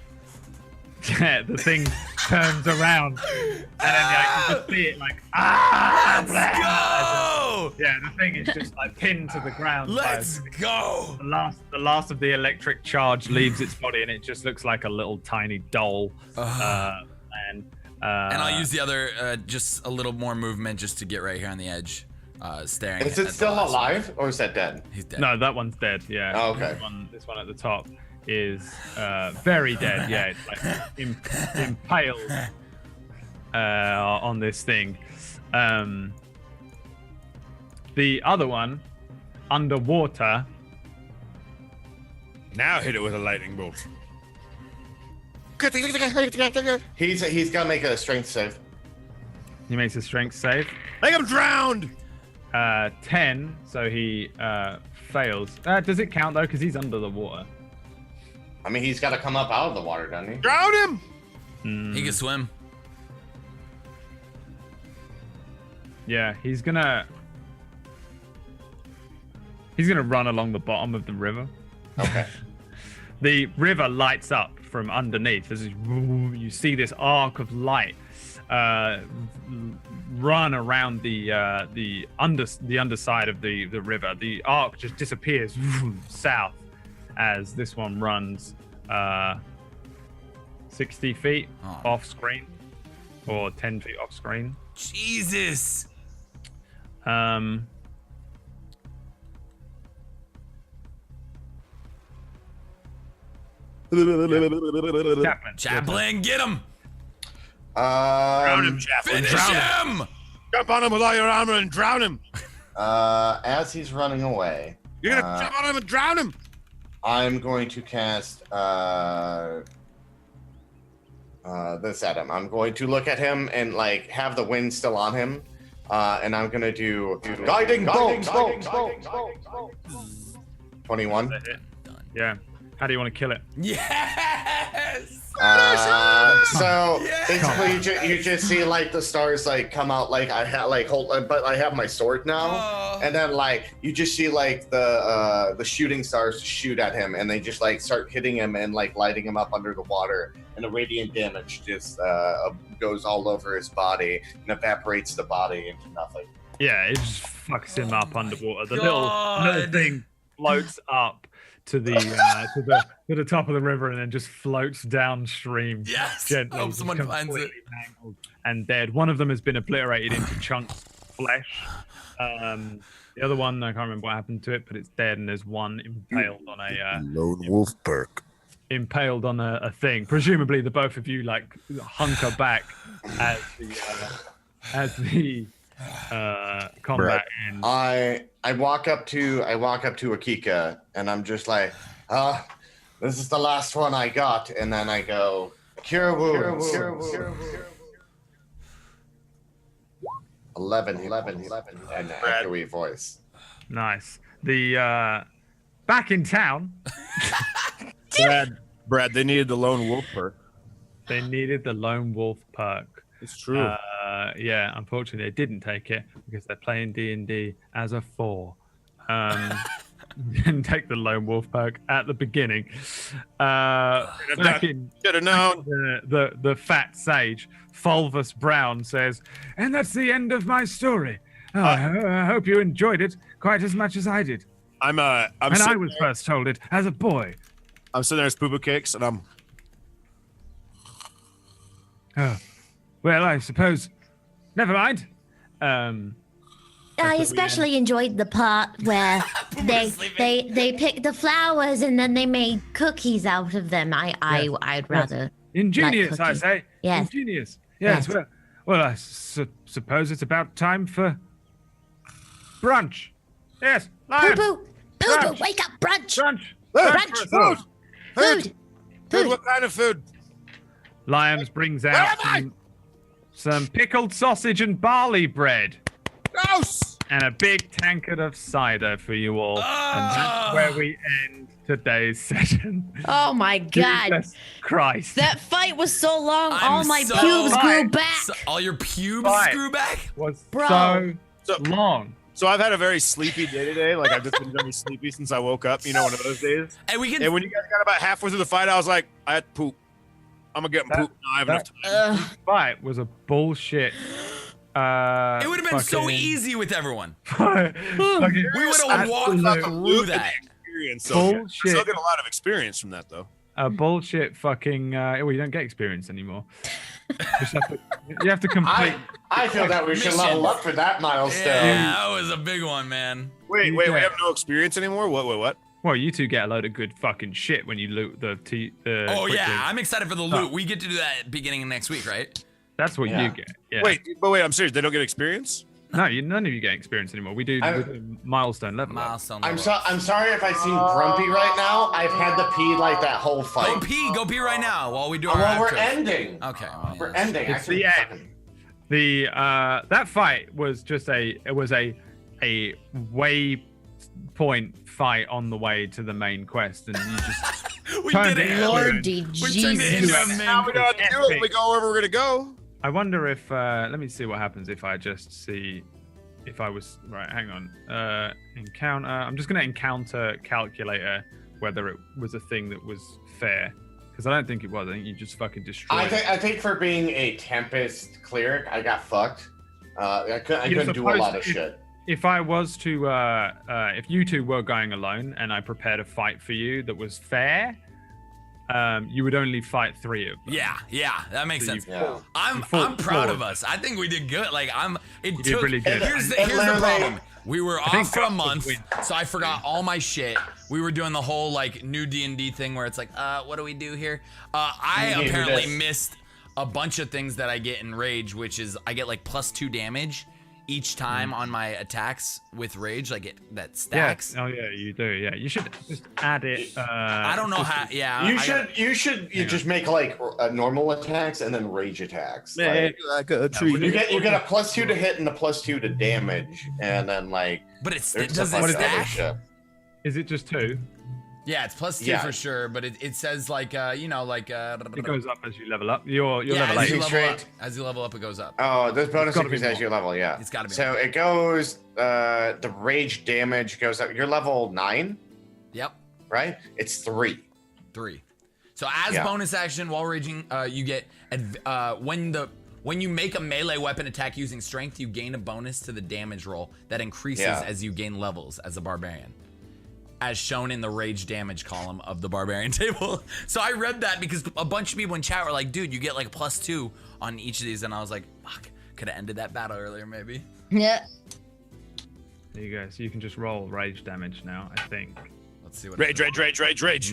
Yeah, the thing turns around, and then you can just see it like Let's go! Yeah, the thing is just like pinned to the ground. Let's like, go! the last of the electric charge leaves its body, and it just looks like a little tiny doll. And I'll use the other, just a little more movement just to get right here on the edge, staring. Is at it the still last one. alive or is that dead? He's dead. No, that one's dead. Yeah. Oh, okay. This one at the top is very dead. Yeah, it's like impaled on this thing. The other one, underwater. Now hit it with a lightning bolt. He's gonna make a strength save. He makes a strength save. Make him drowned. 10, so he fails. Does it count though? Because he's under the water. I mean, he's got to come up out of the water, doesn't he? Drown him! He can swim. Yeah, he's gonna run along the bottom of the river. Okay. The river lights up from underneath. You see this arc of light run around the underside of the river. The arc just disappears south as this one runs 60 feet off screen, or 10 feet off screen. Jesus. Chaplin, get him. Drown him, Chaplin. Finish Drown him. him. Jump on him with all your armor and drown him. As he's running away, You're gonna jump on him and drown him. I'm going to cast this at him. I'm going to look at him and like have the wind still on him, and I'm gonna do guiding bolt. 21. Yeah. How do you want to kill it? Yes. So Yeah. basically, you just see like the stars like come out. Like I have but I have my sword now, Oh. and then like you just see like the shooting stars shoot at him, and they just like start hitting him and like lighting him up under the water, and the radiant damage just goes all over his body and evaporates the body into nothing. Yeah, it just fucks him up underwater. The God. little thing floats up to the to the top of the river and then just floats downstream. Yes. Gently. I hope just someone finds it. completely mangled and dead. One of them has been obliterated into chunks of flesh. The other one, I can't remember what happened to it, but it's dead, and there's one impaled on a Lone wolf perk. impaled on a thing. Presumably, the both of you like hunker back as the combat ends. I walk up to Akika, and I'm just like, this is the last one I got, and then I go cure wounds. 11, and echoey voice. Nice. The back in town, Brad, they needed the lone wolf perk. they needed the lone wolf perk. It's true. Yeah, unfortunately, they didn't take it because they're playing D&D as a 4. Didn't take the lone wolf perk at the beginning. Back in Should have known. the fat sage, Fulvus Brown, says, and that's the end of my story. I hope you enjoyed it quite as much as I did. I'm And I sitting was there, first told it as a boy. I'm sitting there as poo-poo cakes, and I'm Oh, well, I suppose. Never mind. I especially enjoyed the part where they picked the flowers and then they made cookies out of them. I'd rather. Ingenious, I cookies. say. Yes. Ingenious. Yes. Yes. Well, I suppose it's about time for brunch. Yes. Lion. Poo-poo, Brunch. wake up, brunch. Brunch. Brunch. Brunch. Food. Food, what kind of food? Lions brings out some pickled sausage and barley bread. Gross! And a big tankard of cider for you all. And that's where we end today's session. Oh my God. Jesus Christ. That fight was so long, I'm all my so- pubes grew back. So, all your pubes Right. grew back? was Bro. so long. So I've had a very sleepy day today. Like I've just been very sleepy since I woke up. You know, one of those days. And we can. And when you guys got about halfway through the fight, I was like, I had to poop. I'm gonna get poop. Now I have enough time. Fight was a bullshit. it would have been so fucking- easy with everyone. fucking We would have walked absolute through that. Experience, so I bullshit. still get a lot of experience from that, though. A bullshit fucking. Well, you don't get experience anymore. You have to complete. I feel that we should Mission. level up for that milestone. Yeah, that was a big one, man. Wait, You we get- have no experience anymore? What? Well, you two get a load of good fucking shit when you loot the Oh quick yeah, loot. I'm excited for the loot. We get to do that beginning of next week, right? That's what Yeah. you get. Yeah. Wait, I'm serious. They don't get experience? No, none of you get experience anymore. We do with a milestone level. Milestone. I'm level. sorry if I seem grumpy right now. I've had to pee like that whole fight. Go pee right now while we do our. Well, we're outros. ending. Okay. Well, We're yeah. ending. It's the end. The that fight was just a way point fight on the way to the main quest, and you just We turned did it it. into Lord an- We turned it Jesus. into a main Now we don't have to do it. We go wherever we're gonna go. I wonder if let me see what happens if I just see if I was right. Hang on. Encounter. I'm just gonna encounter calculator whether it was a thing that was fair, because I don't think it was. I think you just fucking destroyed. I think for being a Tempest cleric, I got fucked. I couldn't do a supposed lot of to- shit. If I was to, if you two were going alone and I prepared a fight for you that was fair, you would only fight 3 of them. Yeah, that makes So sense. Yeah. I'm fought proud of forward. us. I think we did good. Like it did took. really good. Here's the And literally- problem. We were think off for a Gus was month, winning. so I forgot all my shit. We were doing the whole like new D&D thing where it's like, what do we do here? I You do apparently this. missed a bunch of things that I get in Rage, which is I get like +2 damage each time on my attacks with Rage, like that stacks. Yeah. Oh yeah, you do. Yeah, you should just add it. I don't know how. Yeah, You should just make like normal attacks and then rage attacks. Like, Like a you get a +2 to hit and a +2 to damage, and then like But it there's does a it bunch of other stack? shit. Is it just 2? Yeah, it's +2 Yeah. for sure, but it says like It goes up as you level up. You're yeah, level as you 8. level up, Straight. as you level up, it goes up. Oh, this bonus gotta be increase as more. you level, yeah. It's gotta be So it goes. The rage damage goes up. You're level 9, Yep, right? It's 3. 3. So as Yeah. bonus action while raging, you get when you make a melee weapon attack using strength, you gain a bonus to the damage roll that increases Yeah. as you gain levels as a barbarian, as shown in the rage damage column of the barbarian table. So I read that because a bunch of people in chat were like, dude, you get like +2 on each of these, and I was like, fuck, could have ended that battle earlier maybe. Yeah. There you go. So you can just roll rage damage now, I think. Let's see what Rage.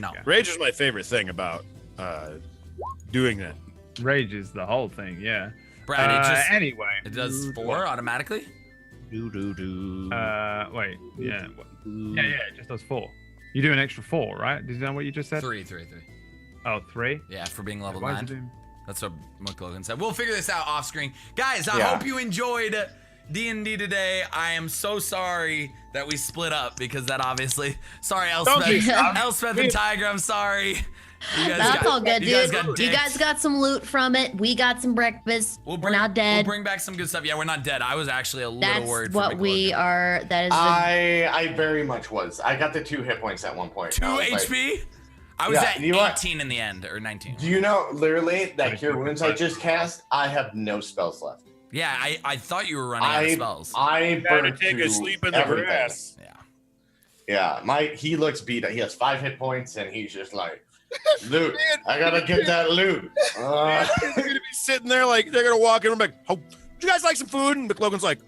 No. Rage is my favorite thing about doing that. Rage is the whole thing. Yeah. Brad, Anyway. it does 4 automatically. Wait. Yeah. Yeah. It just does 4. You do an extra 4, right? Did you know what you just said? 3. Oh, 3. Yeah, for being level Why is 9. it doing? That's what McLogan said. We'll figure this out off screen. Guys, I Yeah. hope you enjoyed D&D today. I am so sorry that we split up because that obviously... Sorry, Elspeth. Elspeth and Tiger, I'm sorry. You guys That's all good, you guys dude. got You dicked. guys got some loot from it. We got some breakfast. We're not dead. We'll bring back some good stuff. Yeah, we're not dead. I was actually a little That's worried for what we McLogan. are. That is the I very much was. I got the 2 hit points at one point. 2 I was like, HP? I was Yeah, at you know what? 18 in the end, or 19. do you know, literally, that Nice. Cure Wounds I just cast, I have no spells left. Yeah, I thought you were running out of spells. I Gotta burned take a through sleep in the everything. grass. Yeah. Yeah, he looks beat up. He has 5 hit points, and he's just like, loot. I gotta get that loot. They're gonna be sitting there like they're gonna walk in and be like, "Oh, do you guys like some food?" And McLogan's like,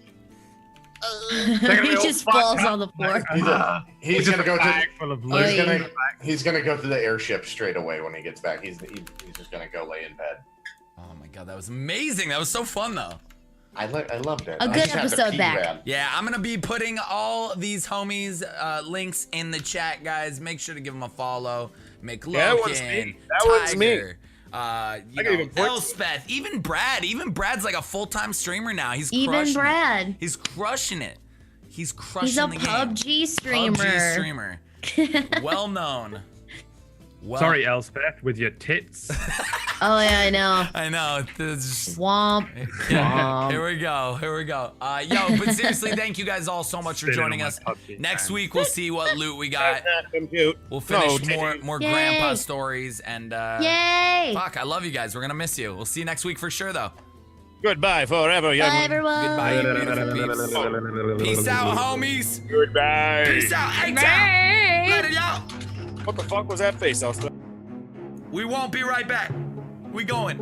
he just falls on the floor. he's gonna go to. Bag full of Oh, loot. yeah. He's gonna go to the airship straight away when he gets back. He's just gonna go lay in bed. Oh my god, that was amazing. That was so fun, though. I loved it. A I good just had to episode pee back. bad. Yeah, I'm gonna be putting all these homies' links in the chat, guys. Make sure to give them a follow. McLogan, that one's me. That one's me. Tiger, you can know, even point- Elspeth, even Brad. Even Brad's like a full-time streamer now. He's Even crushing Brad. It. He's crushing it. He's crushing He's a the game. PUBG streamer. PUBG streamer. Well known. Well, Sorry, Elspeth, with your tits. Oh yeah, I know. I know. This- Womp. Yeah, here we go. Yo, but seriously, thank you guys all so much for Spit it joining on my us. PUBG Next fan. week we'll see what loot we got. "I'm cute." We'll finish No, more Yay. grandpa stories and Yay! fuck, I love you guys. We're gonna miss you. We'll see you next week for sure though. Goodbye forever, young Bye one. everyone. Goodbye, you beautiful peeps. Peace out, homies. Goodbye. Peace out. Hey, later, y'all. What the fuck was that face, Elspeth? We won't be right back. We going.